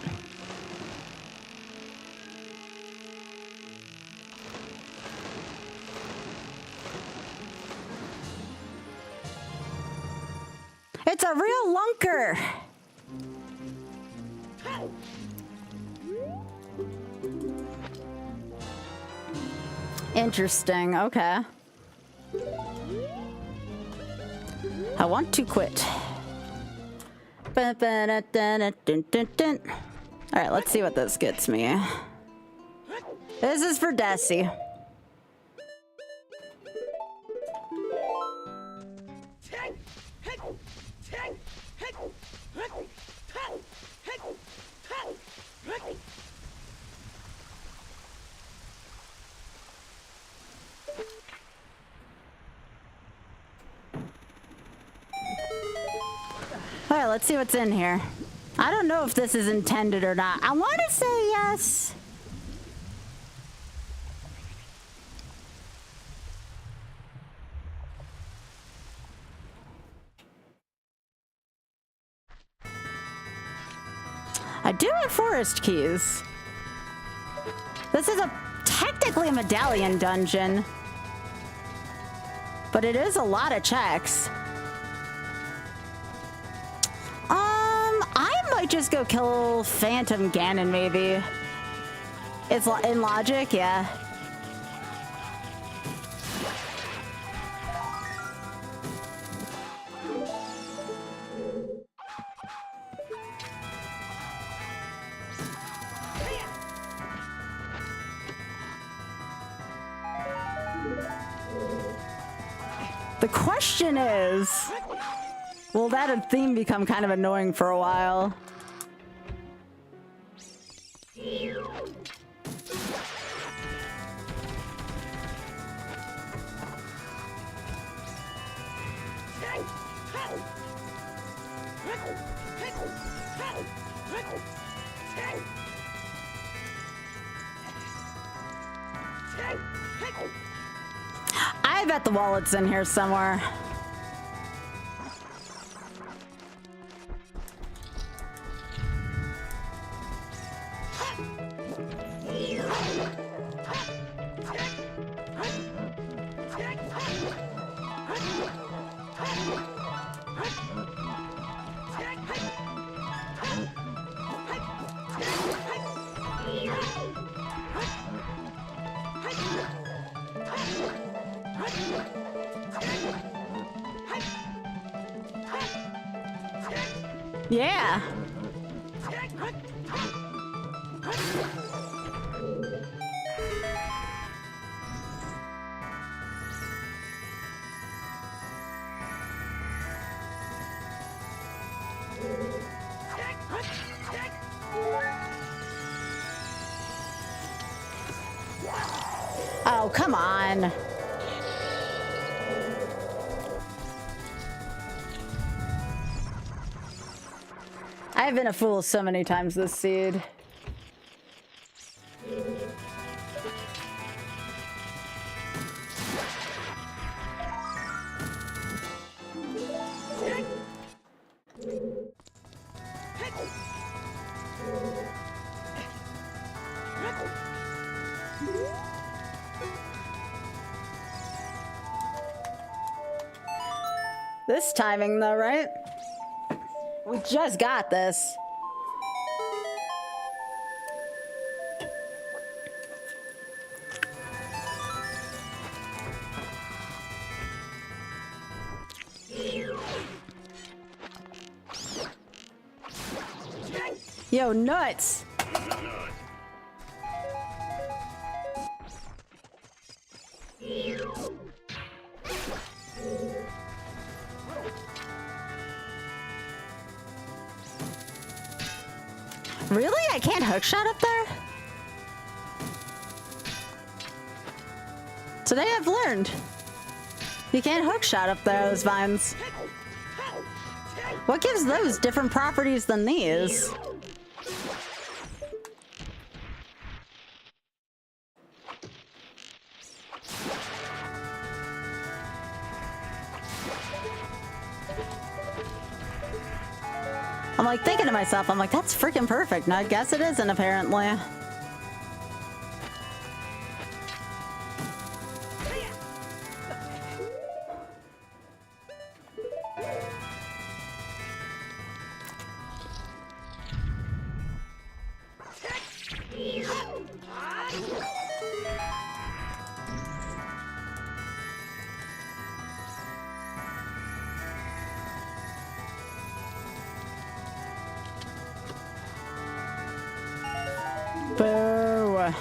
A: It's a real lunker. Interesting. Okay. I want to quit. All right, let's see what this gets me. This is for Desi. All right, let's see what's in here. I don't know if this is intended or not. I want to say yes. I do have forest keys. This is technically a medallion dungeon, but it is a lot of checks. I might just go kill Phantom Ganon, maybe. It's in logic, yeah. The question is, will that theme become kind of annoying for a while? I bet the wallet's in here somewhere. Yeah. Oh, come on. I've been a fool so many times this seed. This timing though, right? We just got this. Yo, nuts! Really? I can't hookshot up there? Today I've learned. You can't hookshot up those vines. What gives those different properties than these? I'm like thinking to myself, I'm like, that's freaking perfect. And I guess it isn't, apparently. Boo.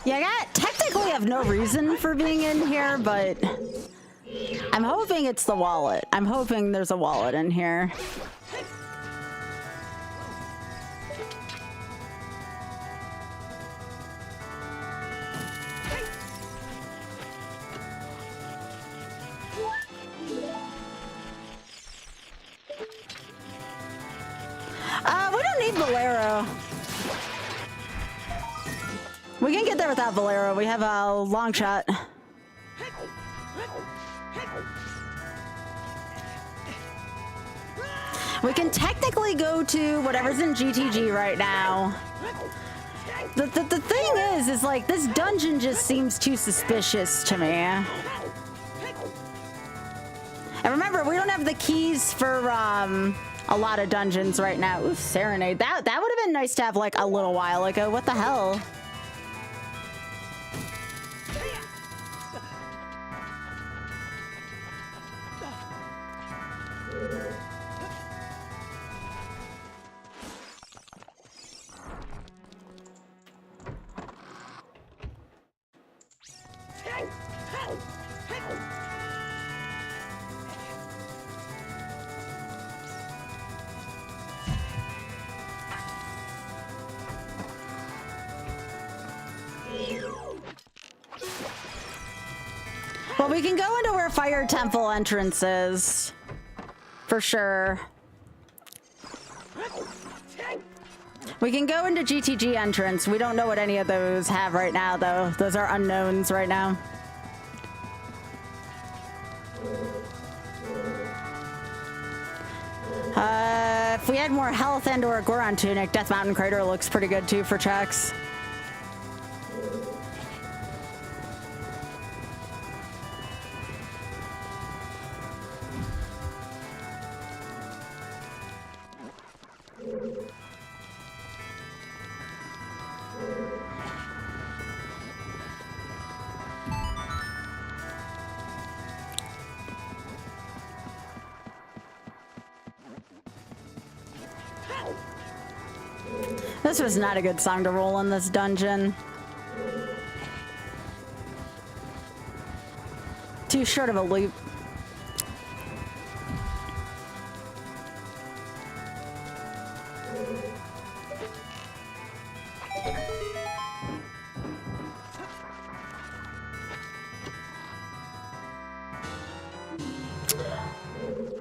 A: Yeah, I technically have no reason for being in here, but I'm hoping it's the wallet. I'm hoping there's a wallet in here. We don't need Bolero. We can get there without Bolero. We have a long shot. We can technically go to whatever's in GTG right now. The thing is like, this dungeon just seems too suspicious to me. And remember, we don't have the keys for a lot of dungeons right now. Ooh, Serenade. That would have been nice to have like a little while ago. What the hell? Well, we can go into where Fire Temple entrance is. For sure. We can go into GTG entrance. We don't know what any of those have right now, though. Those are unknowns right now. If we had more health and or a Goron Tunic, Death Mountain Crater looks pretty good, too, for checks. This was not a good song to roll in this dungeon. Too short of a loop.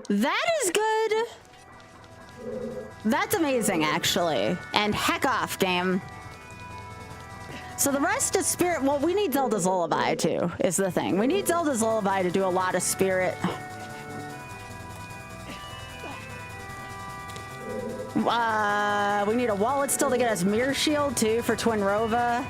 A: That is good. That's amazing, actually. And heck off, game. So the rest is spirit. Well, we need Zelda's Lullaby, too, is the thing. We need Zelda's Lullaby to do a lot of spirit. We need a wallet still to get us Mirror Shield, too, for Twin Rova.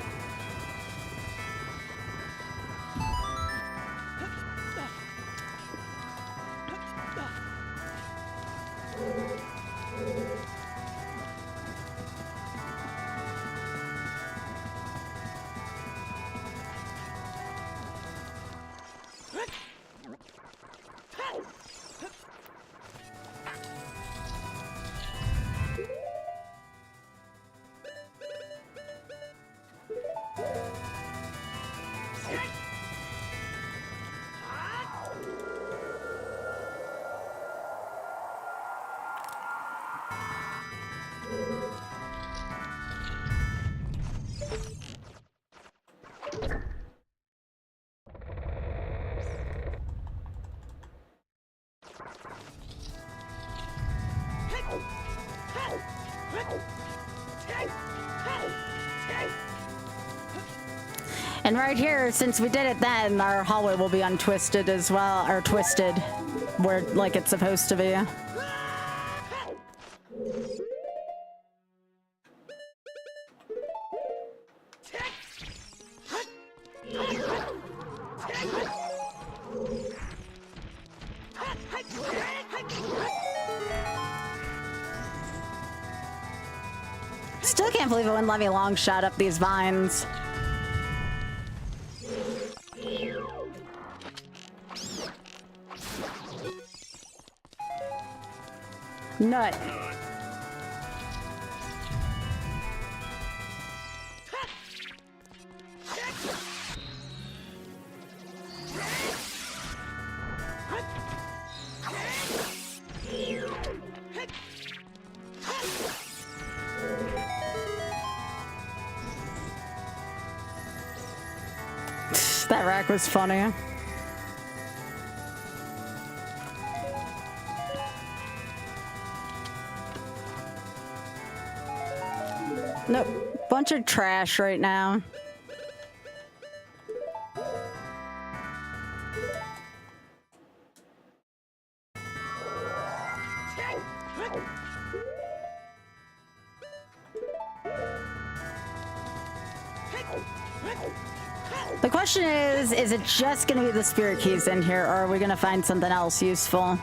A: And right here, since we did it then, our hallway will be untwisted as well, or twisted, where like it's supposed to be. Still can't believe it wouldn't let me long shot up these vines. Nut. That rack was funny. Nope. Bunch of trash right now. The question is it just gonna be the spirit keys in here, or are we gonna find something else useful?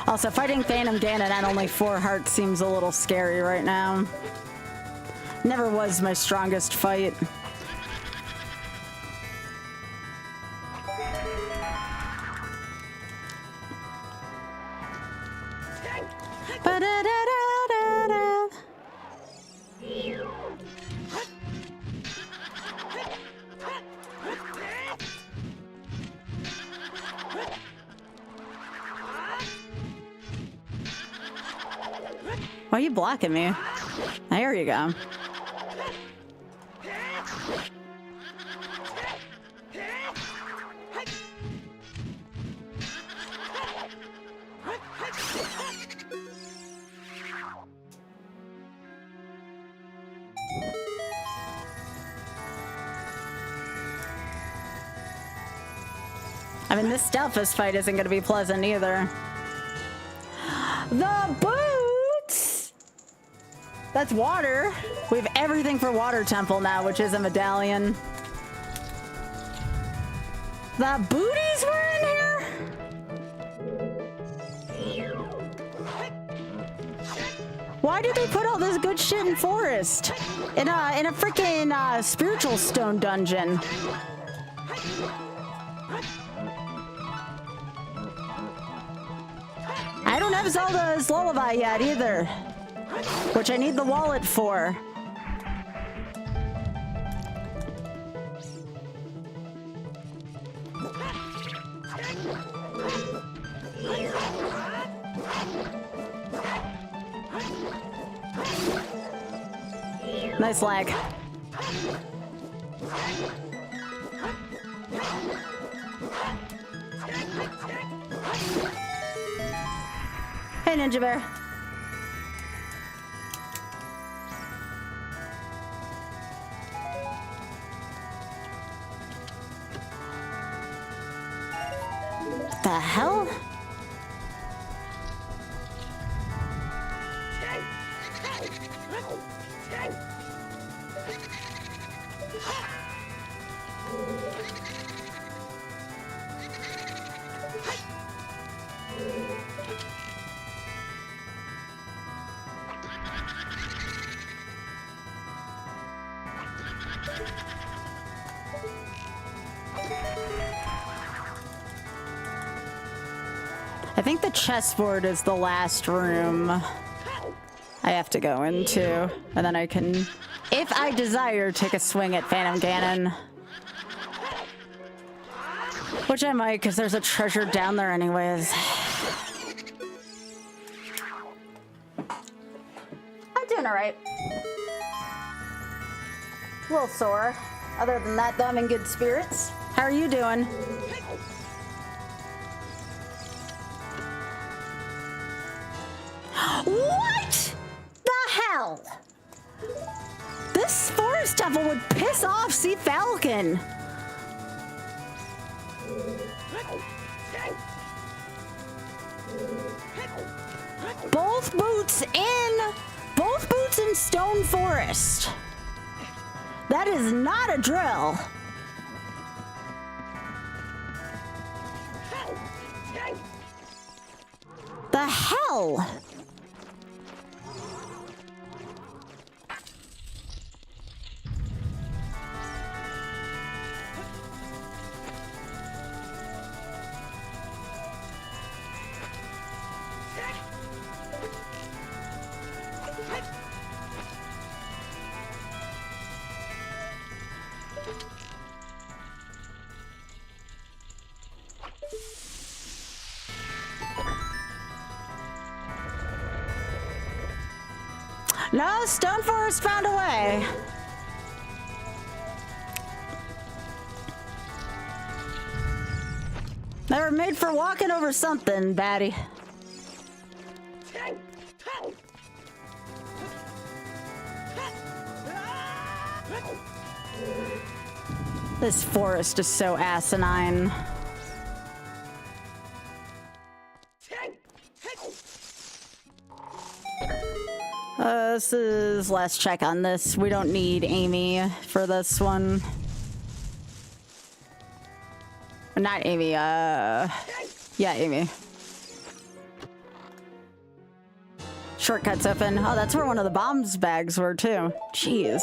A: Also, fighting Phantom Ganon at only 4 hearts seems a little scary right now. Never was my strongest fight. Ba-da-da-da-da-da. Why are you blocking me? There you go. I mean, this Stelphus fight isn't going to be pleasant either. The boots! That's water. We have everything for Water Temple now, which is a medallion. The booties were in here? Why did they put all this good shit in Forest? In a freaking spiritual stone dungeon. I don't have Zelda's Lullaby yet either, which I need the wallet for. Nice lag. Hey, Ninja Bear. The hell? I think the chessboard is the last room I have to go into, and then I can, if I desire, take a swing at Phantom Ganon. Which I might, because there's a treasure down there anyways. I'm doing alright. A little sore. Other than that, though, I'm in good spirits. How are you doing? What the hell? This forest devil would piss off Sea Falcon. Both boots in Stone Forest. That is not a drill. The hell? No, Stone Forest found a way. They were made for walking over something, baddie. This forest is so asinine. This is last check on this. We don't need Amy for this one. Not Amy, yeah, Amy. Shortcuts open. Oh, that's where one of the bombs bags were too. Jeez.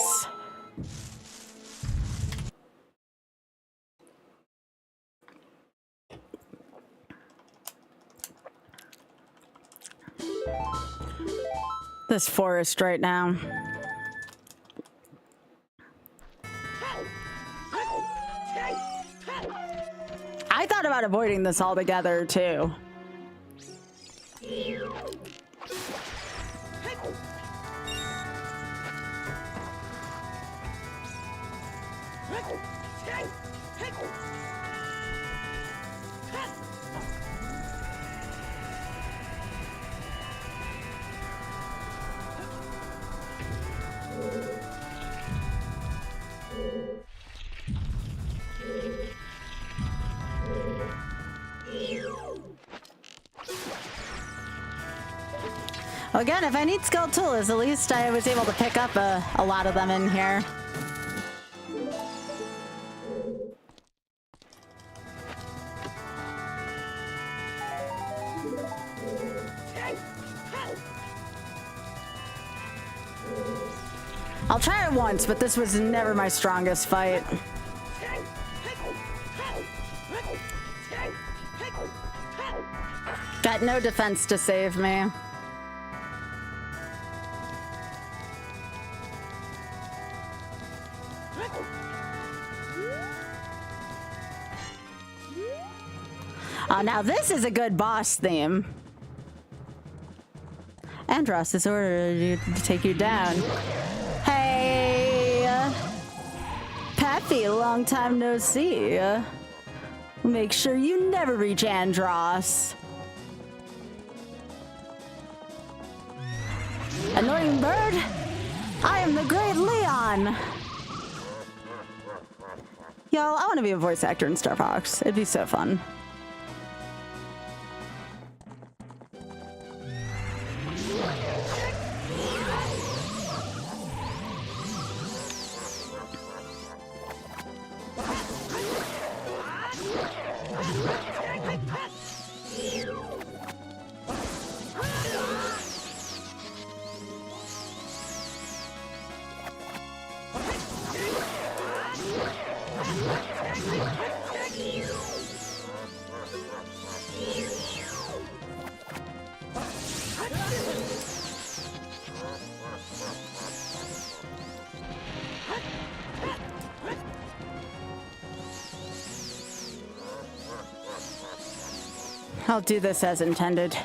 A: This forest right now. I thought about avoiding this altogether too. Again, if I need skilled tools, at least I was able to pick up a lot of them in here. I'll try it once, but this was never my strongest fight. Got no defense to save me. Oh, now this is a good boss theme. Andros has ordered you to take you down. Hey, Pappy, long time no see. Make sure you never reach Andros. Annoying bird, I am the great Leon. Y'all, I want to be a voice actor in Star Fox. It'd be so fun. I'll do this as intended.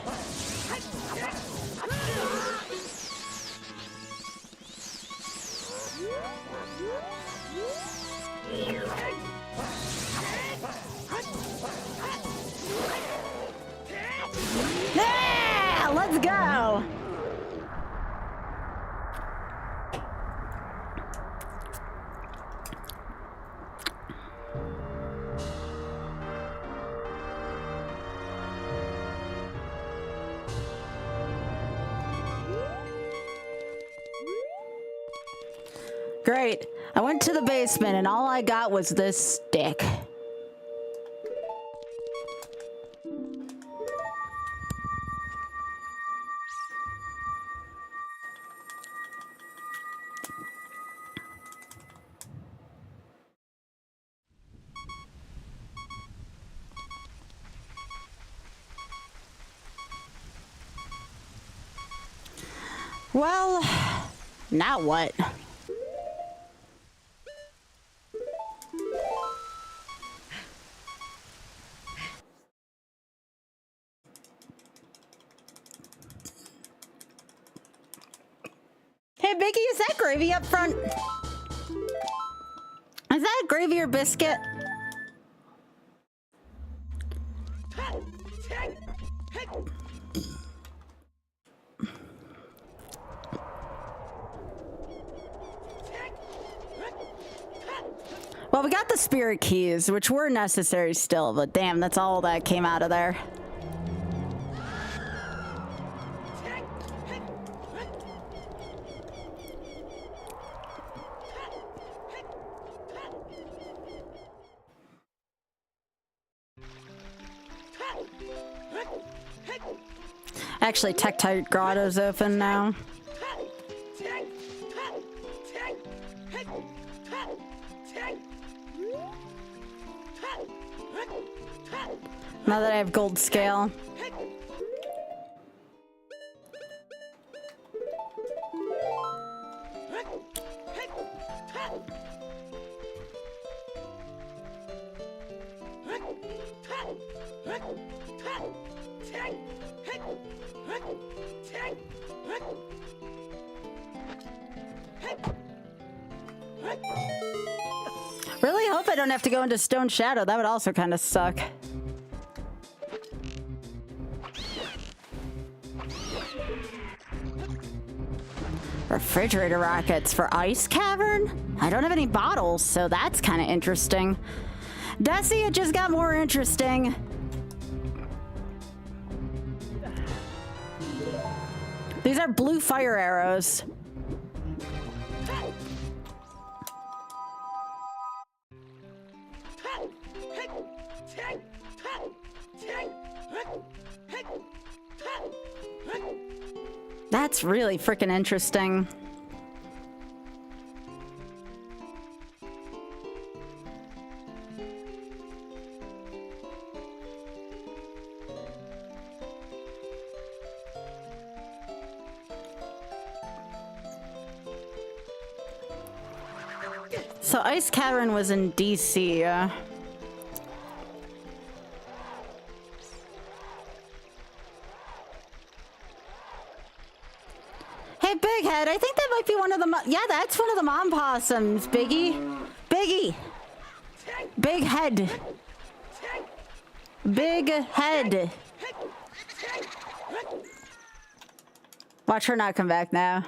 A: Yeah, let's go. Great. I went to the basement and all I got was this stick. Well, now what? Hey, Biggie, is that gravy up front? Is that gravy or biscuit? Well, we got the spirit keys, which were necessary still, but damn, that's all that came out of there. Actually, Tektite Grotto's open now. Now that I have gold scale. Really hope I don't have to go into Stone Shadow. That would also kind of suck. Refrigerator rockets for Ice Cavern? I don't have any bottles, so that's kind of interesting. Desi, it just got more interesting. These are blue fire arrows. That's really freaking interesting. So Ice Cavern was in DC. Hey, Big Head, I think that might be one of the... Yeah, that's one of the mom possums, Biggie. Biggie. Big Head. Big Head. Watch her not come back now.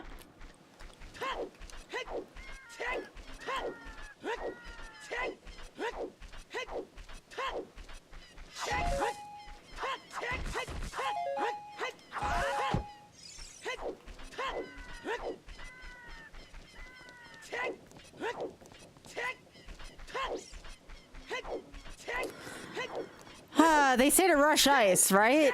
A: They say to rush ice, right?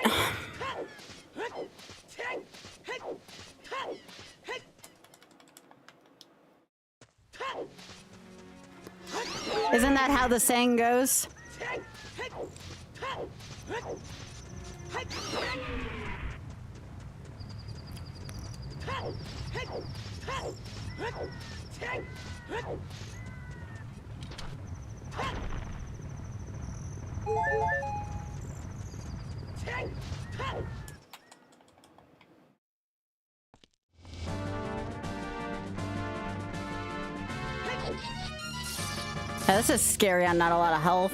A: Isn't that how the saying goes? Oh, this is scary on not a lot of health.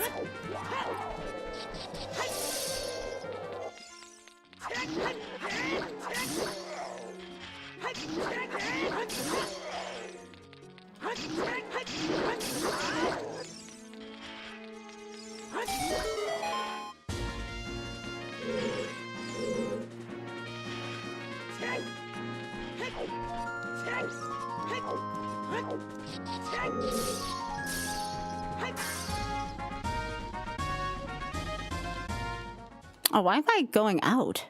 A: Oh, why am I going out?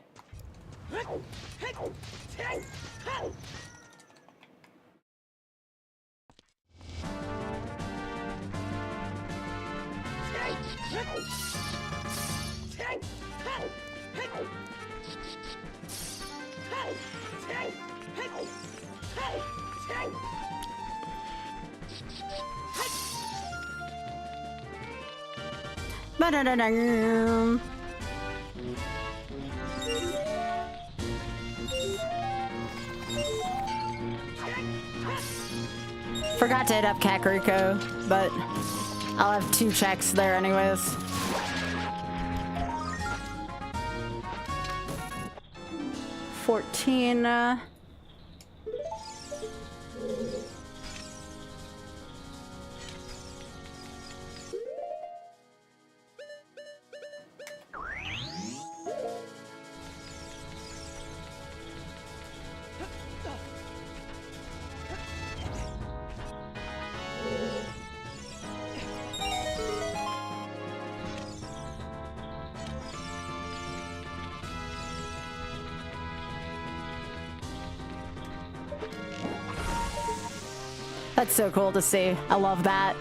A: Ba-da-da-da. Forgot to hit up Kakariko, but I'll have 2 checks there anyways. $14. That's so cool to see. I love that.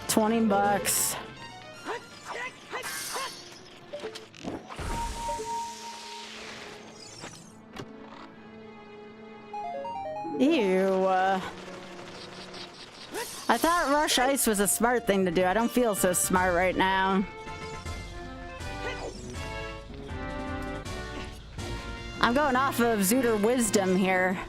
A: $20. Ew. I thought Rush Ice was a smart thing to do. I don't feel so smart right now. I'm going off of Zooter Wisdom here.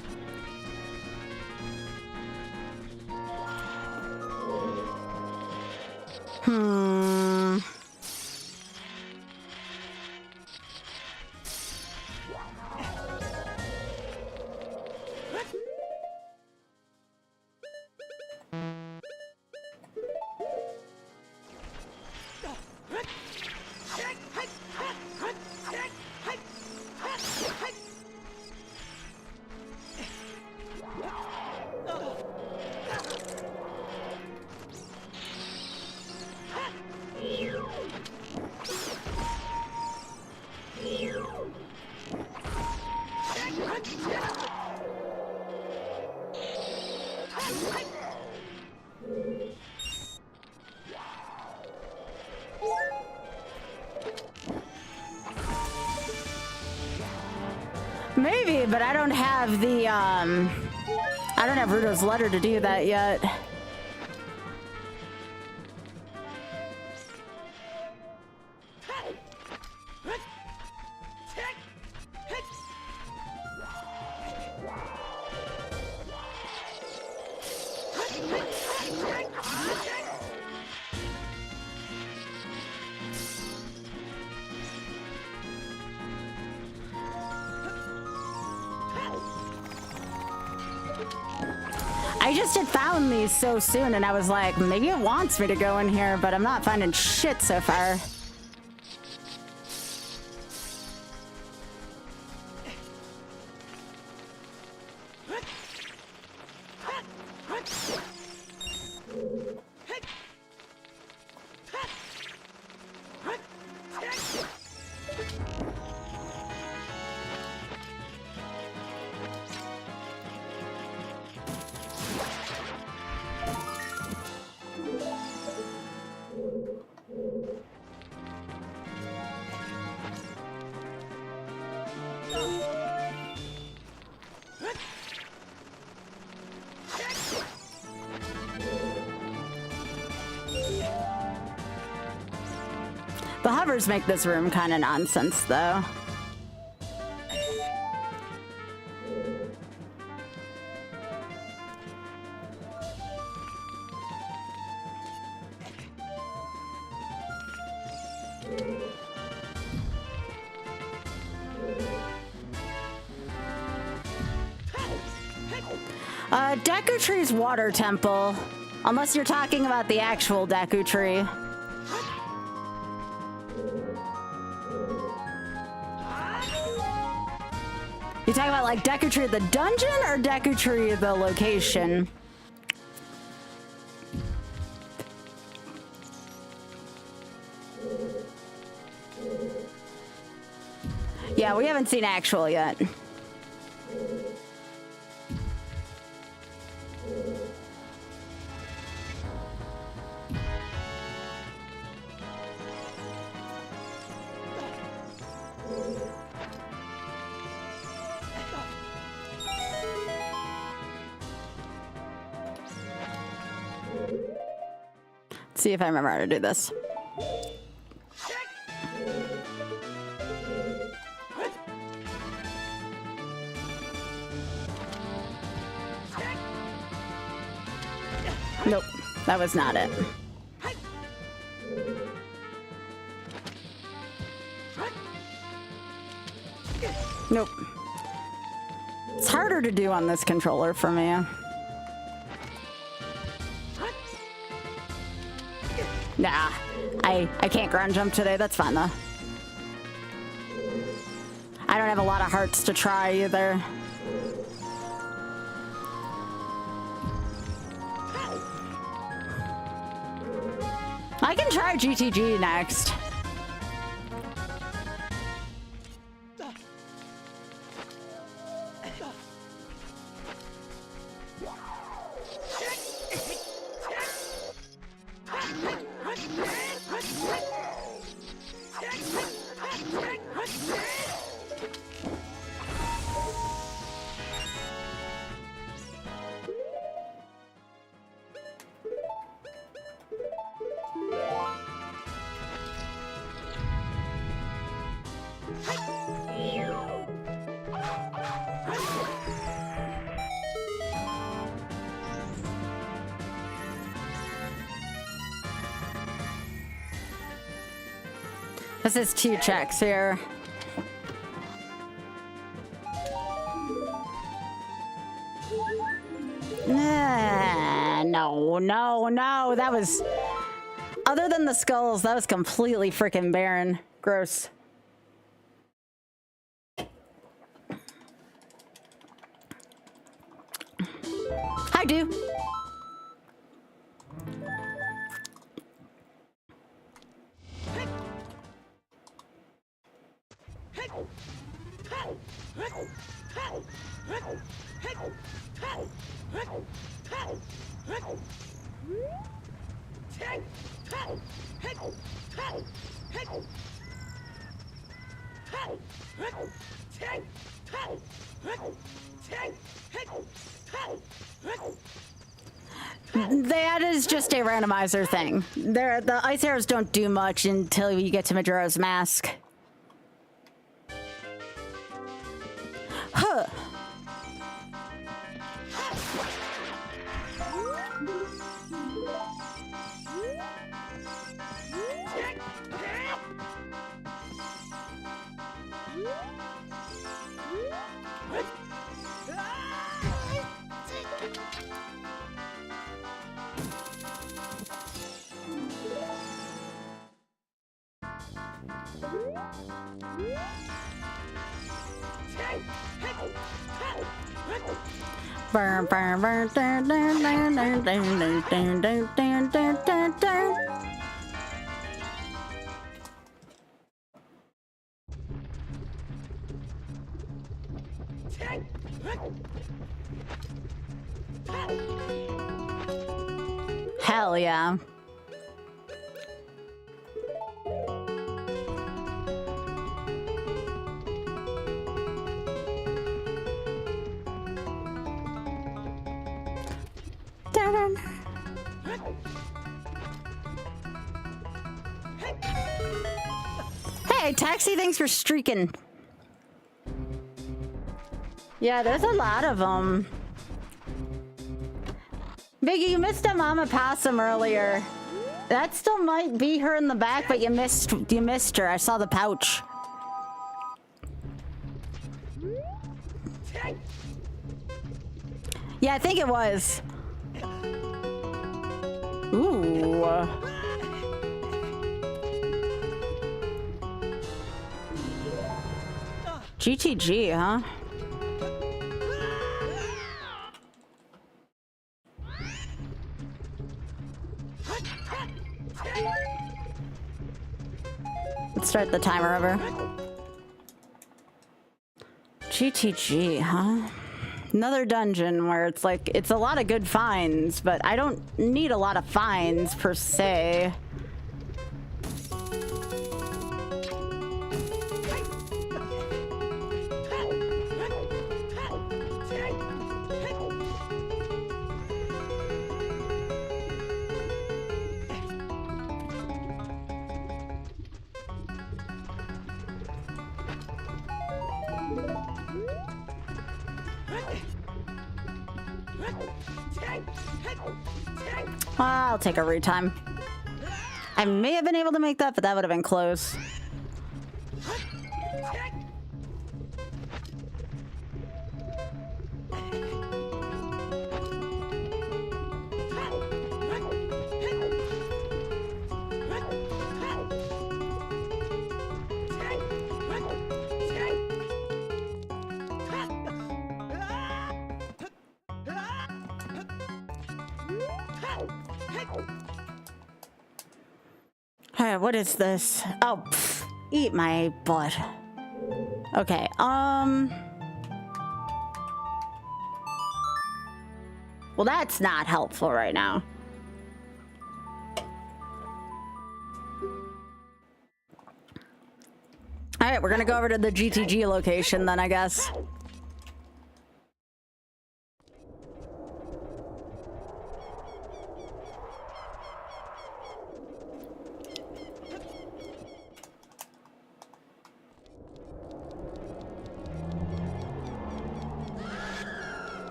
A: Maybe, but I don't have the, I don't have Ruto's letter to do that yet. I just had found these so soon and I was like, maybe it wants me to go in here, but I'm not finding shit so far. The hovers make this room kind of nonsense, though. Deku Tree's water temple, unless you're talking about the actual Deku Tree. You talking about like Decketry of the dungeon or Decketry of the location? Yeah, we haven't seen actual yet. Let's see if I remember how to do this. Nope, that was not it. Nope. It's harder to do on this controller for me. Nah, I can't ground jump today. That's fine though. I don't have a lot of hearts to try either. I can try GTG next. This is 2 checks here. No. That was... Other than the skulls, that was completely freaking barren. Gross. Hi, dude. That is just a randomizer thing. The ice arrows don't do much until you get to Majora's Mask. Huh. Burn, burn, burn, dun, dun, dun, dun, dun, dun, dun, dun, dun, dun, dun. Hell yeah. Hey, Taxi, thanks for streaking. Yeah, there's a lot of them. Biggie, you missed a Mama Possum earlier. That still might be her in the back, but you missed her. I saw the pouch. Yeah, I think it was. Ooh. GTG, huh? Let's start the timer over. GTG, huh? Another dungeon where it's like, it's a lot of good finds, but I don't need a lot of finds per se. I'll take a retime. I may have been able to make that, but that would have been close. Hey, what is this? Oh, pff, eat my butt. Okay, well, that's not helpful right now. All right, we're gonna go over to the GTG location then, I guess.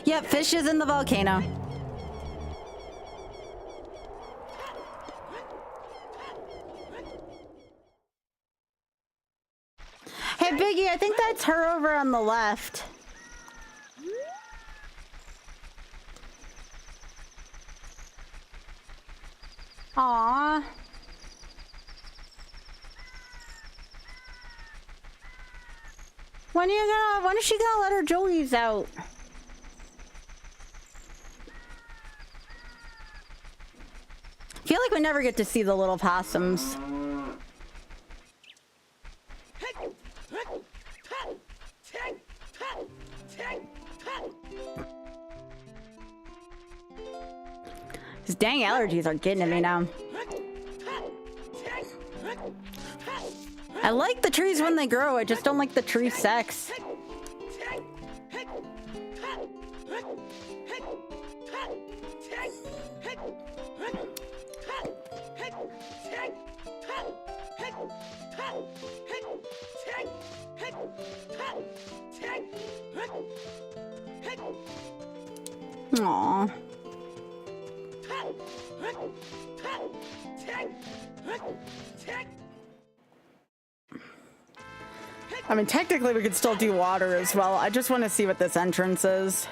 A: Yep, fish is in the volcano. Hey, Biggie, I think that's her over on the left. Aww. When is she gonna let her joeys out? I feel like we never get to see the little possums. These dang allergies are getting to me now. I like the trees when they grow, I just don't like the tree sex. Aww. I mean, technically we could still do water as well. I just want to see what this entrance is.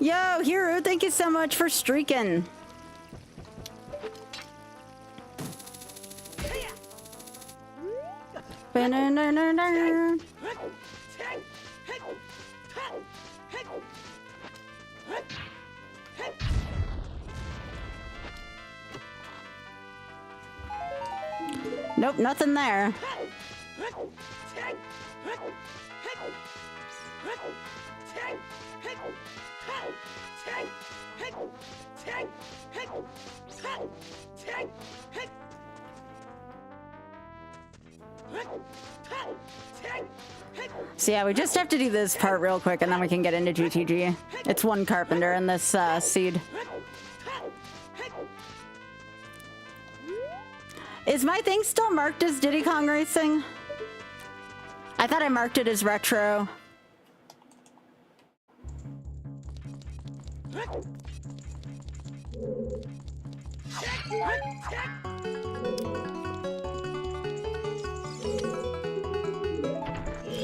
A: Yo, Hero, thank you so much for streaking. Nope, nothing there. So yeah, we just have to do this part real quick and then we can get into GTG. It's one carpenter in this seed. Is my thing still marked as Diddy Kong Racing? I thought I marked it as retro.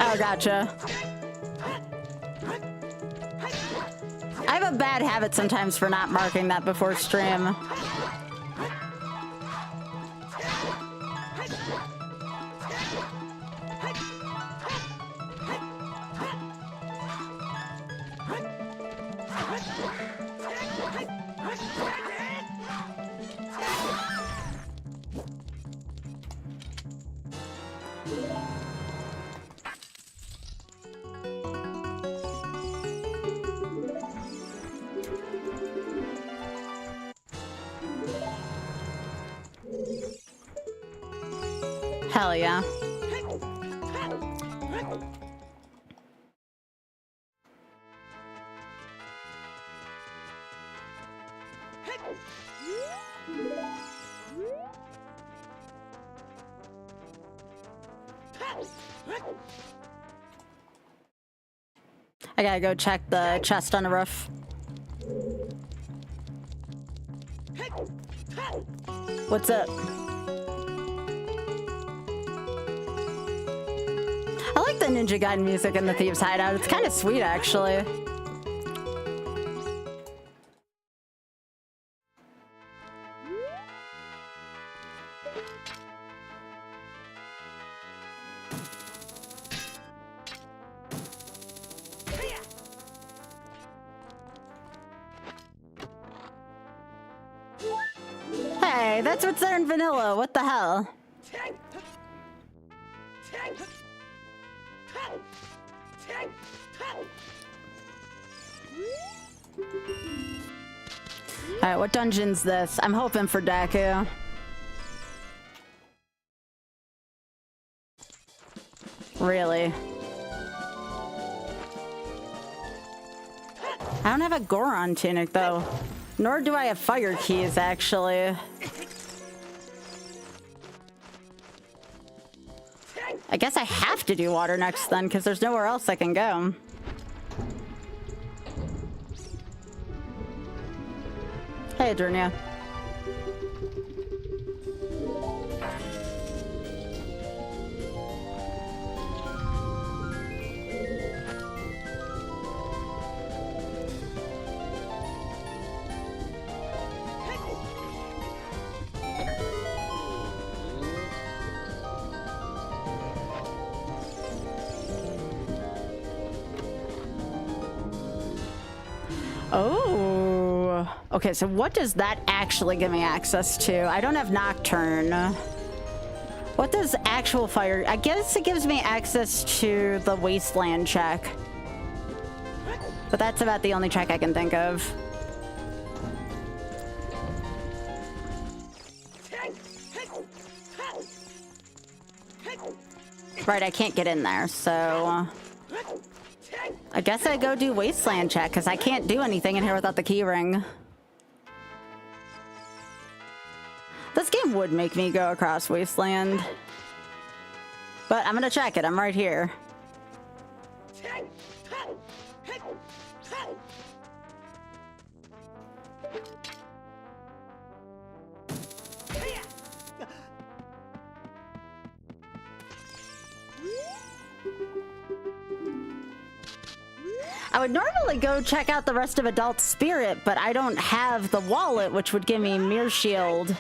A: Oh, gotcha. I have a bad habit sometimes for not marking that before stream. Hell yeah. I gotta go check the chest on the roof. What's up? I like the Ninja Gaiden music in the Thieves' Hideout. It's kind of sweet, actually. Hey, that's what's there in vanilla. What the hell? Alright, what dungeon's this? I'm hoping for Deku. Really? I don't have a Goron tunic, though. Nor do I have fire keys, actually. I guess I have to do water next, then, because there's nowhere else I can go. Hey, Adrinia. Oh, okay, so what does that actually give me access to? I don't have Nocturne. What does actual fire? I guess it gives me access to the Wasteland check. But that's about the only check I can think of. Right, I can't get in there, so... I guess I go do Wasteland check, because I can't do anything in here without the key ring. This game would make me go across Wasteland. But I'm gonna check it, I'm right here. I would normally go check out the rest of Adult Spirit, but I don't have the wallet, which would give me Mirror Shield.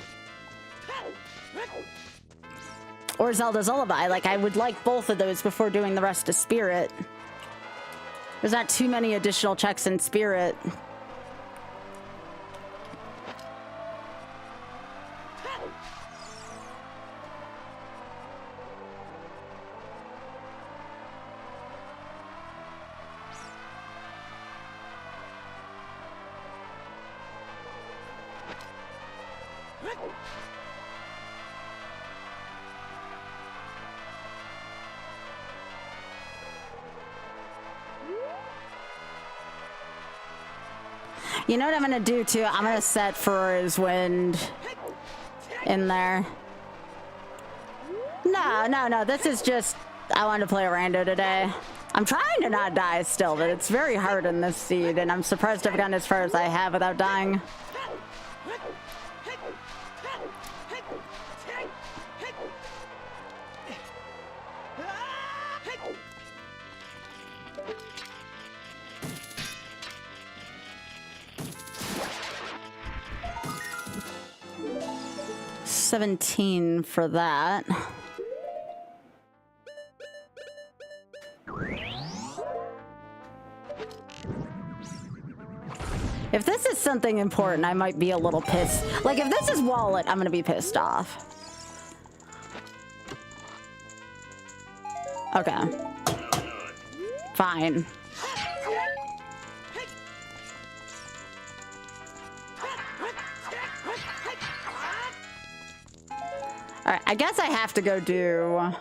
A: Or Zelda's Lullaby. Like, I would like both of those before doing the rest of Spirit. There's not too many additional checks in Spirit. You know what I'm gonna do too? I'm gonna set Furor's Wind in there. No, this is just, I wanted to play a rando today. I'm trying to not die still, but it's very hard in this seed, and I'm surprised I've gotten as far as I have without dying. $17 for that. If this is something important, I might be a little pissed. Like, if this is wallet, I'm gonna be pissed off. Okay. Fine. Alright, I guess I have to go do... I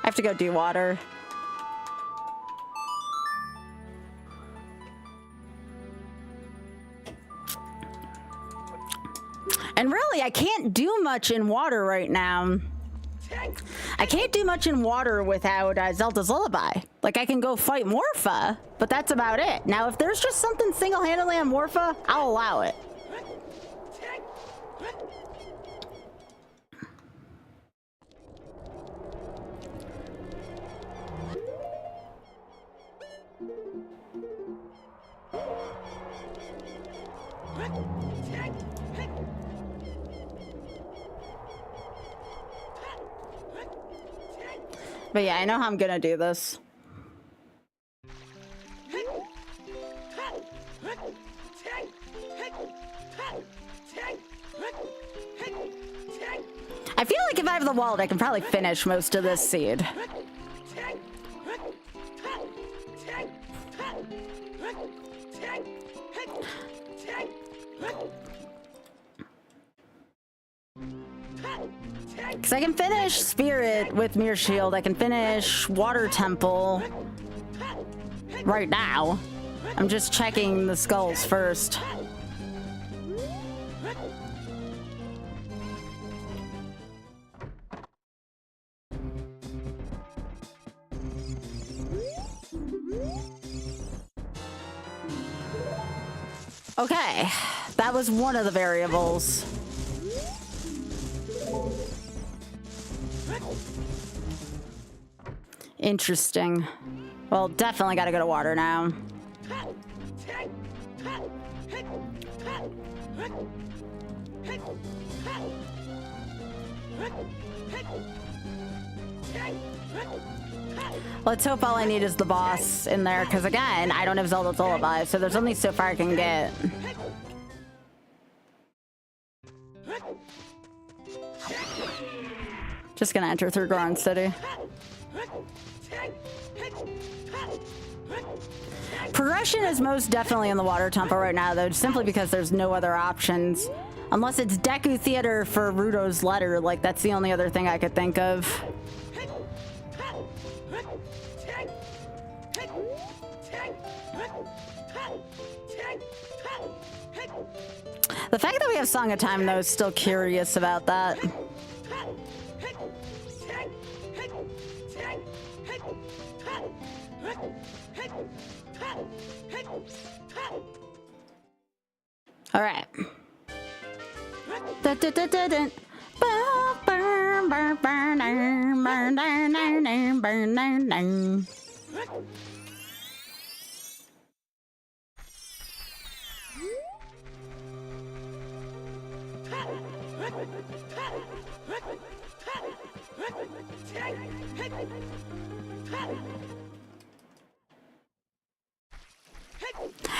A: have to go do water. And really, I can't do much in water right now. I can't do much in water without Zelda's Lullaby. Like, I can go fight Morpha, but that's about it. Now, if there's just something single-handedly on Morpha, I'll allow it. But yeah, I know how I'm gonna do this. I feel like if I have the wallet, I can probably finish most of this seed. Because I can finish Spirit with Mirror Shield. I can finish Water Temple right now. I'm just checking the skulls first. Okay, that was one of the variables. Interesting. Well, definitely gotta go to water now. Let's hope all I need is the boss in there, because again, I don't have Zelda's Lullaby, so there's only so far I can get. Just gonna enter through Goron City. Progression is most definitely in the Water Temple right now, though, simply because there's no other options. Unless it's Deku Theater for Ruto's letter, like, that's the only other thing I could think of. The fact that we have Song of Time, though, is still curious about that. All right.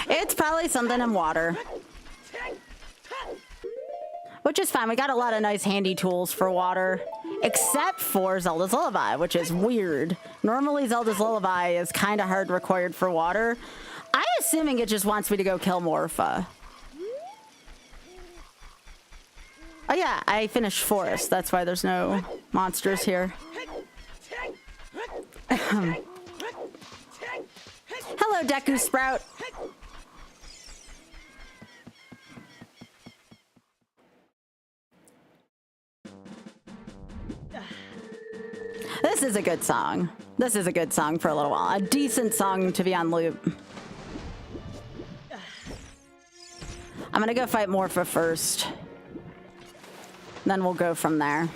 A: It's probably something in water. Which is fine. We got a lot of nice handy tools for water. Except for Zelda's Lullaby, which is weird. Normally Zelda's Lullaby is kind of hard required for water. I'm assuming it just wants me to go kill Morpha. Oh yeah, I finished Forest. That's why there's no monsters here. Hello, Deku Sprout. This is a good song. This is a good song for a little while. A decent song to be on loop. I'm gonna go fight Morpha first. Then we'll go from there.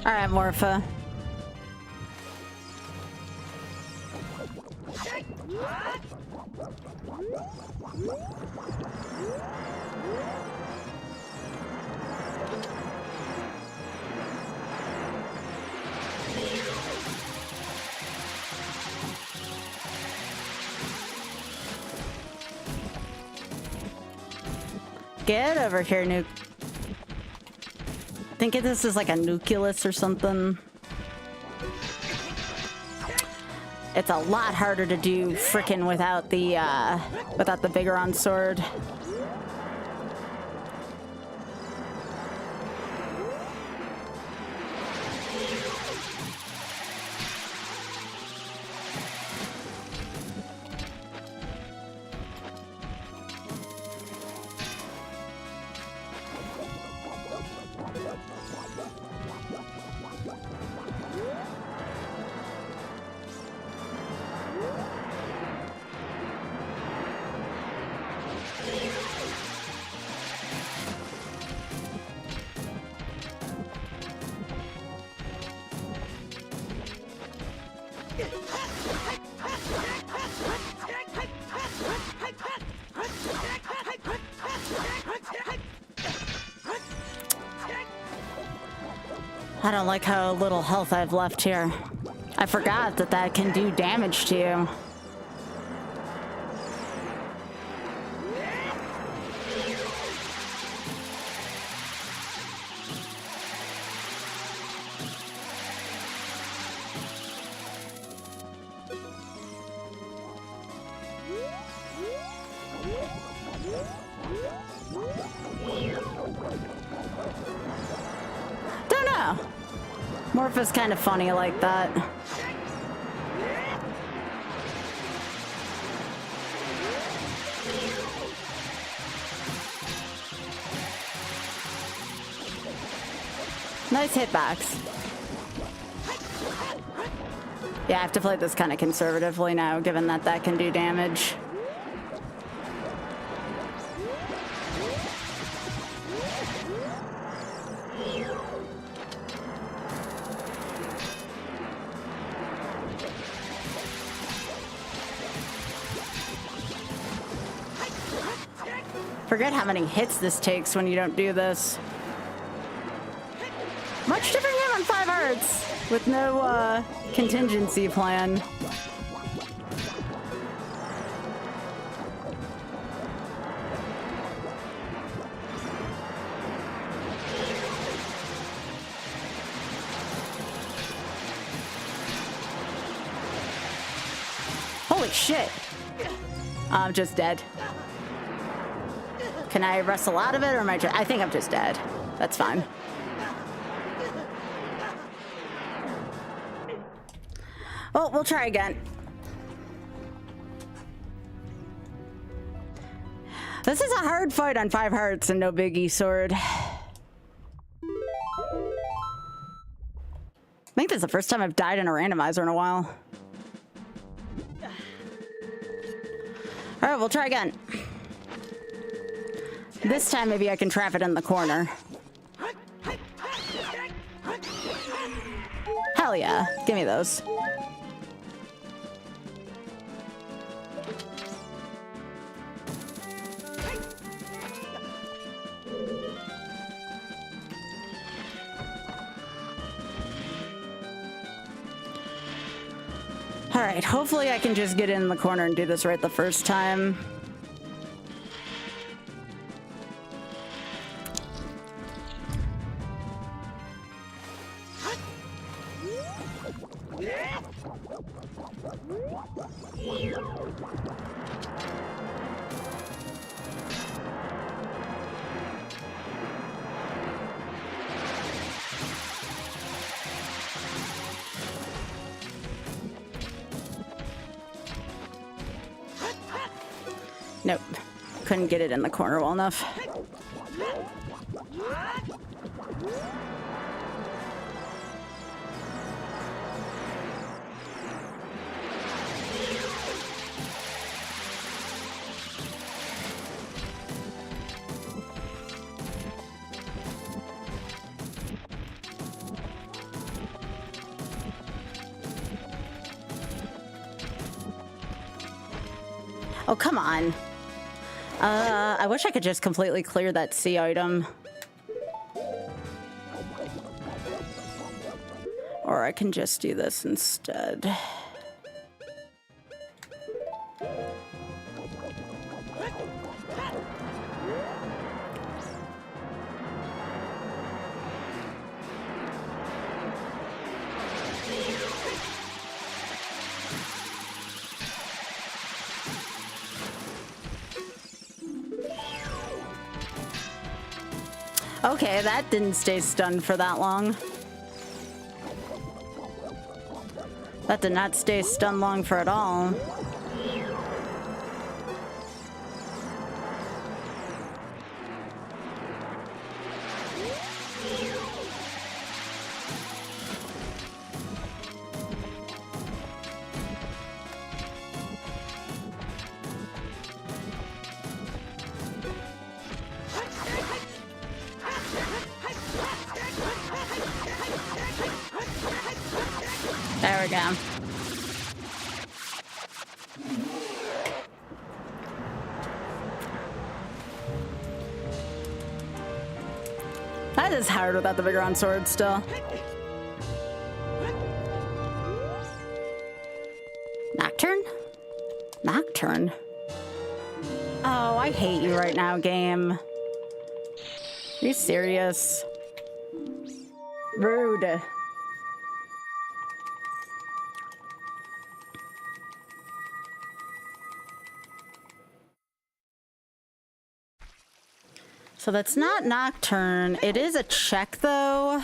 A: All right, Morpha. Get over here, I think this is like a nucleus or something. It's a lot harder to do frickin' without the Vigor sword. I don't like how little health I've left here. I forgot that that can do damage to you. Morph is kind of funny like that. Nice hitbox. Yeah, I have to play this kind of conservatively now, given that that can do damage. Forget how many hits this takes when you don't do this. Much different game on 5 hearts with no contingency plan. Holy shit! I'm just dead. Can I wrestle out of it, or am I just... I think I'm just dead. That's fine. Well, we'll try again. This is a hard fight on 5 hearts and no biggie sword. I think this is the first time I've died in a randomizer in a while. All right, we'll try again. This time, maybe I can trap it in the corner. Hell yeah. Give me those. All right, hopefully I can just get in the corner and do this right the first time. Nope. Couldn't get it in the corner well enough. Oh, come on. I wish I could just completely clear that C item. Or I can just do this instead. Okay, that didn't stay stunned for that long. That did not stay stunned long for at all. There we go. That is hard without the Vigor sword still. Nocturne? Nocturne? Oh, I hate you right now, game. Are you serious? Rude. So that's not Nocturne. It is a check, though.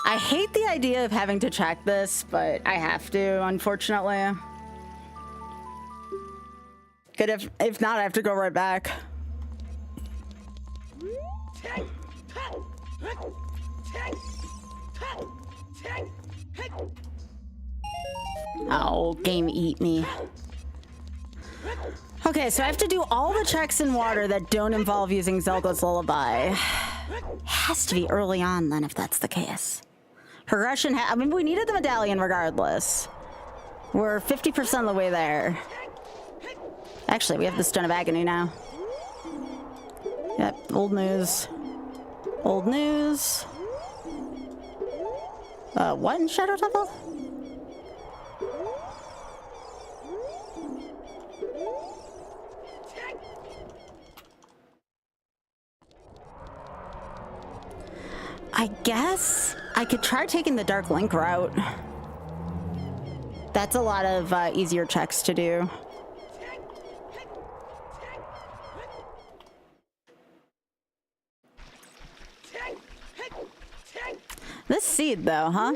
A: I hate the idea of having to check this, but I have to, unfortunately. Good, if not, I have to go right back. Oh, game eat me. Okay, so I have to do all the checks in water that don't involve using Zelda's Lullaby. Has to be early on, then, if that's the case. Progression, I mean, we needed the medallion regardless. We're 50% of the way there. Actually, we have the Stone of Agony now. Yep, old news. Old news. What in Shadow Temple? I guess I could try taking the Dark Link route. That's a lot of easier checks to do. This seed, though, huh?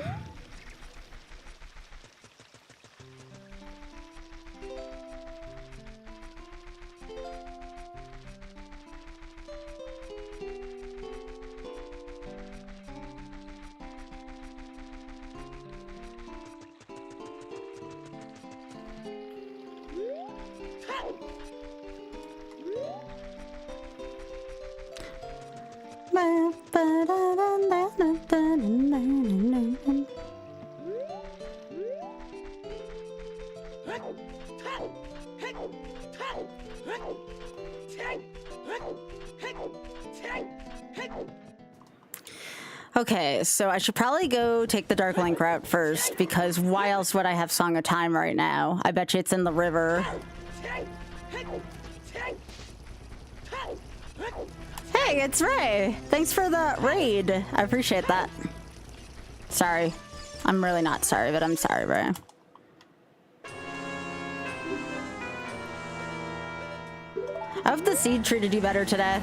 A: Okay, so I should probably go take the Dark Link route first, because why else would I have Song of Time right now? I bet you it's in the river. Hey, it's Ray! Thanks for the raid. I appreciate that. Sorry. I'm really not sorry, but I'm sorry, Ray. I hope the seed treated you better today.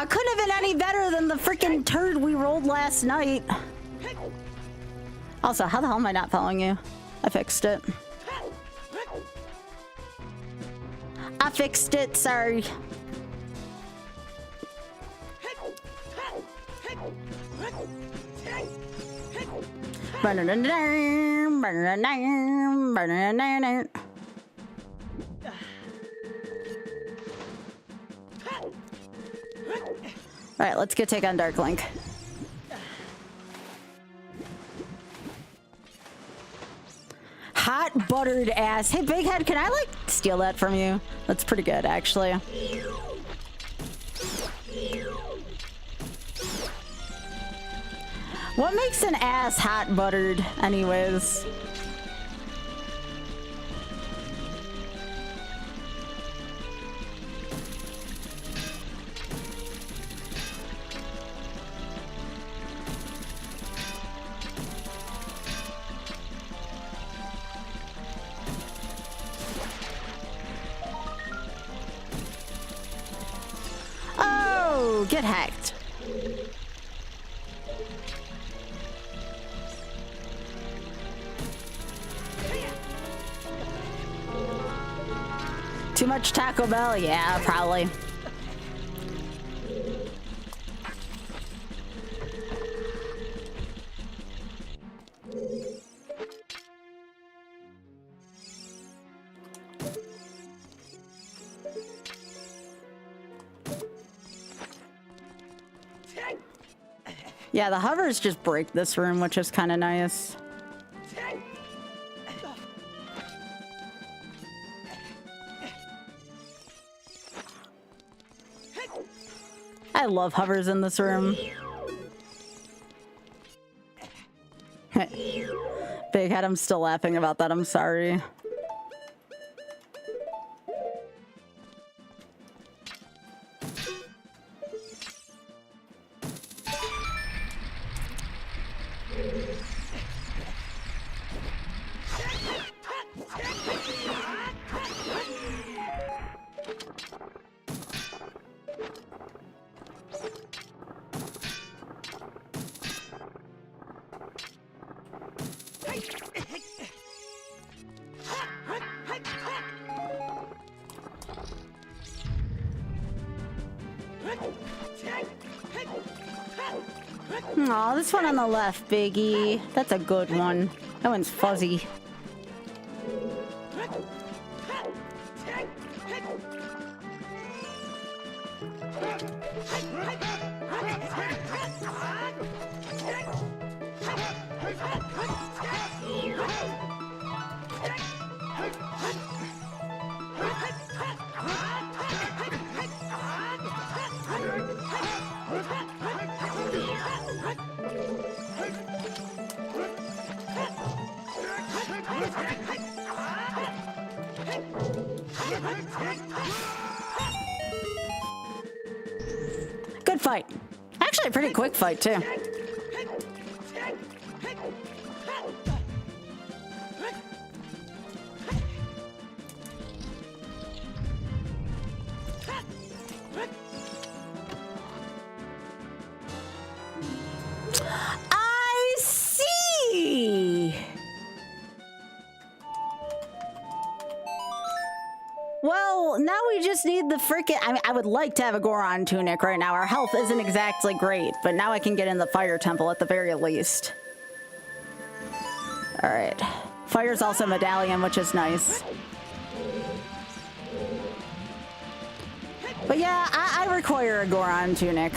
A: Couldn't have been any better than the freaking turd we rolled last night. Also, how the hell am I not following you? I fixed it. I fixed it, sorry. All right, let's go take on Dark Link. Hot buttered ass. Hey, Big Head, can I like steal that from you? That's pretty good, actually. What makes an ass hot buttered, anyways? Get hacked. Too much Taco Bell? Yeah, probably. Yeah, the hovers just break this room, which is kind of nice. I love hovers in this room. Big Head, I'm still laughing about that. I'm sorry. Aw, this one on the left, Biggie. That's a good one. That one's fuzzy. Good fight. Actually, a pretty quick fight, too. I see. Well, now we just need the frickin'... I mean, I would like to have a Goron tunic right now. Our health isn't exactly great, but now I can get in the Fire Temple at the very least. Alright. Fire's also medallion, which is nice. But yeah, I require a Goron tunic.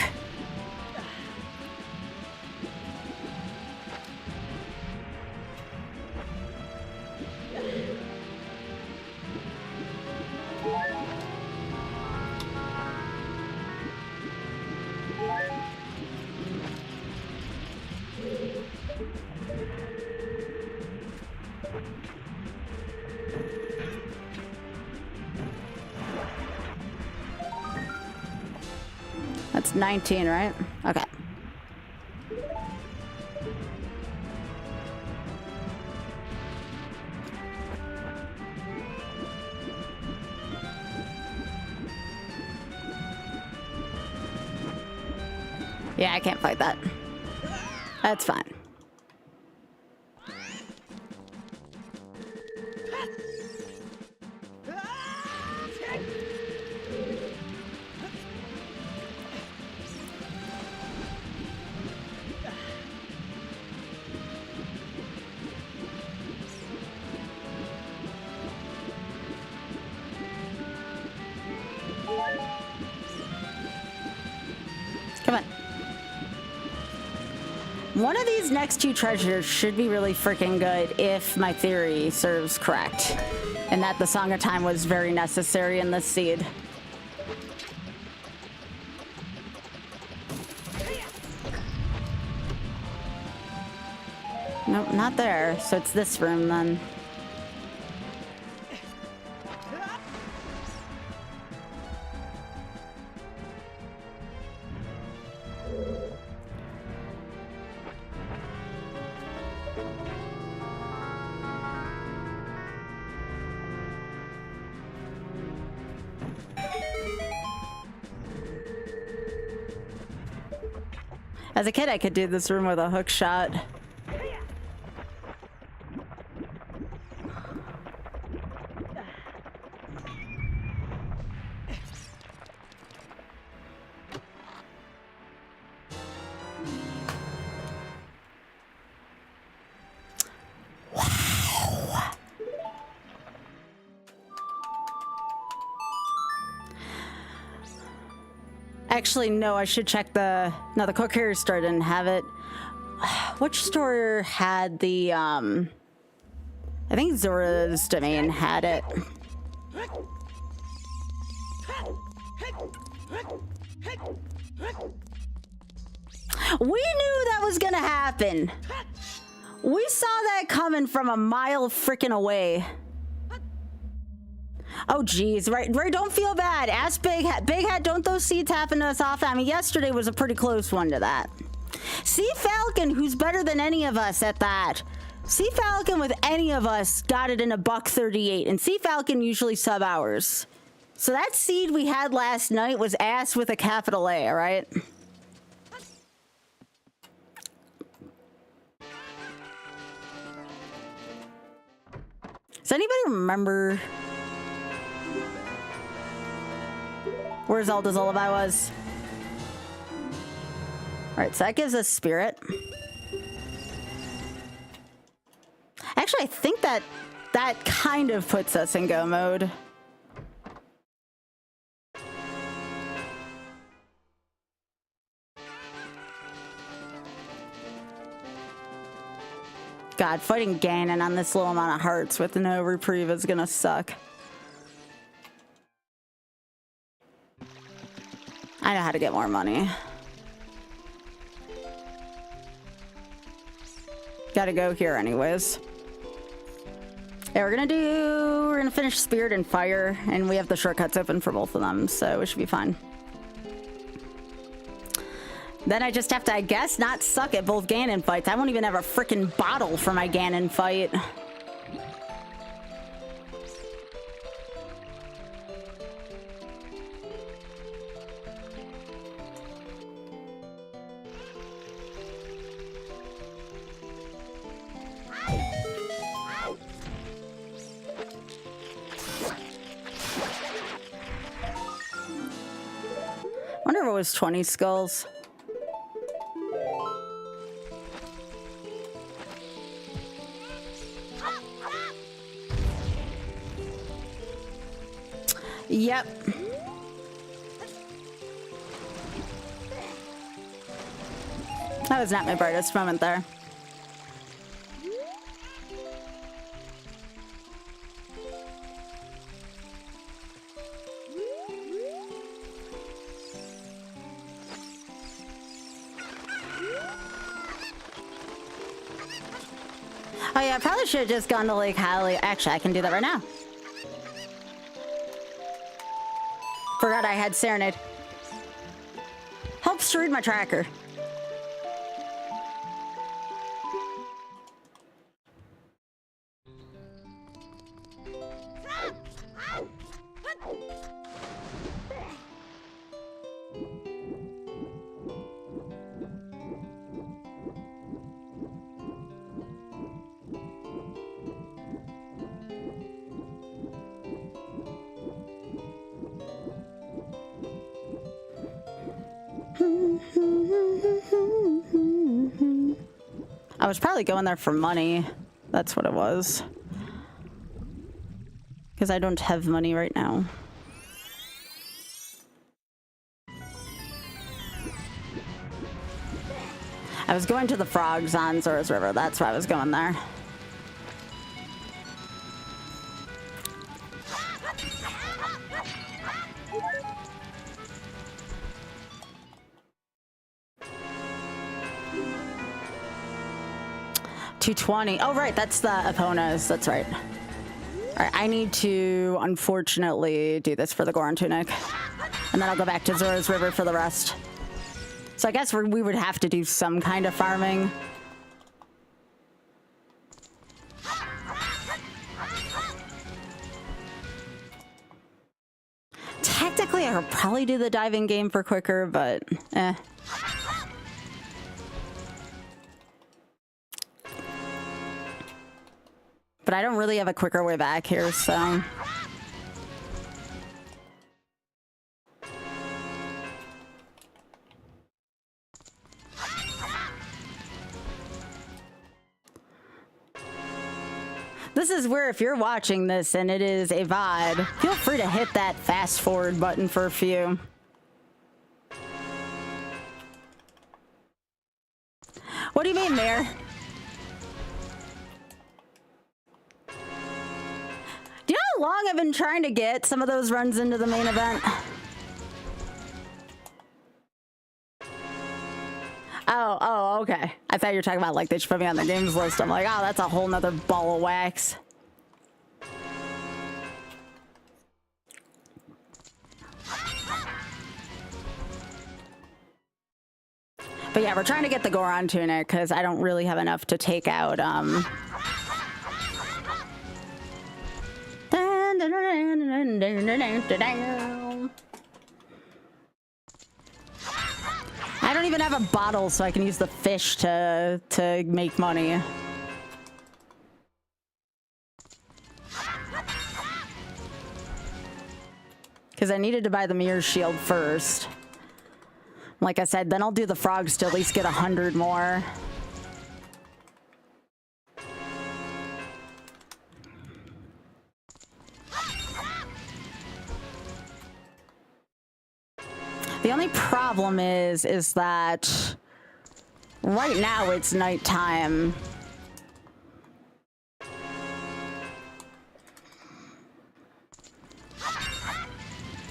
A: That's 19, right? Okay. Yeah, I can't fight that. That's fine. Come on. One of these next two treasures should be really freaking good if my theory serves correct. And that the Song of Time was very necessary in this seed. Nope, not there. So it's this room then. As a kid, I could do this room with a hook shot. Actually, no, I should check the... No, the Courier store didn't have it. Which store had the, I think Zora's Domain had it. We knew that was gonna happen. We saw that coming from a mile freaking away. Oh, geez. Right, don't feel bad. Ask Big Hat. Big Hat, don't those seeds happen to us often? I mean, yesterday was a pretty close one to that. See Falcon, who's better than any of us at that. See Falcon with any of us got it in $1.38, and See Falcon usually sub hours. So that seed we had last night was ass with a capital A, all right? Does anybody remember where Zelda's Lullaby was? All right, so that gives us Spirit. Actually, I think that kind of puts us in go mode. God, fighting Ganon on this little amount of hearts with no reprieve is gonna suck. I know how to get more money. Gotta go here anyways. Yeah, we're gonna finish Spirit and Fire, and we have the shortcuts open for both of them, so we should be fine. Then I just have to, I guess, not suck at both Ganon fights. I won't even have a freaking bottle for my Ganon fight. Wonder if it was 20 skulls. Yep. That was not my brightest moment there. Oh yeah, I probably should have just gone to Lake Hallie. Actually, I can do that right now. Forgot I had Serenade. Helps to read my tracker. I was probably going there for money. That's what it was. Because I don't have money right now. I was going to the frogs on Zora's River. That's why I was going there. $220. Oh, right. That's the Eponas. That's right. All right. I need to, unfortunately, do this for the Goron Tunic. And then I'll go back to Zora's River for the rest. So I guess we would have to do some kind of farming. Technically, I could probably do the diving game for quicker, but eh. But I don't really have a quicker way back here, so... This is where if you're watching this and it is a VOD, feel free to hit that fast forward button for a few. What do you mean, Mayor? Do you know how long I've been trying to get some of those runs into the main event? Oh, okay. I thought you were talking about like they should put me on the games list. I'm like, oh, that's a whole nother ball of wax. But yeah, we're trying to get the Goron tunic because I don't really have enough to take out I don't even have a bottle, so I can use the fish to make money. Because I needed to buy the mirror shield first. Like I said, then I'll do the frogs to at least get 100 more. The only problem is that right now it's nighttime.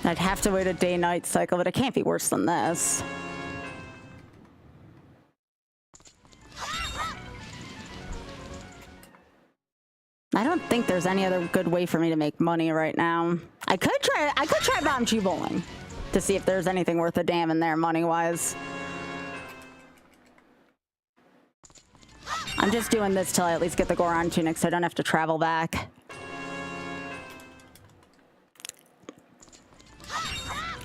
A: I'd have to wait a day-night cycle, but it can't be worse than this. I don't think there's any other good way for me to make money right now. I could try bounty bowling to see if there's anything worth a damn in there money-wise. I'm just doing this till I at least get the Goron tunic so I don't have to travel back.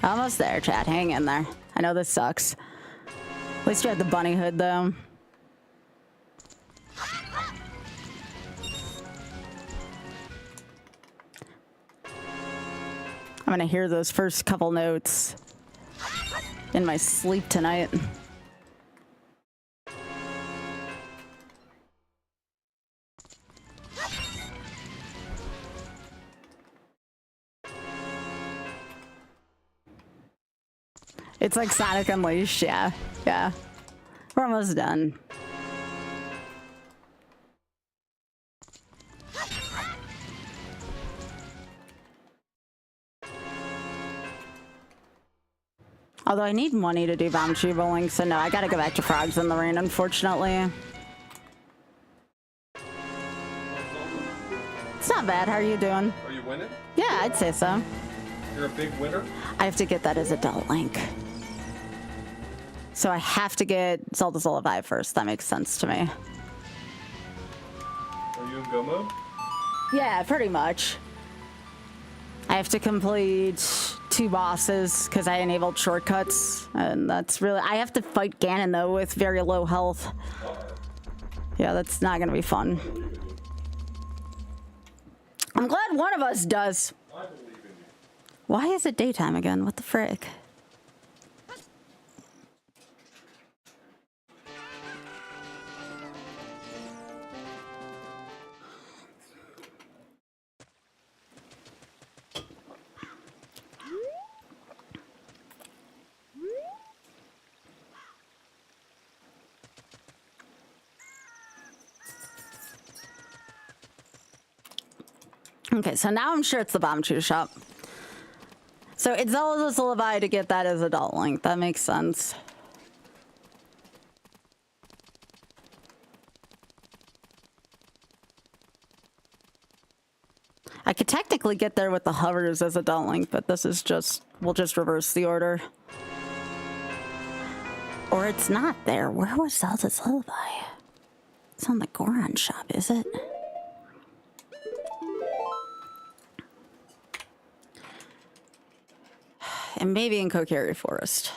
A: Almost there, chat. Hang in there. I know this sucks. At least you have the bunny hood, though. I'm gonna hear those first couple notes in my sleep tonight. It's like Sonic Unleashed, yeah. Yeah. We're almost done. Although I need money to do bounty bowling, so no, I gotta go back to Frogs in the Rain, unfortunately. It's not bad. How are you doing?
B: Are you winning?
A: Yeah, I'd say so.
B: You're a big winner?
A: I have to get that as adult link. So I have to get Zelda's Lullaby first. That makes sense to me.
B: Are you in go mode?
A: Yeah, pretty much. I have to complete 2 bosses because I enabled shortcuts, and that's really... I have to fight Ganon, though, with very low health. Yeah, that's not gonna be fun. I'm glad one of us does.
B: I believe in you.
A: Why is it daytime again? What the frick? Okay, so now I'm sure it's the bomb chew shop. So it's Zelda's Lullaby to get that as adult link. That makes sense. I could technically get there with the hovers as adult link, but this is just... we'll just reverse the order. Or it's not there. Where was Zelda's Lullaby? It's on the Goron shop, is it? And maybe in Kokiri Forest.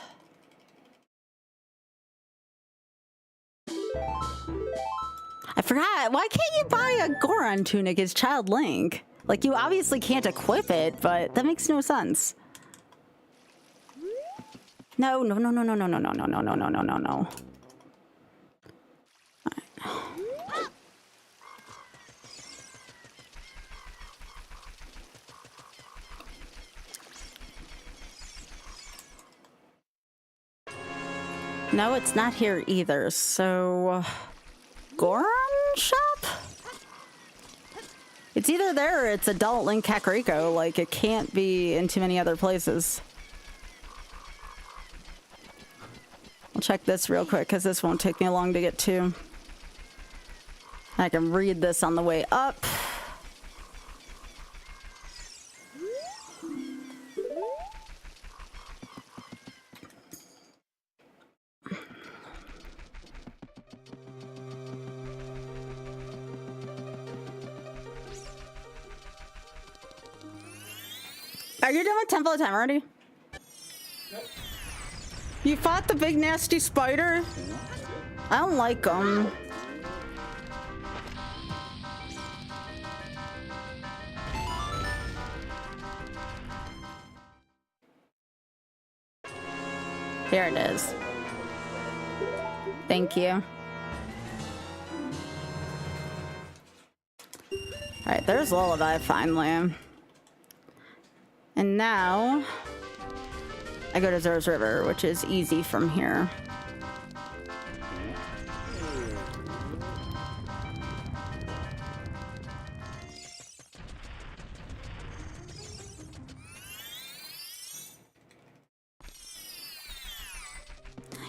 A: I forgot. Why can't you buy a Goron tunic as Child Link? Like, you obviously can't equip it, but that makes no sense. No, no, no, no, no, no, no, no, no, no, no, no, no, no, no. No, it's not here either, so... Goron shop? It's either there or it's Adult Link Kakariko. Like, it can't be in too many other places. I'll check this real quick, because this won't take me long to get to. I can read this on the way up. Are you done with Temple of Time already?
B: Yep.
A: You fought the big nasty spider? I don't like them. Here it is. Thank you. Alright, there's Lullaby finally. And now I go to Zoro's River, which is easy from here.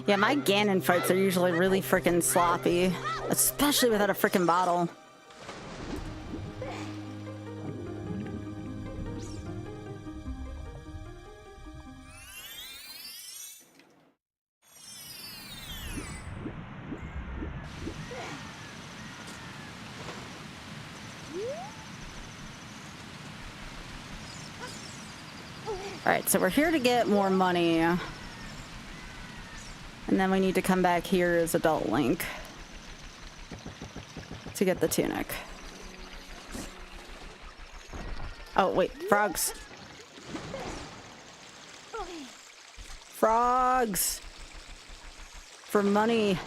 A: Yeah, my Ganon fights are usually really freaking sloppy, especially without a freaking bottle. Alright, so we're here to get more money. And then we need to come back here as Adult Link to get the tunic. Oh, wait, frogs. Frogs! For money.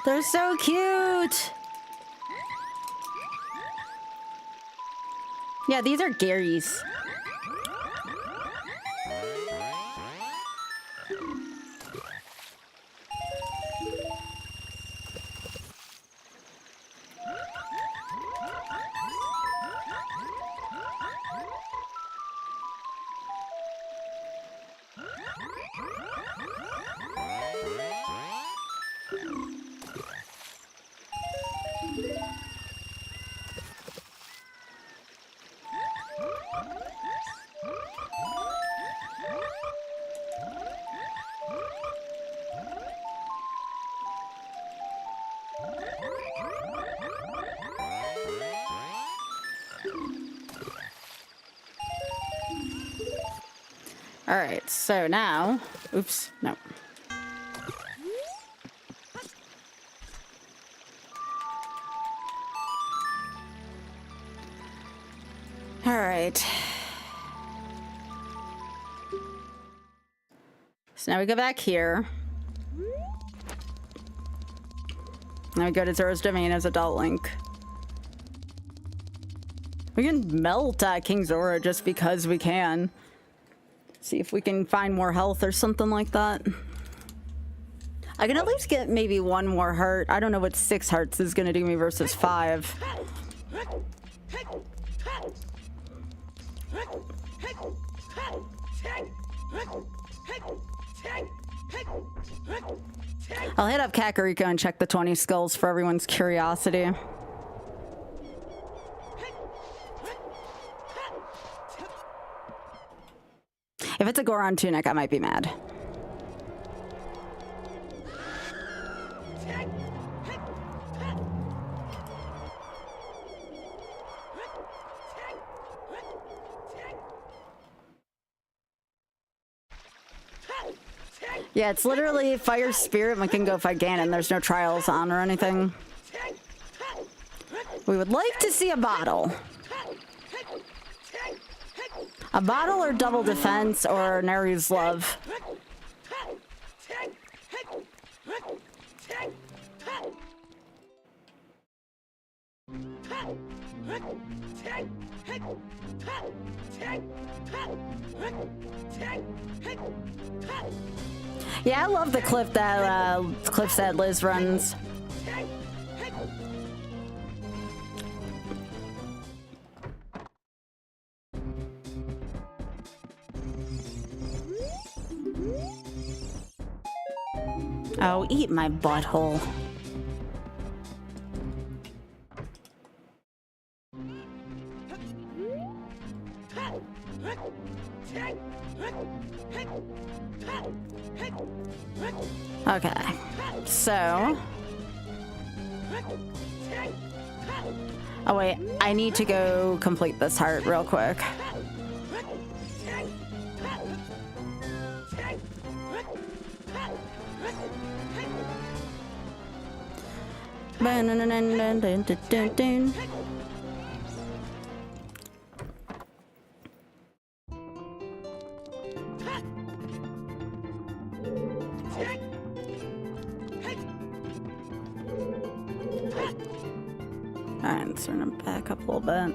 A: They're so cute! Yeah, these are Gary's. All right, so now, oops, no. All right. So now we go back here. Now we go to Zoro's Domain as Adult Link. We can melt King Zoro just because we can. See if we can find more health or something like that. I can at least get maybe one more heart. I don't know what 6 hearts is gonna do me versus 5. I'll hit up Kakariko and check the 20 skulls for everyone's curiosity. If it's a Goron tunic, I might be mad. Yeah, it's literally fire spirit and we can go fight Ganon. There's no trials on or anything. We would like to see a bottle. A bottle or double defense or Neru's love. Yeah, I love the clips that Liz runs. Oh, eat my butthole. Okay, so... Oh wait, I need to go complete this heart real quick. Alright, let's turn it back up a little bit.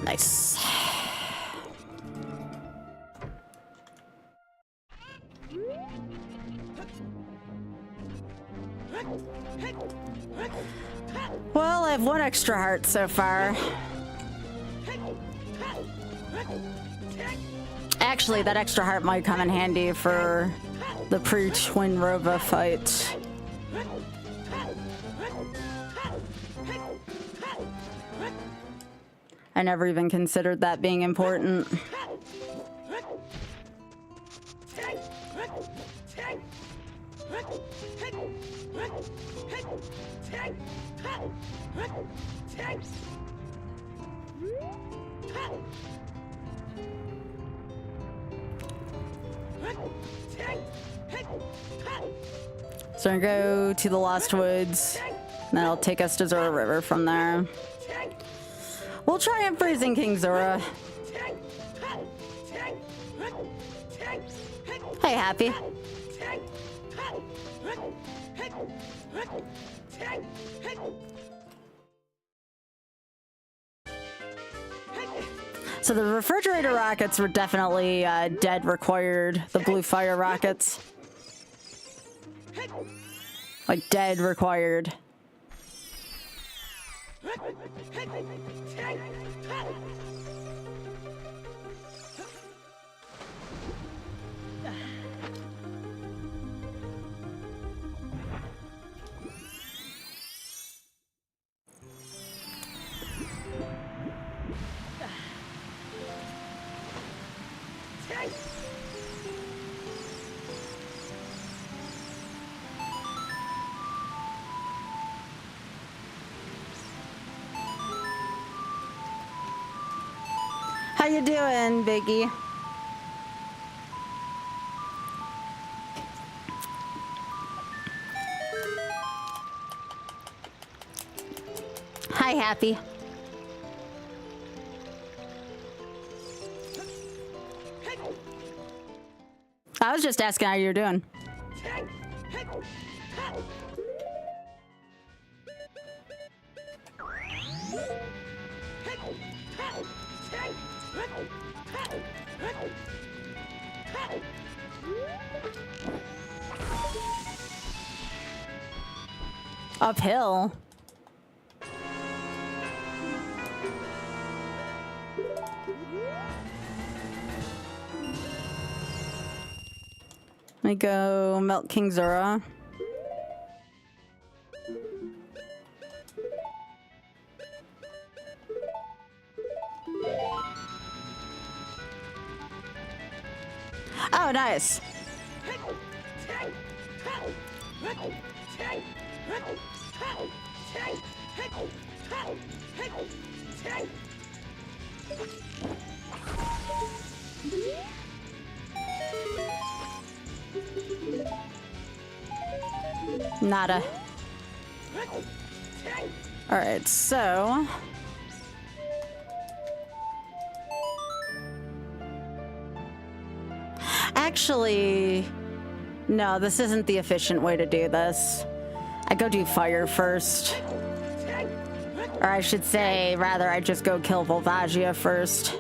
A: Nice. Well, I have one extra heart so far. Actually, that extra heart might come in handy for the pre-Twin Rova fight. I never even considered that being important. So we're gonna go to the Lost Woods, and that'll take us to Zora River from there. We'll try and freezing King Zora. Hey, Happy. So the refrigerator rockets were definitely dead required. The blue fire rockets. Like dead required. How you doing, Biggie? Hi, Happy. I was just asking how you're doing. Uphill. Let me go melt King Zora. Oh, nice. Nada. Alright, so... Actually... No, this isn't the efficient way to do this. I go do fire first. Or I should say, rather, I just go kill Volvagia first.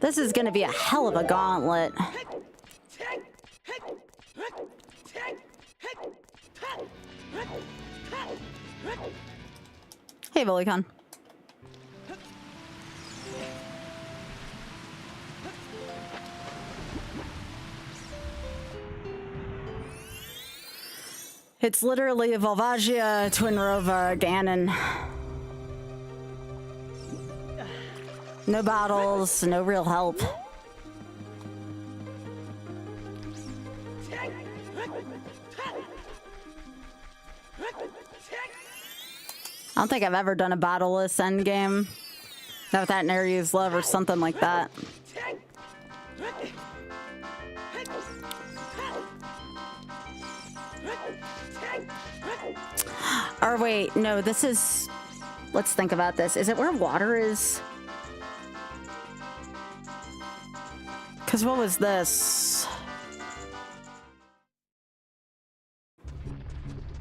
A: This is gonna be a hell of a gauntlet. Hey, Volicon. It's literally a Volvagia, Twinrova, Ganon. No bottles, no real help. I don't think I've ever done a battleless endgame. Not with that in Ares Love or something like that. Or wait, no, this is... Let's think about this. Is it where water is? Because what was this?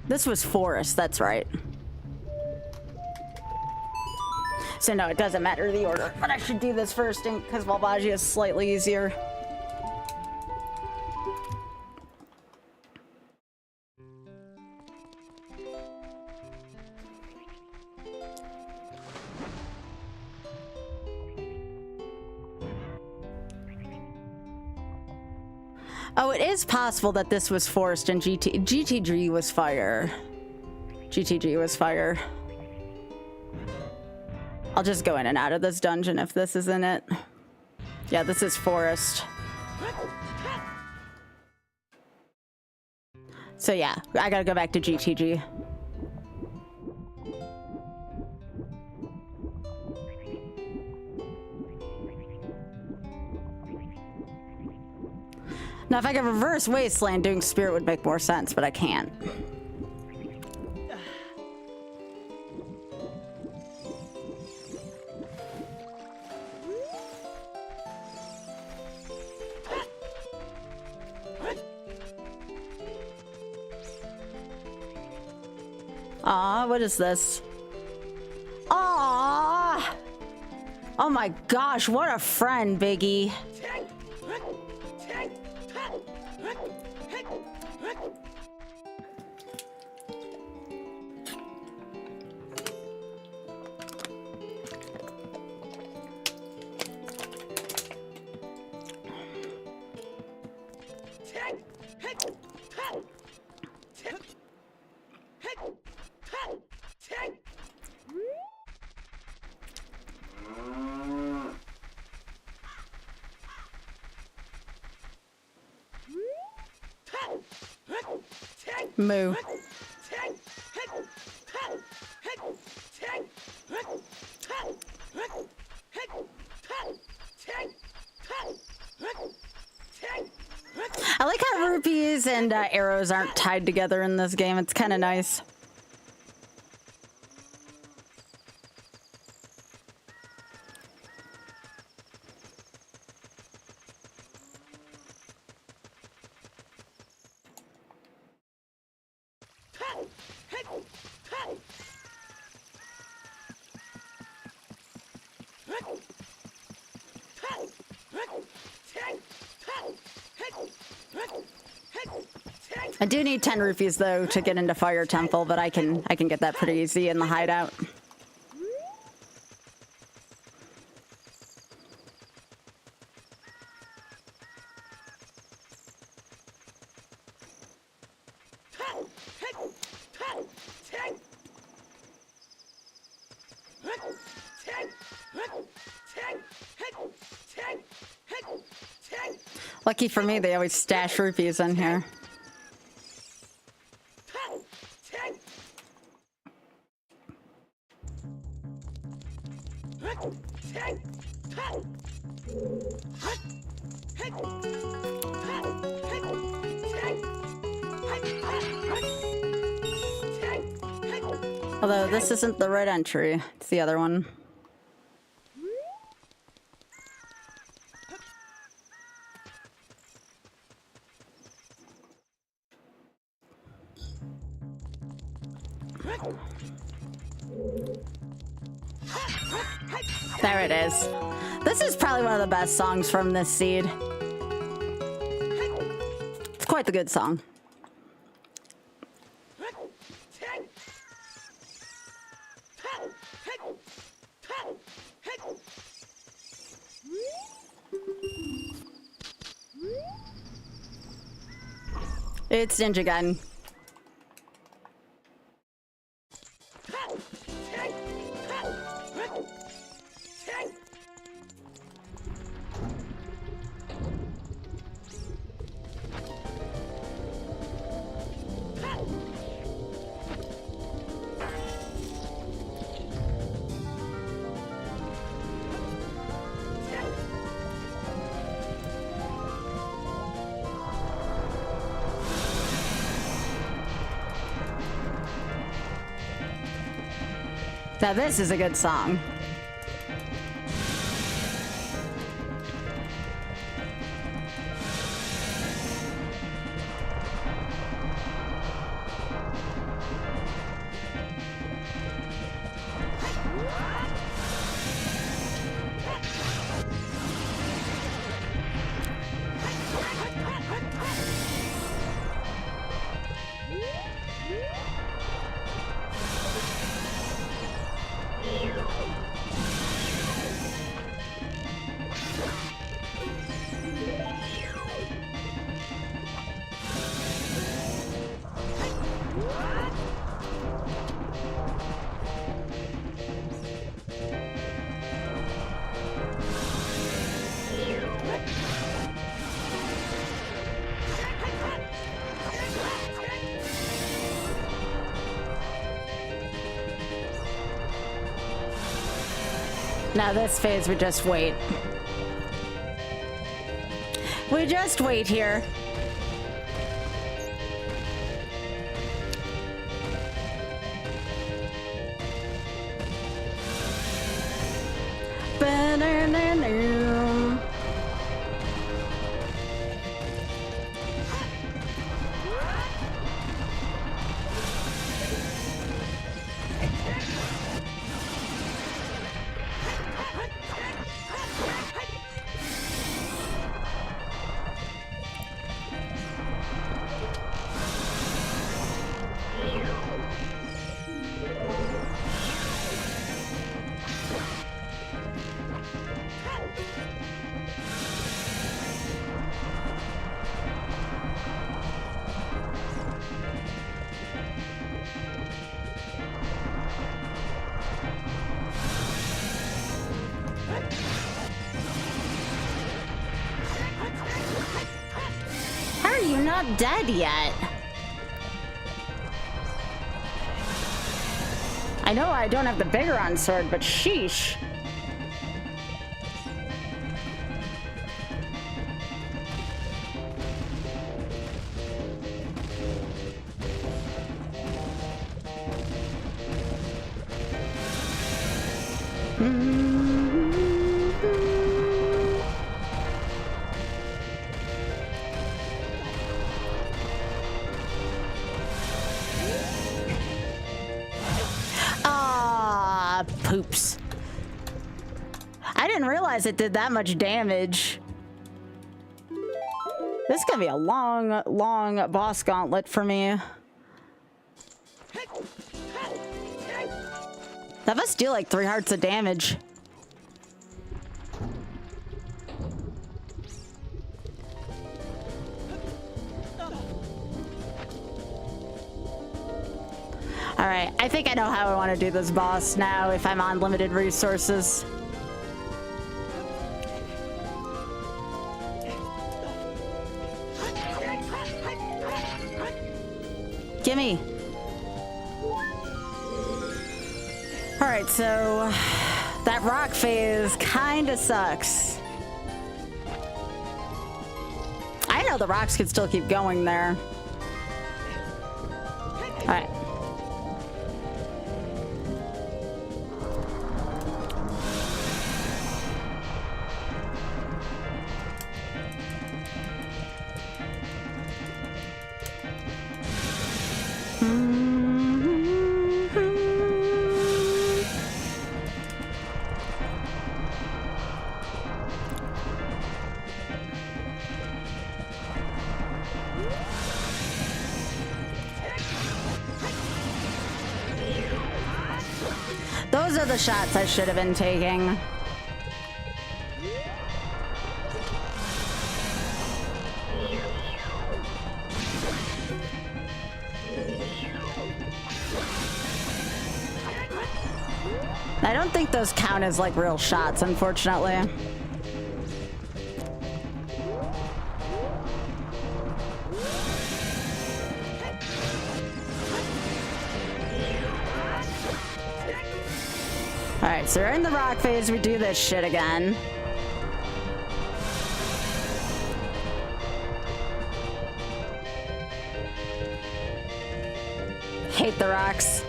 A: This was forest, that's right. So no, it doesn't matter the order. But I should do this first because Volvagia is slightly easier. Oh, it is possible that this was forest and GTG was fire. GTG was fire. I'll just go in and out of this dungeon if this is in it. Yeah, this is forest. So yeah, I gotta go back to GTG. Now, if I could reverse Wasteland, doing Spirit would make more sense, but I can't. Aw, what is this? Aw! Oh my gosh, what a friend, Biggie. Moo. I like how rupees and arrows aren't tied together in this game. It's kind of nice. I do need 10 rupees though to get into Fire Temple, but I can get that pretty easy in the hideout. Lucky for me, they always stash rupees in here. Although this isn't the right entry, it's the other one. There it is. This is probably one of the best songs from this seed. It's quite the good song. It's Ninja Gun. Now this is a good song. Now this phase, we just wait. We just wait here. Ba-da-da-da. How are you not dead yet? I know I don't have the Bigoron sword, but sheesh. Poops. I didn't realize it did that much damage. This is gonna be a long, long boss gauntlet for me. That must do like 3 hearts of damage. Alright, I think I know how I want to do this boss now if I'm on limited resources. Gimme! Alright, so That rock phase kinda sucks. I know the rocks could still keep going there. Alright. Those are the shots I should have been taking. I don't think those count as like real shots, unfortunately. Alright, so we're in the rock phase, we do this shit again. Hate the rocks.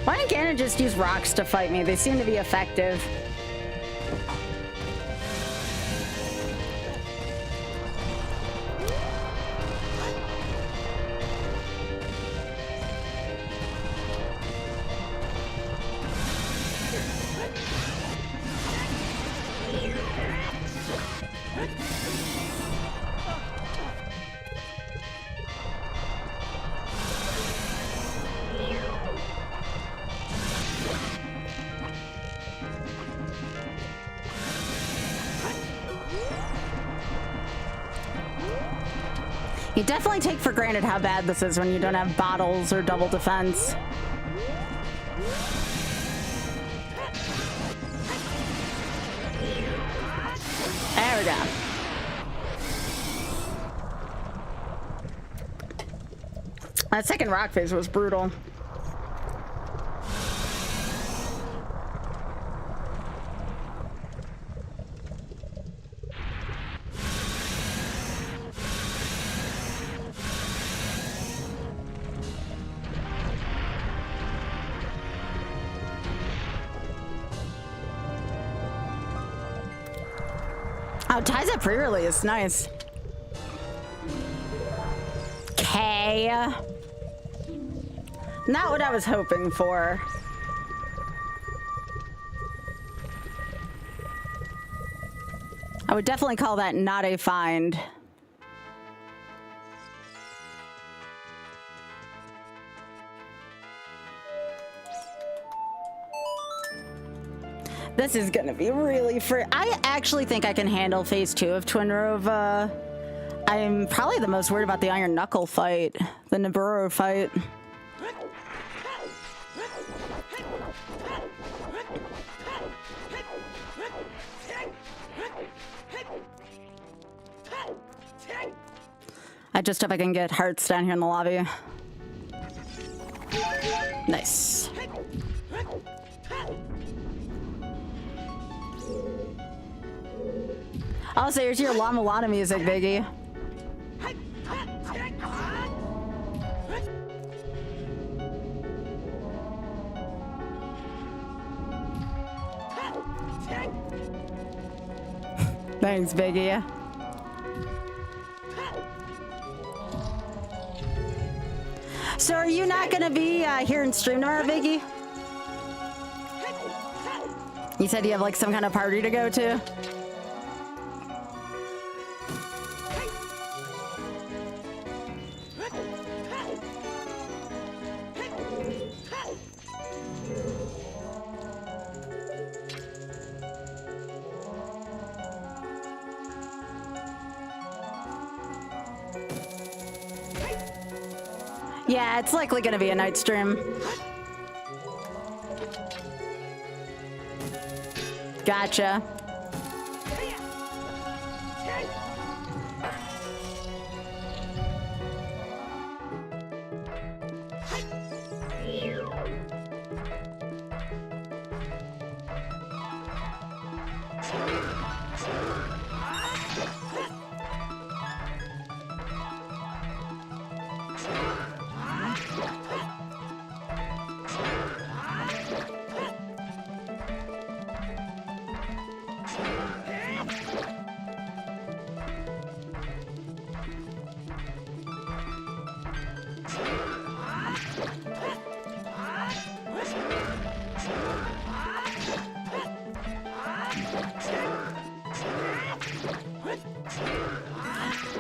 A: Why can't Ganon just use rocks to fight me? They seem to be effective. You definitely take for granted how bad this is when you don't have bottles or double defense. There we go. That second rock phase was brutal. Oh, ties up pre-release, nice. Okay. Not what I was hoping for. I would definitely call that not a find. This is gonna be really I actually think I can handle phase 2 of Twinrova. I'm probably the most worried about the Iron Knuckle fight, the Naburo fight. I just hope I can get hearts down here in the lobby. Nice. Also, here's your Llama Lana music, Biggie. Thanks, Biggie. So are you not gonna be here in stream tomorrow, Biggie? You said you have like some kind of party to go to? Yeah, it's likely gonna be a night stream. Gotcha.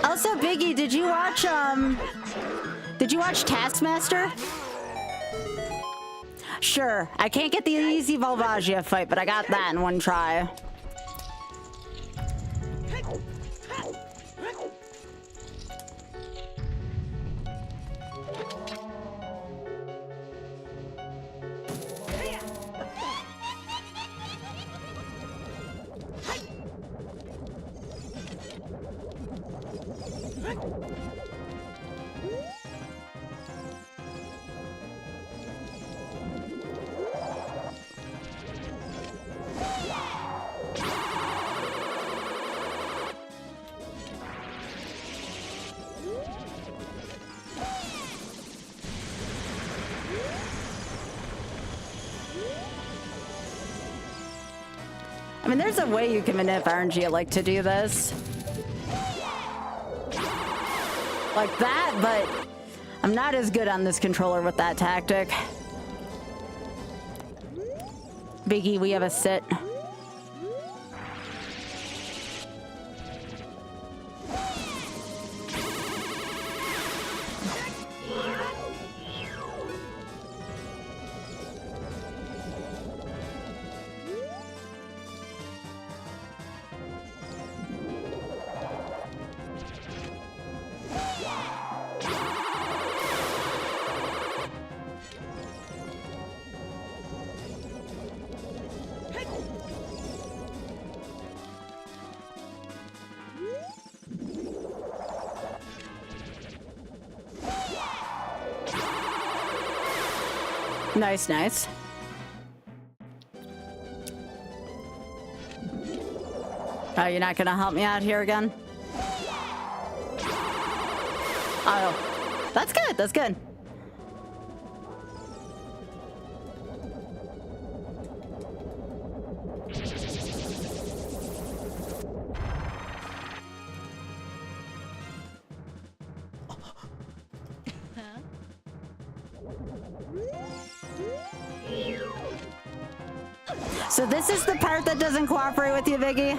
A: Also, Biggie, did you watch Taskmaster? Sure, I can't get the easy Volvagia fight, but I got that in one try. I mean, there's a way you can manip RNG like to do this. Like that, but I'm not as good on this controller with that tactic. Biggie, we have a sit. Nice, nice. Oh, you're not gonna help me out here again? Oh, that's good, that's good. So this is the part that doesn't cooperate with you, Viggy?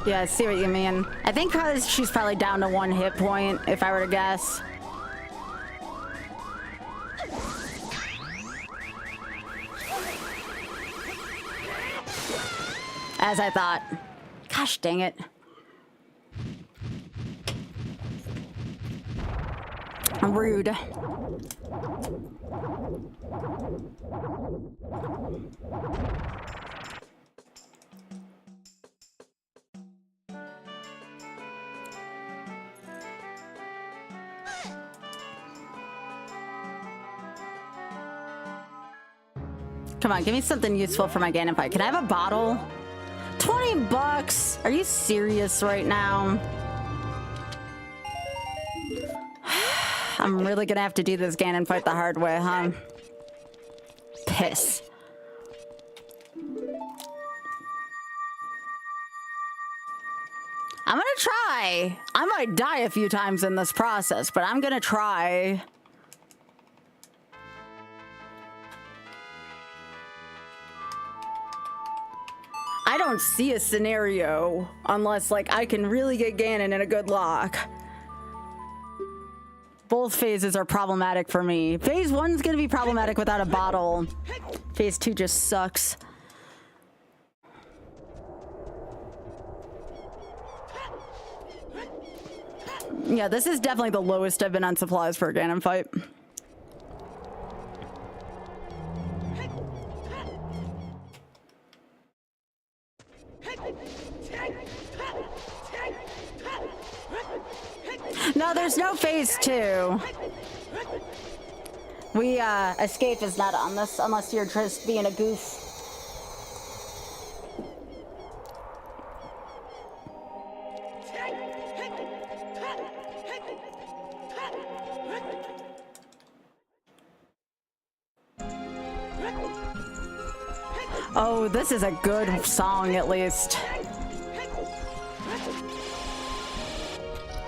A: Yeah, I see what you mean. I think she's probably down to 1 hit point, if I were to guess. As I thought. Gosh dang it. Rude. Come on, give me something useful for my Ganon fight. Can I have a bottle? 20 bucks? Are you serious right now? I'm really gonna have to do this Ganon fight the hard way, huh? Piss. I'm gonna try. I might die a few times in this process, but I'm gonna try. I don't see a scenario unless, like, I can really get Ganon in a good lock. Both phases are problematic for me. Phase 1's gonna be problematic without a bottle. Phase 2 just sucks. Yeah, this is definitely the lowest I've been on supplies for a Ganon fight. No, there's no phase 2. Escape is not on this unless you're just being a goof. Oh, this is a good song, at least.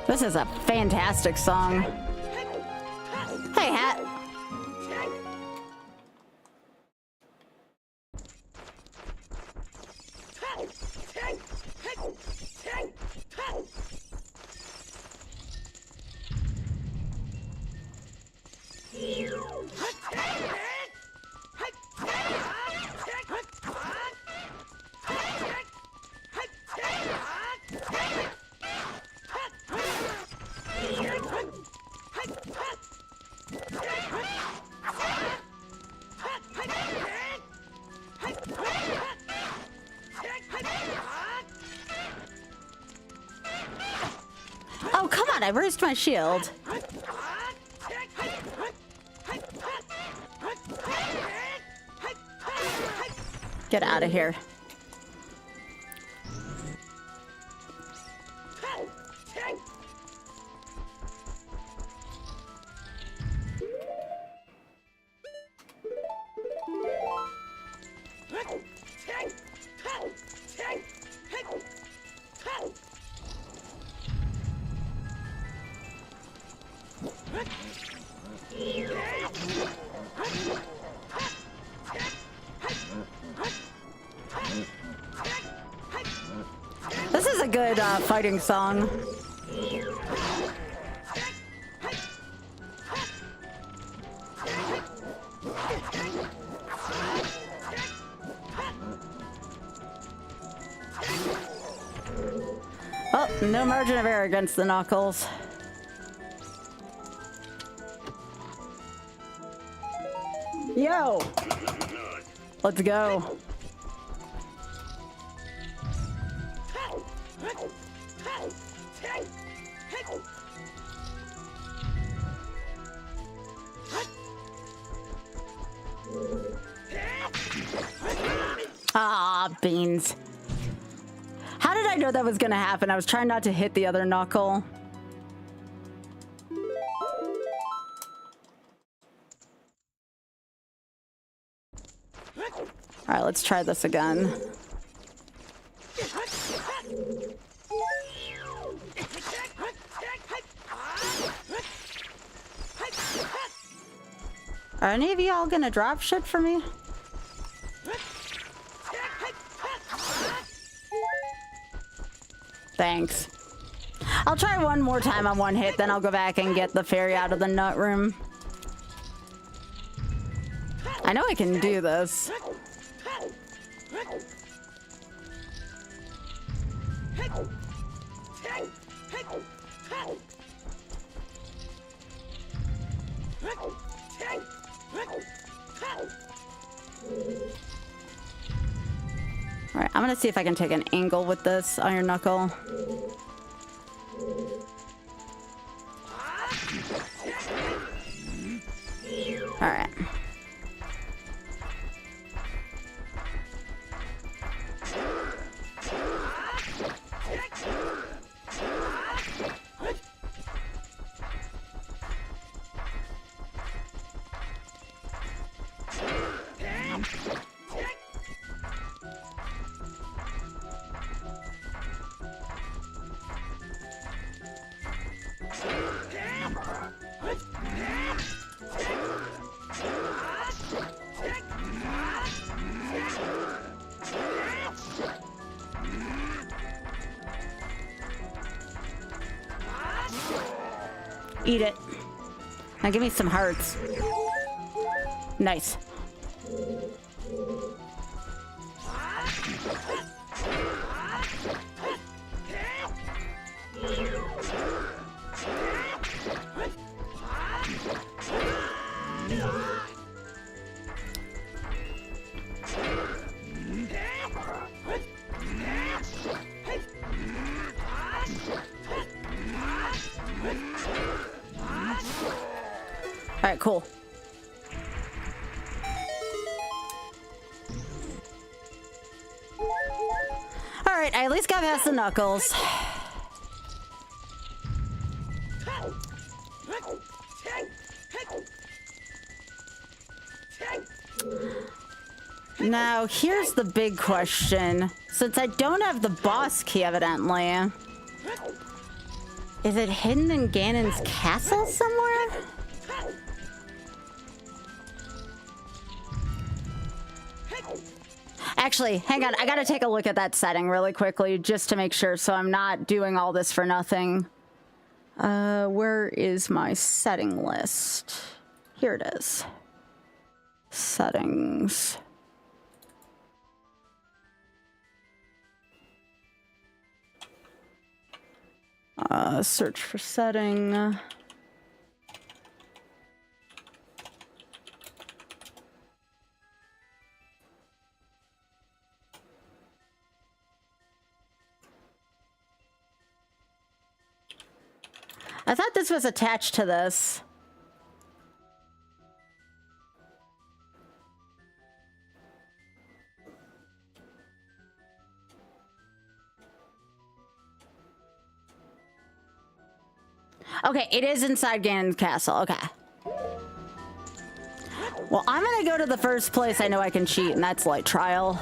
A: This is a fantastic song. Hey, Hat. Oh, come on, I raised my shield. Get out of here. This is a good fighting song. Oh, no margin of error against the Knuckles. Yo! Let's go. Ah, beans. How did I know that was gonna happen? I was trying not to hit the other knuckle. All right, let's try this again. Are any of y'all gonna drop shit for me? Thanks. I'll try one more time on one hit, then I'll go back and get the fairy out of the nut room. I know I can do this. Alright, I'm gonna see if I can take an angle with this iron knuckle. Alright. Eat it. Now give me some hearts. Nice. All right, cool. All right, I at least got past the knuckles. Now, here's the big question. Since I don't have the boss key, evidently, is it hidden in Ganon's castle somewhere? Actually, hang on. I gotta take a look at that setting really quickly just to make sure so I'm not doing all this for nothing. Where is my setting list? Here it is. Settings. Search for setting. I thought this was attached to this. Okay, it is inside Ganon's castle. Okay. Well, I'm gonna go to the first place I know I can cheat, and that's Light Trial.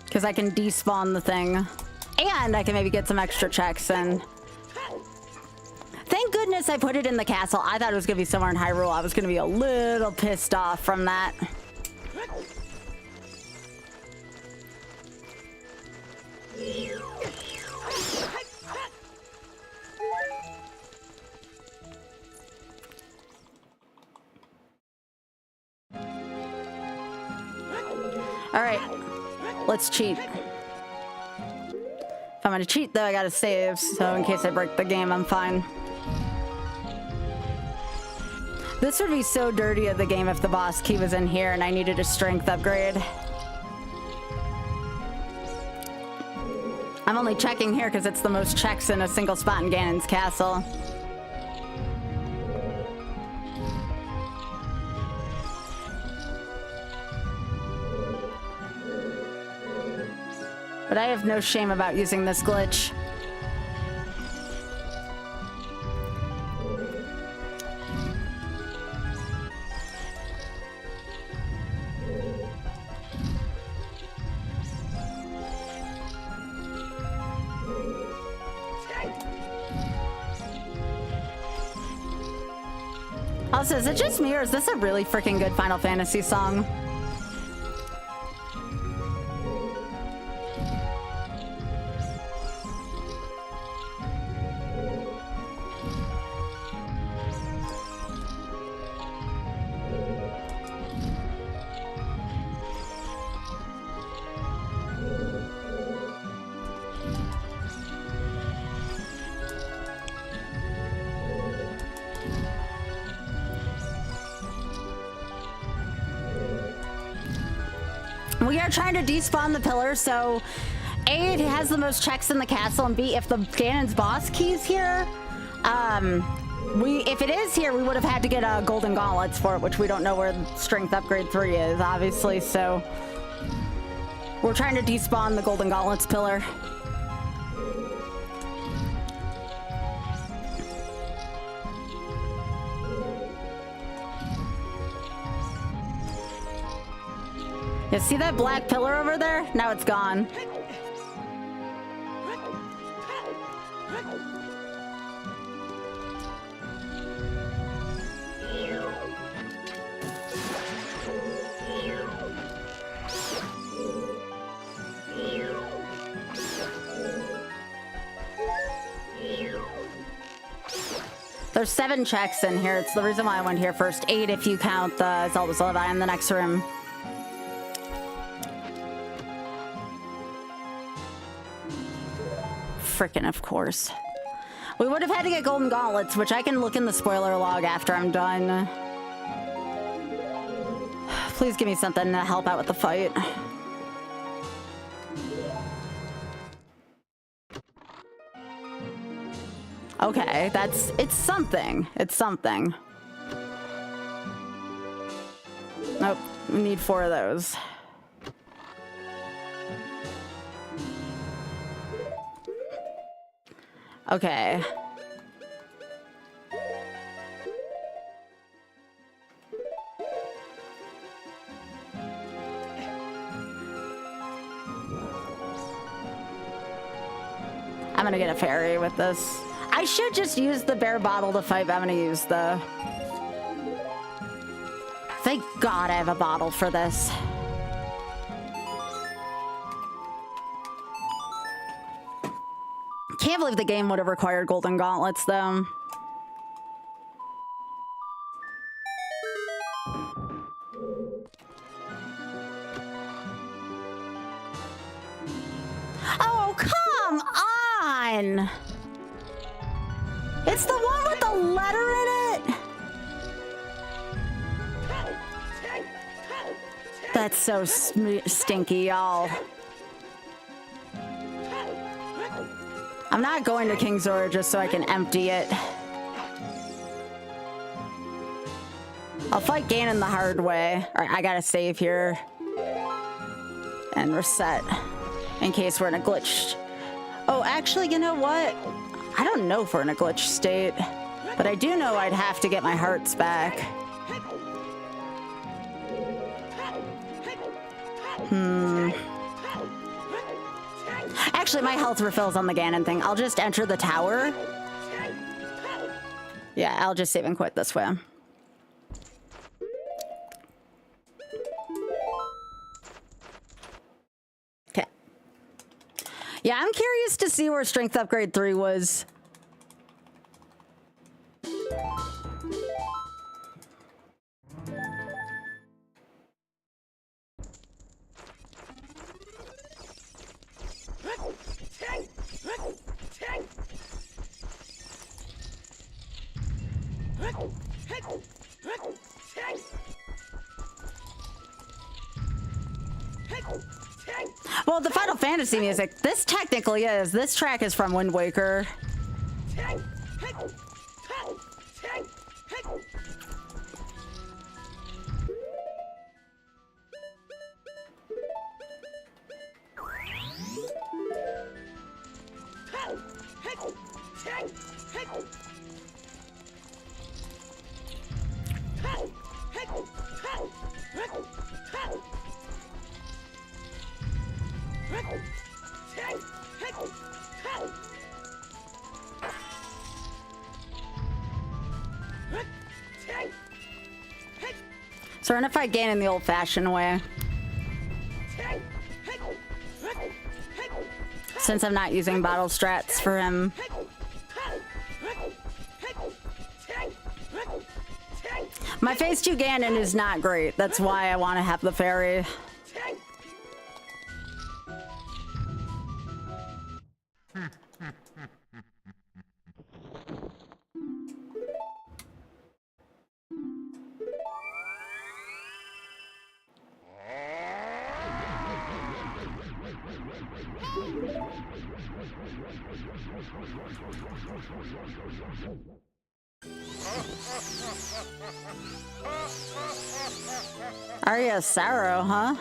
A: Because I can despawn the thing. And I can maybe get some extra checks in. Thank goodness I put it in the castle. I thought it was going to be somewhere in Hyrule. I was going to be a little pissed off from that. All right. Let's cheat. If I'm gonna cheat, though, I gotta save, so in case I break the game, I'm fine. This would be so dirty of the game if the boss key was in here and I needed a strength upgrade. I'm only checking here because it's the most checks in a single spot in Ganon's castle. But I have no shame about using this glitch. Also, is it just me or is this a really freaking good Final Fantasy song? We are trying to despawn the pillar, so A, it has the most checks in the castle, and B, if the Ganon's boss key's here, if it is here, we would have had to get golden gauntlets for it, which we don't know where strength upgrade 3 is, obviously, so we're trying to despawn the golden gauntlets pillar. Yeah, see that black pillar over there? Now it's gone. There's 7 checks in here. It's the reason why I went here first. 8 if you count the Zelda's Lullaby in the next room. Frickin' of course. We would have had to get golden gauntlets, which I can look in the spoiler log after I'm done. Please give me something to help out with the fight. Okay, it's something. It's something. Nope, we need 4 of those. Okay. I'm gonna get a fairy with this. I should just use the bear bottle to fight, but I'm gonna use the... Thank God I have a bottle for this. Can't believe the game would have required golden gauntlets, though. Oh, come on! It's the one with the letter in it? That's so stinky, y'all. I'm not going to King Zora just so I can empty it. I'll fight Ganon the hard way. All right, I gotta save here. And reset. In case we're in a glitch. Oh, actually, you know what? I don't know if we're in a glitch state. But I do know I'd have to get my hearts back. Actually, my health refills on the Ganon thing. I'll just enter the tower. Yeah, I'll just save and quit this way. Okay. Yeah, I'm curious to see where Strength Upgrade 3 was. Well, the Final Fantasy music, this technically is. This track is from Wind Waker. So we're gonna fight Ganon the old-fashioned way. Since I'm not using bottle strats for him. My phase 2 Ganon is not great. That's why I want to have the fairy. Arya Sorrow, huh?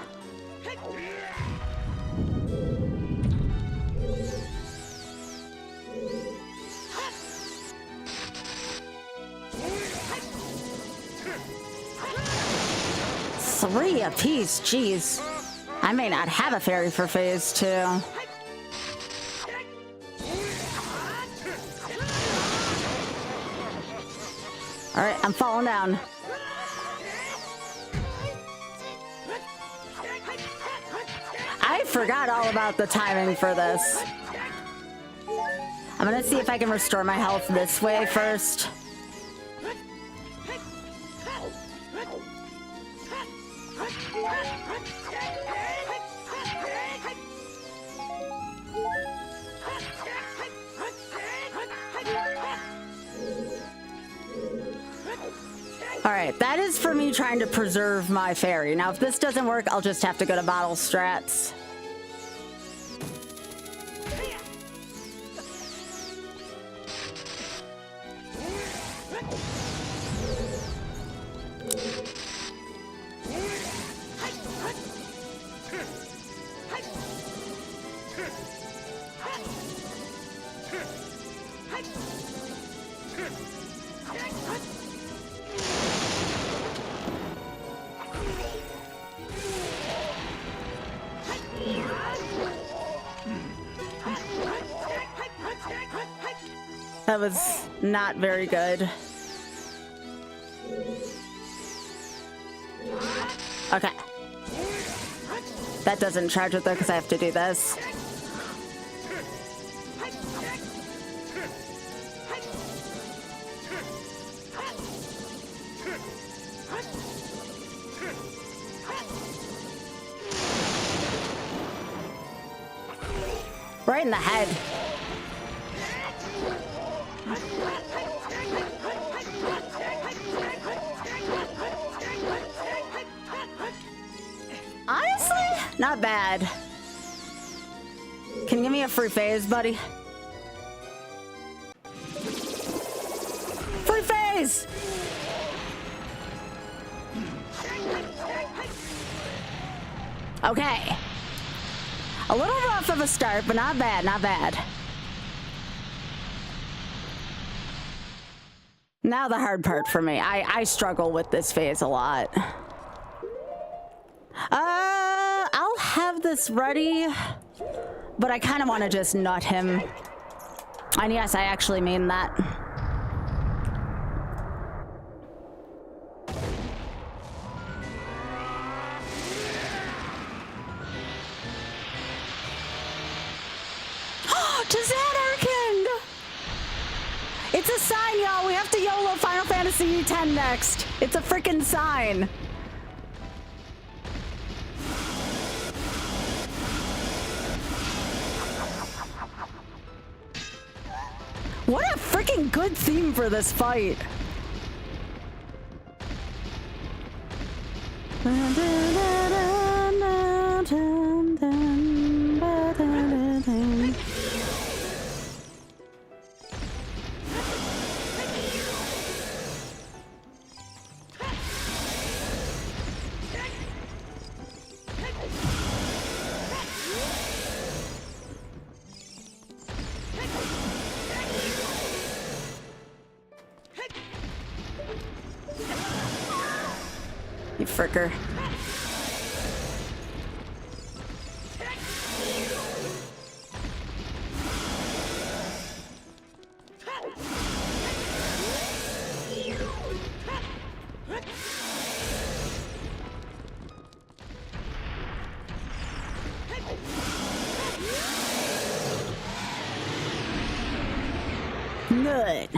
A: Three apiece, jeez. I may not have a fairy for phase 2. Alright, I'm falling down. I forgot all about the timing for this. I'm gonna see if I can restore my health this way first. All right, that is for me trying to preserve my fairy. Now, if this doesn't work, I'll just have to go to bottle strats. That was not very good. Okay. That doesn't charge it though, because I have to do this. Right in the head. Honestly, not bad. Can you give me a free phase, buddy? Free phase! Okay. A little rough of a start, but not bad, not bad. Now the hard part for me. I struggle with this phase a lot. I'll have this ready, but I kind of want to just nut him. And yes, I actually mean that. It's a sign, y'all. We have to YOLO Final Fantasy X next. It's a freaking sign. What a freaking good theme for this fight. You fricker. Good.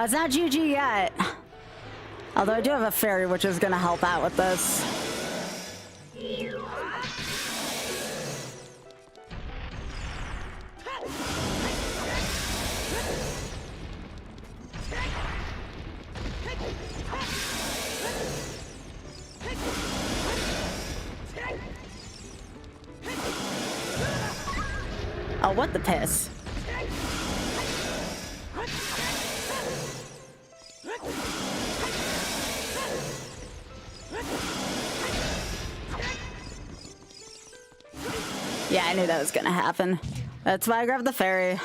A: It's not GG yet. Although I do have a fairy, which is going to help out with this. Oh, what the piss? Yeah, I knew that was gonna happen. That's why I grabbed the fairy.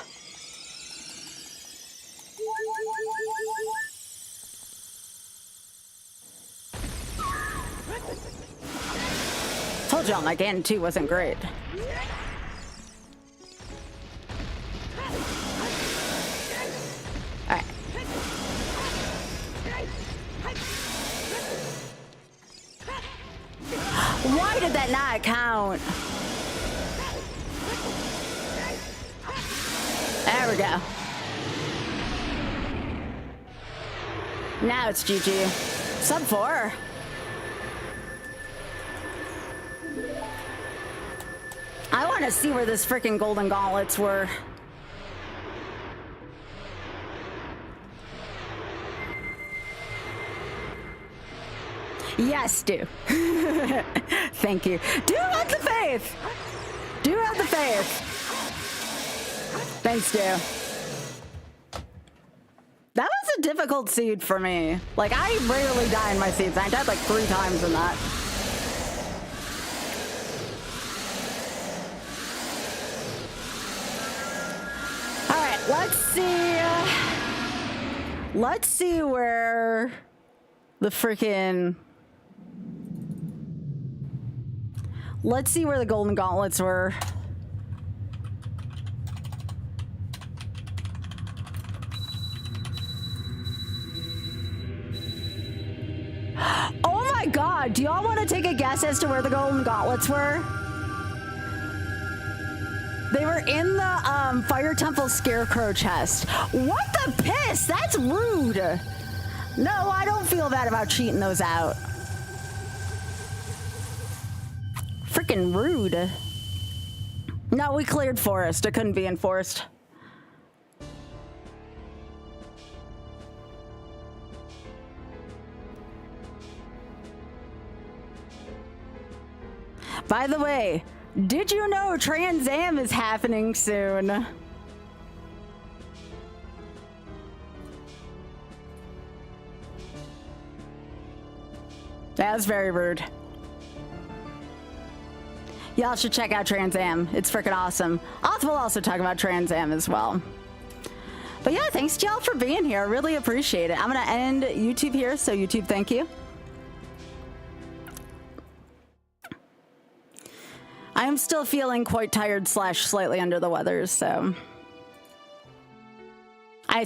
A: Told y'all my Ganon 2 wasn't great. Alright. Why did that not count? There we go. Now it's GG. Sub 4. I want to see where this freaking golden gauntlets were. Yes, do. Thank you. Do have the faith. Do have the faith. Thanks, Stu. That was a difficult seed for me. Like, I rarely die in my seeds. I died like 3 times in that. All right, let's see. Let's see where the freaking... Let's see where the golden gauntlets were. Oh my god, do y'all want to take a guess as to where the golden gauntlets were? They were in the Fire Temple Scarecrow chest. What the piss? That's rude. No, I don't feel bad about cheating those out. Freaking rude. No, we cleared forest. It couldn't be in forest. By the way, did you know Trans Am is happening soon? That was very rude. Y'all should check out Trans Am. It's freaking awesome. Oth will also talk about Trans Am as well. But yeah, thanks to y'all for being here. I really appreciate it. I'm gonna end YouTube here, so YouTube, thank you. I am still feeling quite tired / slightly under the weather, so I